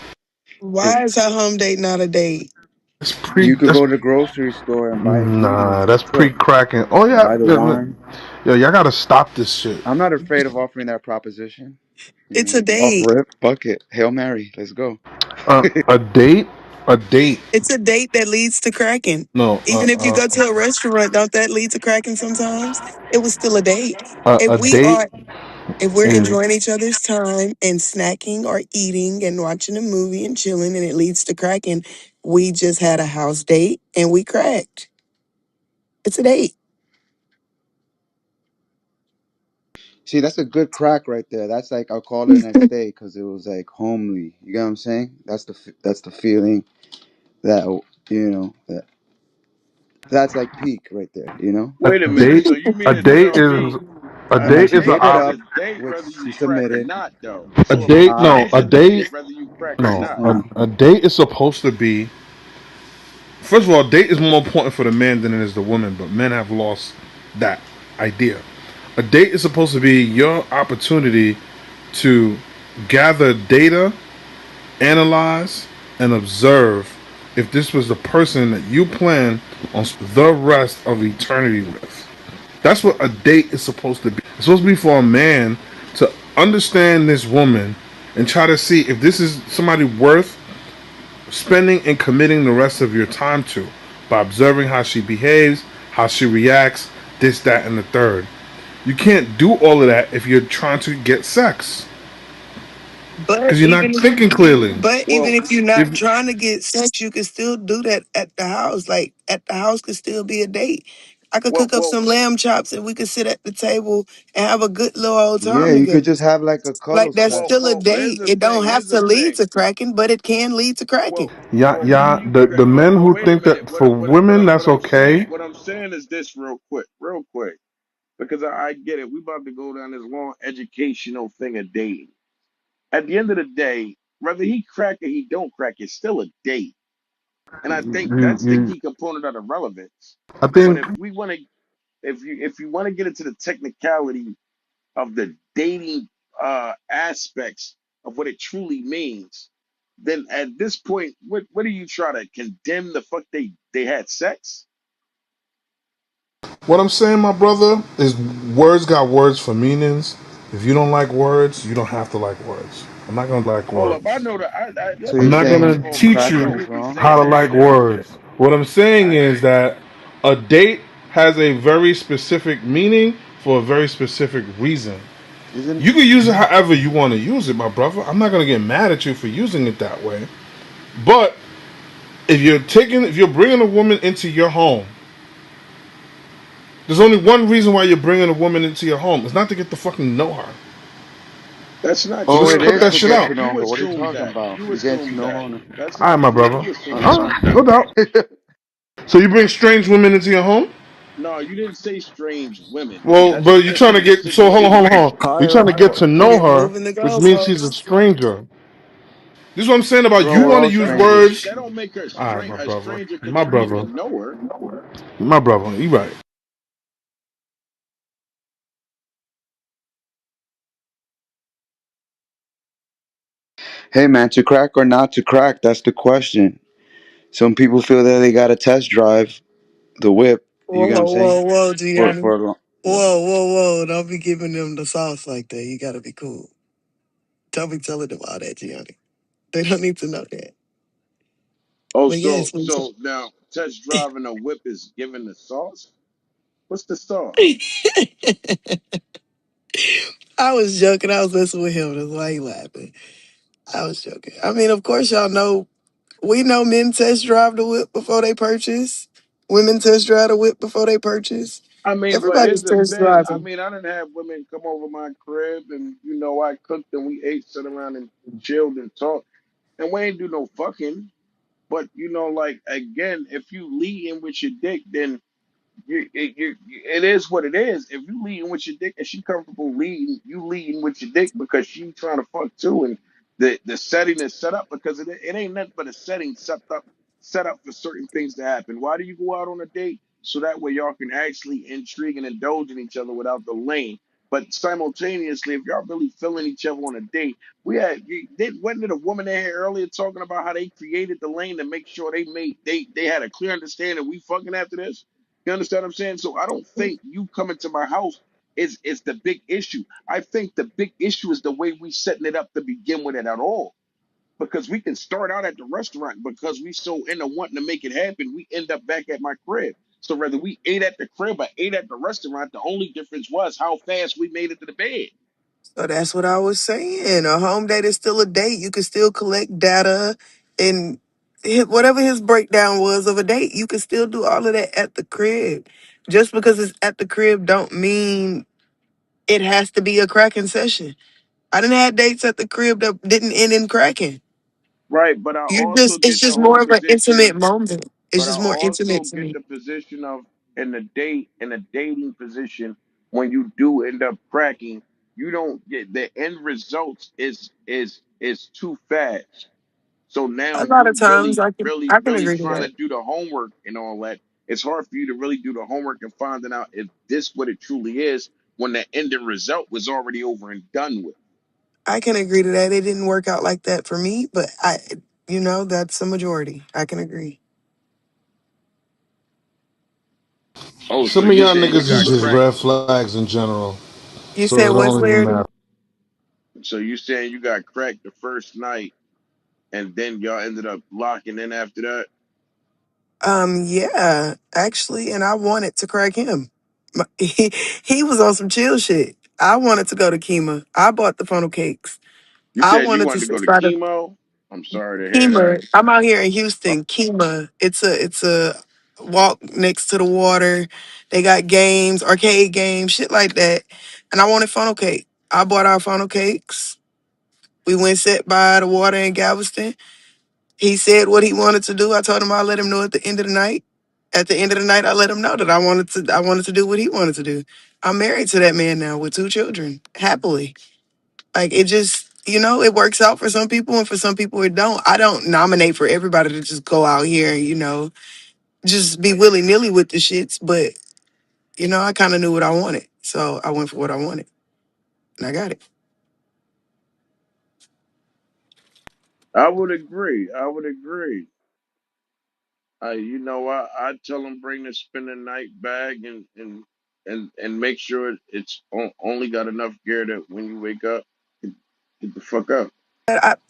Why It's is a home date not a date? It's pre. you could That's go to the grocery store and buy nah. ingredients to That's cook, pre-cracking. Oh yeah, buy the yeah, wine. yo, y'all gotta stop this shit. I'm not afraid of offering that proposition. It's a Off date. rip, bucket, Hail Mary, let's go. A date, a date. It's a date that leads to cracking. No, Even if you go to a restaurant, don't that lead to cracking sometimes? It was still a date. If a we date are if we're is enjoying each other's time and snacking or eating and watching a movie and chilling and it leads to cracking, we just had a house date and we cracked. It's a date. See, that's a good crack right there. That's like I'll call her the next day because it was like homely. You get what I'm saying? That's the feeling that that's like peak right there. a Wait a minute. date. So you A mean to date tell is me? A And then date she is a gave it It's op- a up, date which whether you she crack or submitted. not, though. a So date. a No, Ah, date a is a date date. whether you crack or No, not. a date is supposed to be. First of all, date is more important for the man than it is the woman, but men have lost that idea. A date is supposed to be your opportunity to gather data, analyze, and observe if this was the person that you plan on the rest of eternity with. That's what a date is supposed to be. It's supposed to be for a man to understand this woman and try to see if this is somebody worth spending and committing the rest of your time to by observing how she behaves, how she reacts, this, that, and the third. You can't do all of that if you're trying to get sex But because you're not even thinking clearly. but even Well, if you're not If trying to get sex, you can still do that at the house. Like at the house could still be a date. I could well, cook up well, some lamb chops and we could sit at the table and have a good little old yeah, time you could together. just have like a cuddle Like that's sesh. still a here's date. the It don't thing. have Here's the to lead thing. to cracking, but it can lead to cracking. Well, yeah, well, yeah, you the men well, who wait a think minute. that for women that's okay. What I'm saying is this real quick, because I get it. We about to go down this long educational thing of dating. At the end of the day, whether he crack or he don't crack, it's still a date. And I think that's the You, key component of the relevance. I But think if you want to get into the technicality of the dating aspects of what it truly means, then at this point, what do you try to condemn the fuck they had sex? what I'm saying, my brother, is words got words for meanings. If you don't like words, you don't have to like words. I'm not gonna like Hold up, I words. know that So I'm you're not listen. saying gonna Oh, teach I cracking know you is we be wrong? how to saying this like shit. words. What I'm saying I, is that a date has a very specific meaning for a very specific reason. Isn't You can use it however you want to use it, my brother. I'm not gonna get mad at you for using it that way. But if you're bringing a woman into your home, there's only one reason why you're bringing a woman into your home. It's not to get to fucking know her. that's not So Oh, let's it true. cut is that to shit get out. to know You her. What are you assume talking that. about? You You getting to assume know that. her. That's All right, not my true. brother. You assume All that. right, no doubt. So you bring strange women into your home? No, you didn't say strange women. Well, That's but you're just trying an to get so hold on, hold on, insinuation. hold on. You're trying to get Hierarchical. to know We her, moving the which means she's a goalposts. stranger. This is what I'm saying about Bro, you we're That want to all use strangers. words. that don't make her All right, my a brother, stranger because my you need to brother, know her. my brother. You right. Hey man, to crack or not to crack, that's the question. Some people feel that they got to test drive the whip, you Whoa, get what I'm saying? whoa, For Gianni. a long, Whoa. Don't be giving them the sauce like that. You gotta be cool. Don't be telling them all that, Gianni. They don't need to know that. Oh, But yes, we so now test driving a whip is giving the sauce. What's the sauce? I was joking. I was messing with him. That's why he laughing. I was joking. I mean, of course, y'all know, we know men test drive the whip before they purchase. Women test drive the whip before they purchase. I mean, but here's Everybody's the test thing. I driving. mean, I didn't have women come over my crib and I cooked and we ate, sat around and chilled and talked, and we ain't do no fucking. But like again, if you lead in with your dick, then it is what it is. If you leading with your dick and she comfortable leading, you leading with your dick because she trying to fuck too, and the setting is set up because it ain't nothing but a setting set up for certain things to happen. Why do you go out on a date? So that way y'all can actually intrigue and indulge in each other without the lane. But simultaneously, if y'all really feeling each other on a date, wasn't it a woman in here earlier talking about how they created the lane to make sure they had a clear understanding we fucking after this? You understand what I'm saying? So I don't think you coming to my house is the big issue. I think the big issue is the way we setting it up to begin with it at all. Because we can start out at the restaurant because we so into wanting to make it happen, we end up back at my crib. So whether we ate at the crib or ate at the restaurant, the only difference was how fast we made it to the bed. So that's what I was saying. A home date is still a date. You can still collect data and whatever his breakdown was of a date, you can still do all of that at the crib. Just because it's at the crib don't mean it has to be a cracking session. I didn't have dates at the crib that didn't end in cracking. Right. But I You also just it's get the just whole more of an intimate position, moment. It's but I just more intimate also to get me. the position of in a dating position. when you do end up cracking, you don't get the end results is too fast. So now A lot of you times I can really agree to trying to that. do the homework and all that. It's hard for you to really do the homework and finding out if this what it truly is when the ending result was already over and done with. I can agree to that. It didn't work out like that for me, but that's a majority. I can agree. Oh, so Some of you y'all saying you niggas is got just cracked? red flags in general, You so said it what's don't even Laird? matter. So you saying you got cracked the first night and then y'all ended up locking in after that? Yeah, actually, and I wanted to crack him. He was on some chill shit. I wanted to go to Kima. I bought the funnel cakes. You I said you wanted to wanted to go to try to chemo. I'm sorry to hear that. Kima. I'm out here in Houston. Kima. It's a walk next to the water. They got games, arcade games, shit like that. And I wanted funnel cake. I bought our funnel cakes. We went set by the water in Galveston. He said what he wanted to do. I told him I'd let him know at the end of the night. At the end of the night, I let him know that I wanted to do what he wanted to do. I'm married to that man now with two children, happily. Like it just, it works out for some people and for some people it don't. I don't nominate for everybody to just go out here and, just be willy nilly with the shits, but I kind of knew what I wanted. So I went for what I wanted and I got it. I would agree. I would agree. I tell them bring the spinning night bag and make sure only got enough gear that when you wake up, get, get the fuck up.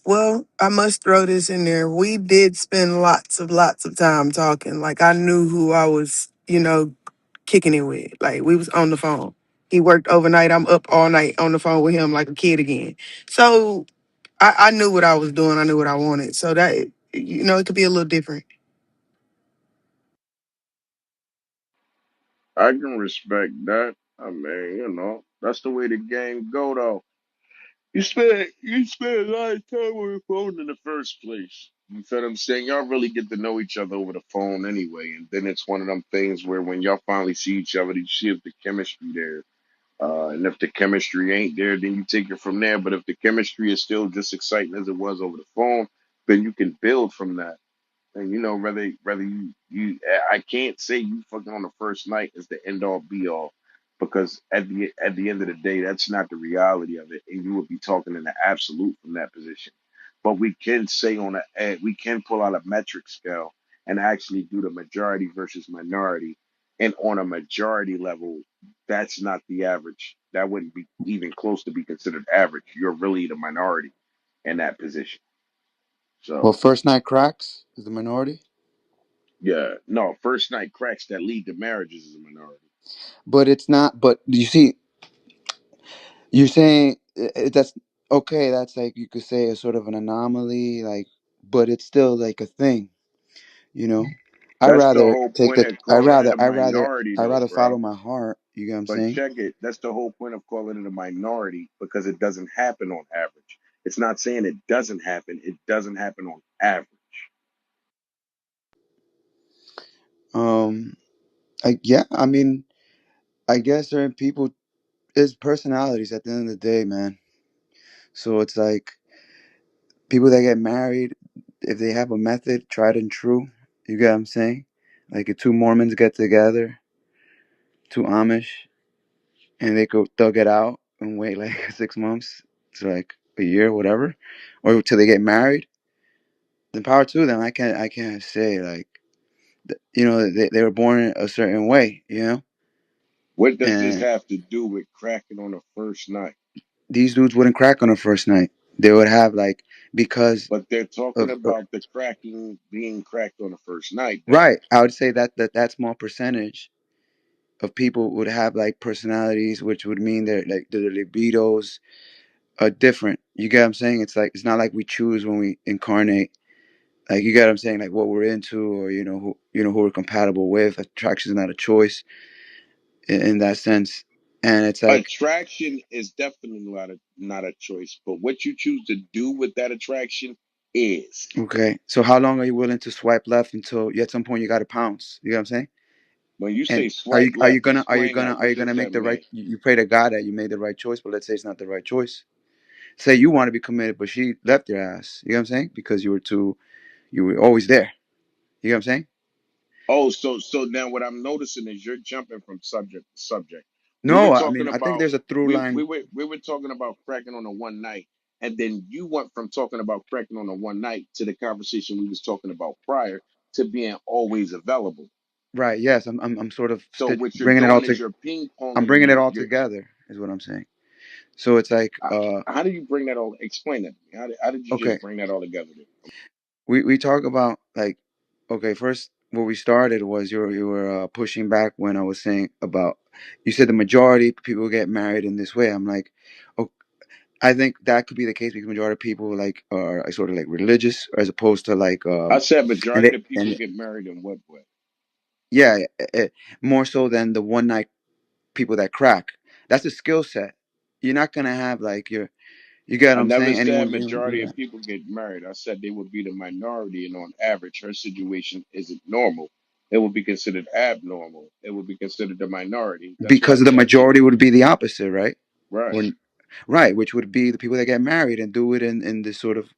Well, I must throw this in there. We did spend lots of time talking. Like I knew who I was, kicking it with. Like we was on the phone. He worked overnight. I'm up all night on the phone with him like a kid again. So I knew what I was doing. I knew what I wanted. So that it could be a little different. I can respect that. I mean, that's the way the game go though. You spend a lot of time on the phone in the first place. You feel what I'm saying? Y'all really get to know each other over the phone anyway, and then it's one of them things where when y'all finally see each other, you see if the chemistry there. And if the chemistry ain't there, then you take it from there. But if the chemistry is still just exciting as it was over the phone, then you can build from that. And whether I can't say you fucking on the first night is the end all be all, because at the end of the day, that's not the reality of it, and you would be talking in the absolute from that position. But we can say we can pull out a metric scale and actually do the majority versus minority, and on a majority level, that's not the average. That wouldn't be even close to be considered average. You're really the minority in that position. Well, So. first night cracks is the minority, Yeah, no, first night cracks that lead to marriages is a minority. but it's not. But you see, you're saying that's okay. That's like you could say a sort of an anomaly, like, but it's still like a thing, you know. I That's the rather whole take point the. of calling it a minority, I though, rather follow bro. my heart. You get what I'm But saying? check it. That's the whole point of calling it a minority because it doesn't happen on average. It's not saying it doesn't happen. It doesn't happen on average. Um, yeah. I mean, I guess certain people is personalities at the end of the day, man. So it's like people that get married, if they have a method tried and true, you get what I'm saying? Like if two Mormons get together, two Amish, and they go thug it out and wait like 6 months to like a year, whatever, or till they get married, then power to them. I can't say like they were born a certain way, What does this and have to do with cracking on the first night? these dudes wouldn't crack on the first night. They would have like because But they're talking of about the cracking being cracked on the first night, though. right. I would say that small percentage of people would have like personalities, which would mean that like the libidos are different. You get what I'm saying? It's like it's not like we choose when we incarnate. Like you get what I'm saying? Like what we're into, or who we're compatible with. Attraction is not a choice in that sense. And it's like, Attraction is definitely not a choice, but what you choose to do with that attraction is. okay, so how long are you willing to swipe left until at some point you got to pounce? You know what I'm saying? When you And say swipe left, explain that. are What you does gonna make that the right? mean? You pray to God that you made the right choice, but let's say it's not the right choice. Say you want to be committed, but she left your ass. You know what I'm saying? Because you were always there. You know what I'm saying? Oh, so now what I'm noticing is you're jumping from subject to subject. We were No, I talking mean I think about there's a through line. we were talking about cracking on a one night, and then you went from talking about cracking on a one night to the conversation we was talking about prior to being always available. Right. Yes, I'm sort of So what you're bringing it all doing to. is you're ping I'm ponging. bringing it all You're together, is what I'm saying. So it's like, how do you bring that all? Explain that to me. How did you okay, just bring that all together? we talk about like, okay, first what we started was you were pushing back when I was saying about, you said the majority of people get married in this way. I'm like, oh, I think that could be the case because majority of people like are sort of like religious as opposed to like I said and majority they, of people and get married in what way? yeah, more so than the one night people that crack. That's a skill set. You're not gonna have like you get what I I'm never saying. said Anyone being able to do majority of that people get married. I said they would be the minority, and on average, her situation isn't normal. It would be considered abnormal. It would be considered the minority. That's what I because the said to you. majority would be the opposite, right? Right. Or right, which would be the people that get married and do it in this sort of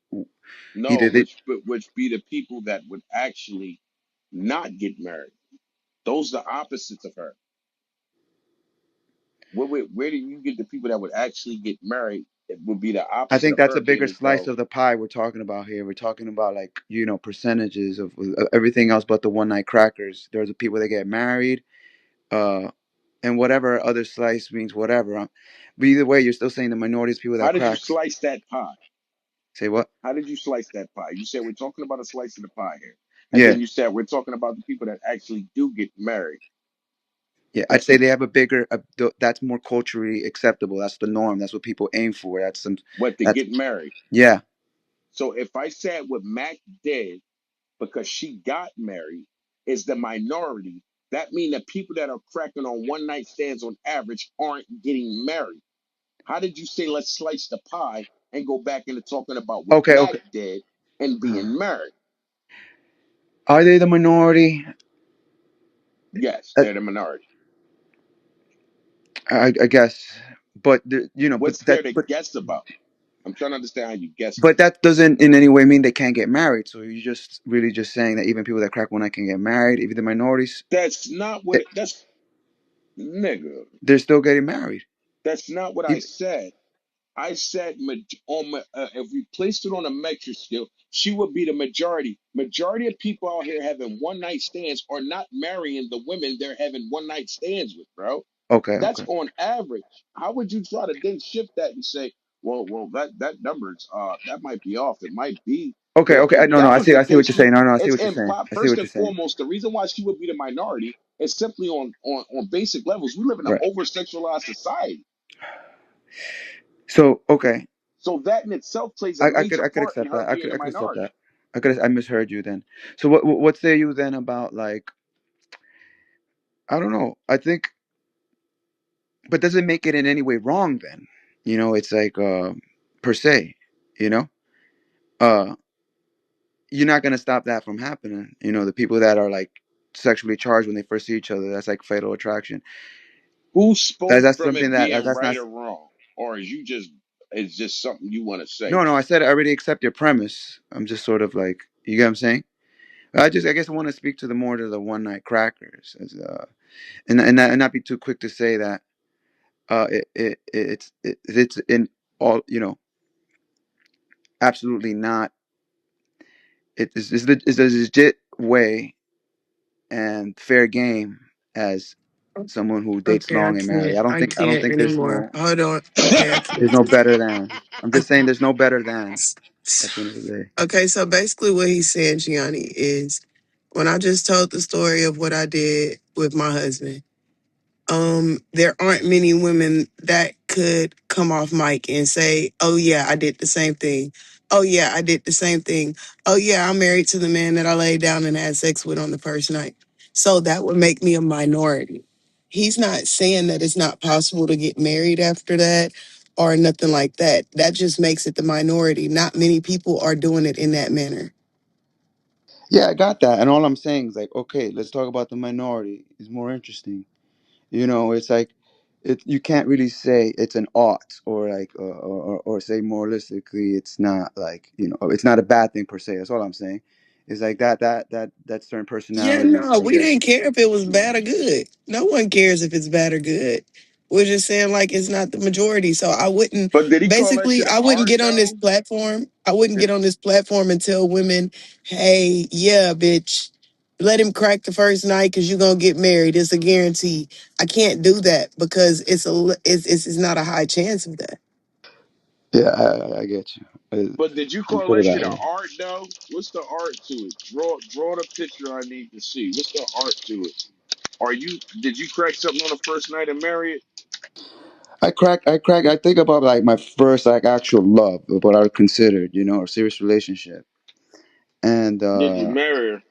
No, either they which be the people that would actually not get married. Those are the opposites of her. Where do you get the people that would actually get married? It would be the I opposite think of that's her a being bigger slice involved. of the pie we're talking about here. We're talking about like, percentages of everything else but the one night crackers. There's the people that get married, uh, and whatever other slice means whatever. But either way, you're still saying the minority is people How that did you crack. slice that pie? Say what? How did you slice that pie? You said we're talking about a slice of the pie here. And Yeah, then you said we're talking about the people that actually do get married. yeah. I'd That's say what they have a bigger. That's more culturally acceptable. That's the norm. That's what people aim for. That's some. what to That's get married. yeah. So if I said what Mac did because she got married is the minority, that means that people that are cracking on one night stands on average aren't getting married. How did you say let's slice the pie and go back into talking about what Okay, Mac okay. did and Uh, being married? are they the minority? Yes, Uh, they're the minority. I guess, but What's there to guess about? I'm trying to understand how you guessed but it. that doesn't in any way mean they can't get married. So you're just really just saying that even people that crack one night can get married, even the minorities, That's not what eh, it, that's nigga. they're still getting married. That's not what I Even, said. I said if we placed it on a metric scale, she would be the majority. Majority of people out here having one night stands are not marrying the women they're having one night stands with, bro. okay, That's okay, on average. How would you try to then shift that and say, well, that number's that might be off. It might be okay, that okay. if No, no. that I was see. the I see what case, you're saying. No, no. I see it's what you're saying. implied. I see First what you're and saying. foremost, the reason why she would be the minority is simply on basic levels. We live in an Right. over sexualized society. So okay, So that in itself plays a major I could part in accept her that. being a I could accept minority. that. I misheard you then. So what say you then about like I don't know. I think, but does it make it in any way wrong then? It's like per se. You know. Uh, you're not gonna stop that from happening. The people that are like sexually charged when they first see each other, that's like fatal attraction. Who spoke That's from something it that being that's right not. or wrong, or is you just it's just something you want to say? No, no. I said I already accept your premise. I'm just sort of like you get what I'm saying. I guess I want to speak to the more to the one night crackers, and not be too quick to say that it's in all absolutely not. It's a legit way and fair game as someone who dates Okay, I long and married. can't. I I don't can't think anymore. Hold on. Okay, I can't. there's no better than. I'm I, just saying there's no better than at the end of the day. okay, so basically what he's saying, Gianni, is when I just told the story of what I did with my husband, there aren't many women that could come off mic and say, "Oh yeah, I did the same thing. Oh yeah, I did the same thing. Oh yeah, I'm married to the man that I laid down and had sex with on the first night." So that would make me a minority. He's not saying that it's not possible to get married after that or nothing like that. That just makes it the minority. Not many people are doing it in that manner. Yeah, I got that. And all I'm saying is like, okay, let's talk about the minority. It's more interesting. You know, it's like you can't really say it's an art or like or say moralistically it's not like, you know, it's not a bad thing per se. That's all I'm saying. It's like that certain Yeah, personalities, no, I we guess. didn't care if it was bad or good. No one cares if it's bad or good. We're just saying like it's not the majority. So I wouldn't But did he call that basically shit I wouldn't art get on this though? platform. I wouldn't Did get on this platform and tell women, hey, yeah, bitch, let him crack the first night because you're gonna get married. It's a guarantee. I can't do that because it's not a high chance of that. Yeah, I get you. but did you You call put that it that shit an way. art though? What's the art to it? Draw the picture I need to see. What's the art to it? Are you did you crack something on the first night and marry it? I think about like my first like actual love, what I would consider, you know, a serious relationship. And Did you marry her?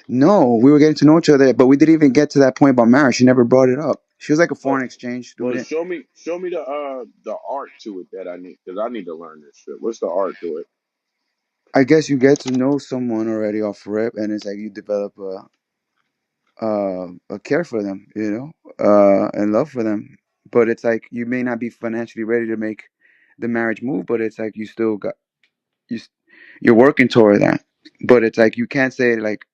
no, we were getting to know each other, but we didn't even get to that point about marriage. She never brought it up. She was like a Oh, foreign exchange well, student. show me the art to it that I need because I need to learn this shit. What's the art to it? I guess you get to know someone already off rip, and it's like you develop a care for them, you know, and love for them. But it's like you may not be financially ready to make the marriage move, but it's like you still got you s- you're working toward that. But it's like you can't say like,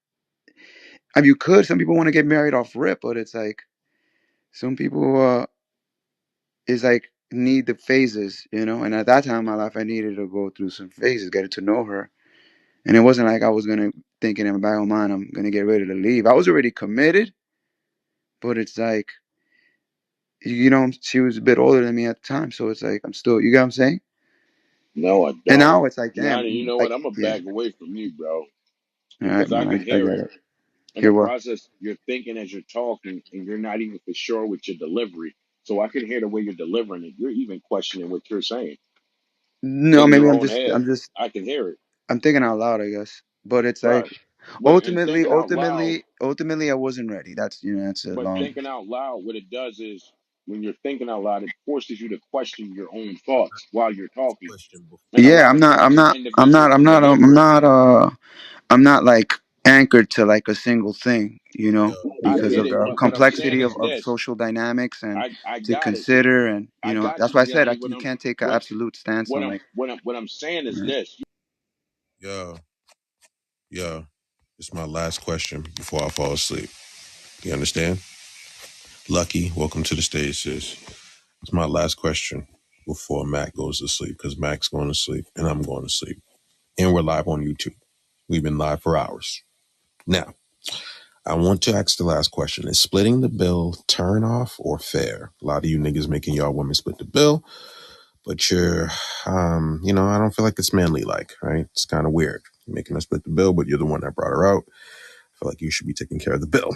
I mean, you could. Some people want to get married off rip, but it's like some people is like need the phases, you know. And at that time in my life, I needed to go through some phases, getting to know her. And it wasn't like I was gonna thinking in my back of my mind I'm gonna get ready to leave. I was already committed, but it's like, you know, she was a bit older than me at the time, so it's like I'm still, you get what I'm saying? No, I And don't. now it's like, Now you damn, know what? like I'm gonna yeah, back away from you, bro, all right, because I man, can I hear get it. it. In the Hear what? process, you're thinking as you're talking, and you're not even for sure with your delivery. So I can hear the way you're delivering it. You're even questioning what you're saying No, in maybe your own head. I'm just I can hear it, I'm thinking out loud, I guess. But it's like right? ultimately, I wasn't ready. That's, you know, that's a But long. thinking out loud, what it does is when you're thinking out loud, it forces you to question your own thoughts while you're talking. Question before. And a Yeah, lot of times you're I'm not like anchored to like a single thing, you know, Yo, I because get of it, the but what I'm saying complexity is of this. social dynamics and I to got it. consider. And, you I know, got that's you, why I said Johnny. you can't take an What absolute stance on like, what I'm saying is right. this. yo, yo. This is my last question before I fall asleep. You understand? Lucky, welcome to the stage, sis. It's my last question before Mac goes to sleep because Mac's going to sleep and I'm going to sleep. And we're live on YouTube. We've been live for hours. Now, I want to ask the last question. Is splitting the bill turn off or fair? A lot of you niggas making y'all women split the bill, but you know, I don't feel like it's manly like, right? It's kind of weird. You're making her split the bill, but you're the one that brought her out. I feel like you should be taking care of the bill.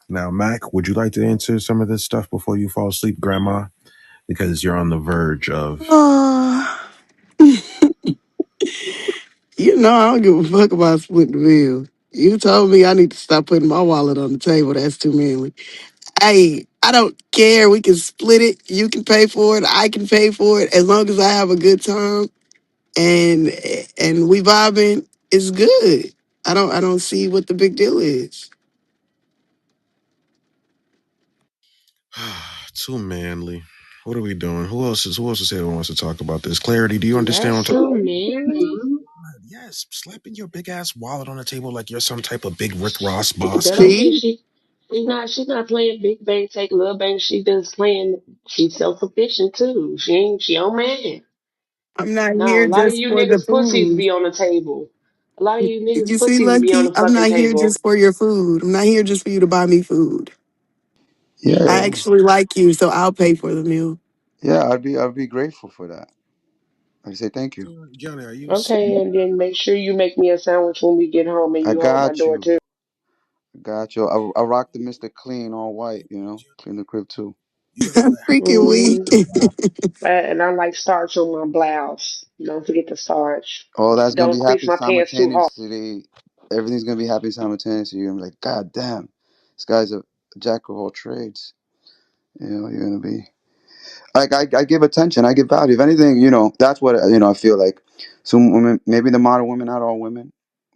Now, Mac, would you like to answer some of this stuff before you fall asleep, Grandma? Because you're on the verge of. Uh, you know, I don't give a fuck about splitting the bill. You told me I need to stop putting my wallet on the table. That's too manly. Hey, I don't care. We can split it. You can pay for it. I can pay for it. As long as I have a good time and we vibing, it's good. I don't see what the big deal is. Too manly. What are we doing? Who else is here who wants to talk about this? Clarity, do you understand That's what I'm talking too manly. about? Yes, slapping your big ass wallet on the table like you're some type of big Rick Ross boss. That don't mean See? she's not playing big bank take little bank. She just playing. She's self sufficient too. She don't man. I'm not No, a here lot of just you for the niggas pussies food. be on the table. A lot of you niggas You see, pussies be on Lucky, the I'm fucking not here table. just for your food. I'm not here just for you to buy me food. Yeah, I actually like you, so I'll pay for the meal. yeah, I'd be grateful for that. I'd say thank you. Johnny, are you Okay, and then make sure you make me a sandwich when we get home and I you hold my got door you. too. I got you. I rock the Mr. Clean all white, you know, clean the crib too. you ever let Freaking weak. Mm-hmm. And I like starch on my blouse. Don't forget the starch. All that's gonna Don't be crease happening my pants too hard. simultaneously. Everything's gonna be happening simultaneously. You're gonna be like, God damn, this guy's a jack of all trades. You know, you're gonna be like, I give attention, I give value. If anything, you know, that's what, you know, I feel like some women, maybe the modern women, not all women,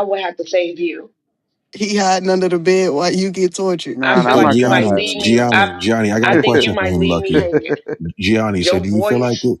I would have to save you. He hiding under the bed while you get tortured. I Nah, nah, feel I'm like not you gonna might Gianni, hide leave under me. there. Gianni, I got I a think you question for might him, leave me Lucky. hanging. Gianni, so Your do you feel like voice. it?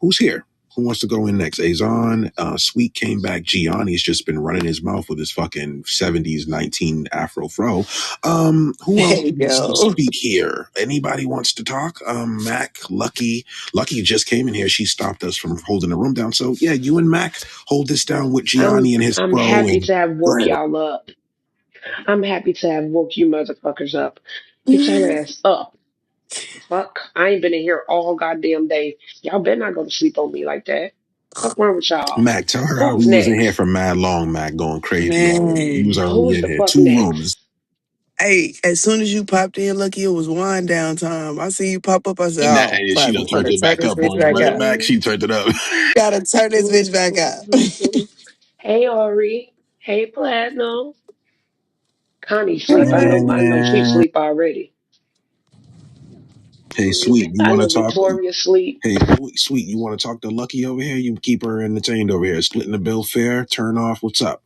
Who's here? Who wants to go in next? Azon, Sweet came back. Gianni's just been running his mouth with his fucking 70s 19 Afro fro. Who else Hey, wants to yo. speak here? Anybody wants to talk? Mac, Lucky. Lucky just came in here. She stopped us from holding the room down. So yeah, you and Mac hold this down with Gianni and his I'm fro. happy And to have go woke ahead. y'all up. I'm happy to have woke you motherfuckers up. Get your Mhm. ass up. Fuck. I ain't been in here all goddamn day. Y'all better not go to sleep on me like that. Fuck wrong with y'all. Mac, tell her how Who's we was in here next? for mad long, Mac, going crazy already. We was Man. already Who's in the here. fuck 2 rooms. next? Hey, as soon as you popped in, Lucky, it was wind down time. I see you pop up. I said, And that oh, and she done Platinum, turned gotta it turn back this up bitch on you, back right, out. Mac? Mm, She turned it up. Gotta turn this mm, bitch back out. mm, mm. Hey Ori. Hey Platinum. Connie sleep. I know she Man. sleep already. Hey, Sweet, you I want know to talk? Victoria sleep. Hey, Sweet, you want to talk to Lucky over here? You keep her entertained over here. Splitting the bill fair, turn off. What's up?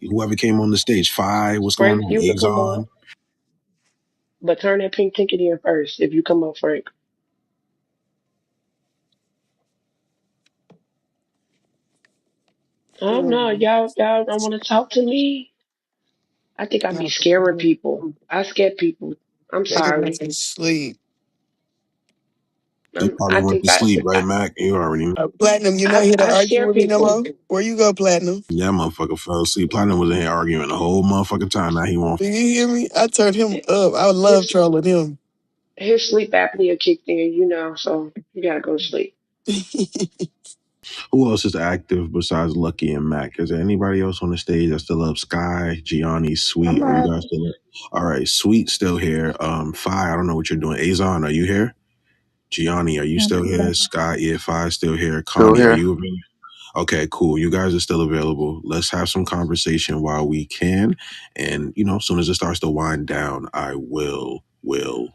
Whoever came on the stage, Fi, what's going Frank, on? you could come Azon. up, but turn that pink ticket in first if you come up, Frank. Oh no, y'all don't want to talk to me. I think I be scaring people. I scare people. I'm Nigga sorry. went to sleep. They probably I went think to sleep, right, Mac? You already know. Platinum, you not here to I argue scare with me no people. more? Where you go, Platinum? Yeah, motherfucker fell asleep. Platinum was in here arguing the whole motherfucking time. Now he won't. Do you hear me? I turned him up. I love His trolling him. his sleep apnea kicked in, so you gotta go to sleep. Who else is active besides Lucky and Mac? Is there anybody else on the stage that's still up? Sky, Gianni, I'm Sweet, are you up. guys still up? All right, Sweet still here. Fi, I don't know what you're doing. Azon, are you here? Gianni, are you I'm still here? up. Sky, yeah, Fi still here. Still Connie, are here. you available? Okay, cool. You guys are still available. Let's have some conversation while we can. And, as soon as it starts to wind down, I will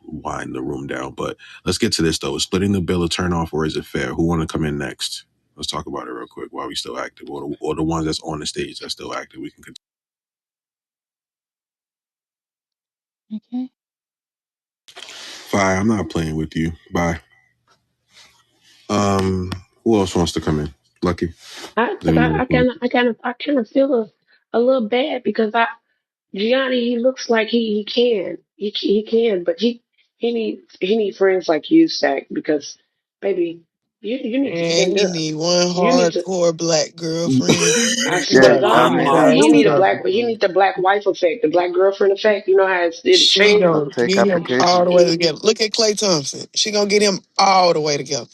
wind the room down. But let's get to this though. Is splitting the bill a turn off or is it fair? Who wanna come in next? Let's talk about it real quick while we still active. Or the ones that's on the stage that's still active. We can continue. Okay. Fire, I'm not playing with you. Bye. Who else wants to come in? Lucky. Let Cause me know. I kind of feel a little bad because Gianni, he looks like he can, but he need friends like you, Stack, because baby, you need to And stand he up. need one You need to. hardcore black girlfriend. I swear Yeah, to Like, tell I'm me God, how he to need cracking a start up. black. the He room. need the black wife effect, the black girlfriend effect. You know how it She changed. I'll gonna take get him all the applications. way together. Look at Clay Thompson. She gonna get him all the way together.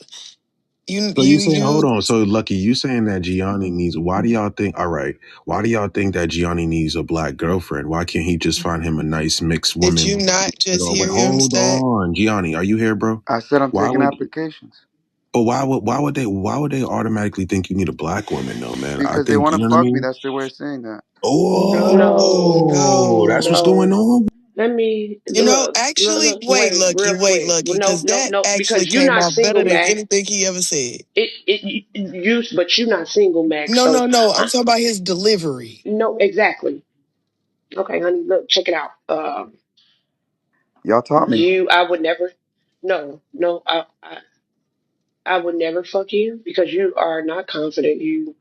You, So you you, saying, hold you. on. So Lucky, you saying that Gianni needs, why do y'all think, all right, why do y'all think that Gianni needs a black girlfriend? Why can't he just find him a nice mixed Did woman? you not just Wait, hear him, hold Stack? on. Gianni, are you here, bro? I said I'm Why taking would, applications but why would they automatically think you need a black woman though, man? I because they think, want you to know what I fuck me. mean? That's their way of saying that. No, Oh, that's no. what's going No, on? let me You know, look. actually, Real wait, quick. Lucky, Well, no, because no, that no, actually because you're came not out better single, than Mac. anything he ever said. But you're not single, Mac. No, no, So, no. I'm talking about his delivery. no, exactly. Okay, honey, look, check it out. Y'all taught me. I would never. No, no, I would never fuck you because you are not confident. You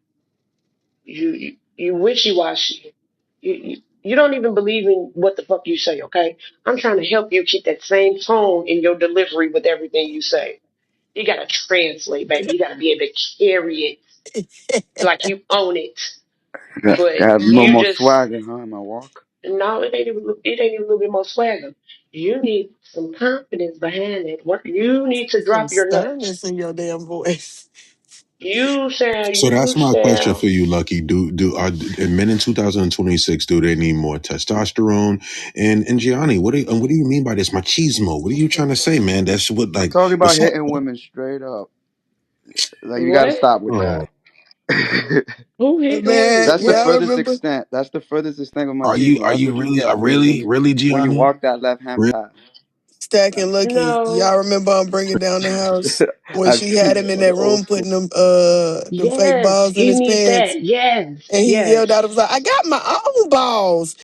wishy washy. You don't even believe in what the fuck you say. Okay, I'm trying to help you keep that same tone in your delivery with everything you say. You gotta translate, baby. You gotta be able to carry it like you own it. But Got a little you more just swagger, huh, in my walk? no, it ain't even a little bit more swagger. You need some confidence behind it. What you need to Some drop your nuts. sternness in your damn voice. So You that's my question sound for you, Lucky. And men in 2026, do they need more testosterone? And Gianni, what do you mean by this machismo? What are you trying to say, man? That's what I'm like talking about what's up? hitting women straight up. Like you got to what? stop with Oh, that. Who hit Man, women? That's the What? y'all furthest remember? extent. That's the furthest extent of are you machismo. are That's you what you really get really when you Gianni? walk that left hand Really? path. Stacking Lucky. No. Y'all remember I'm bringing down the house when I've she had seen him it in for the that old room school. putting them fake Yes, balls in he his need pants, that. Yes, and he yelled out, yes. "I was like, I got my own balls."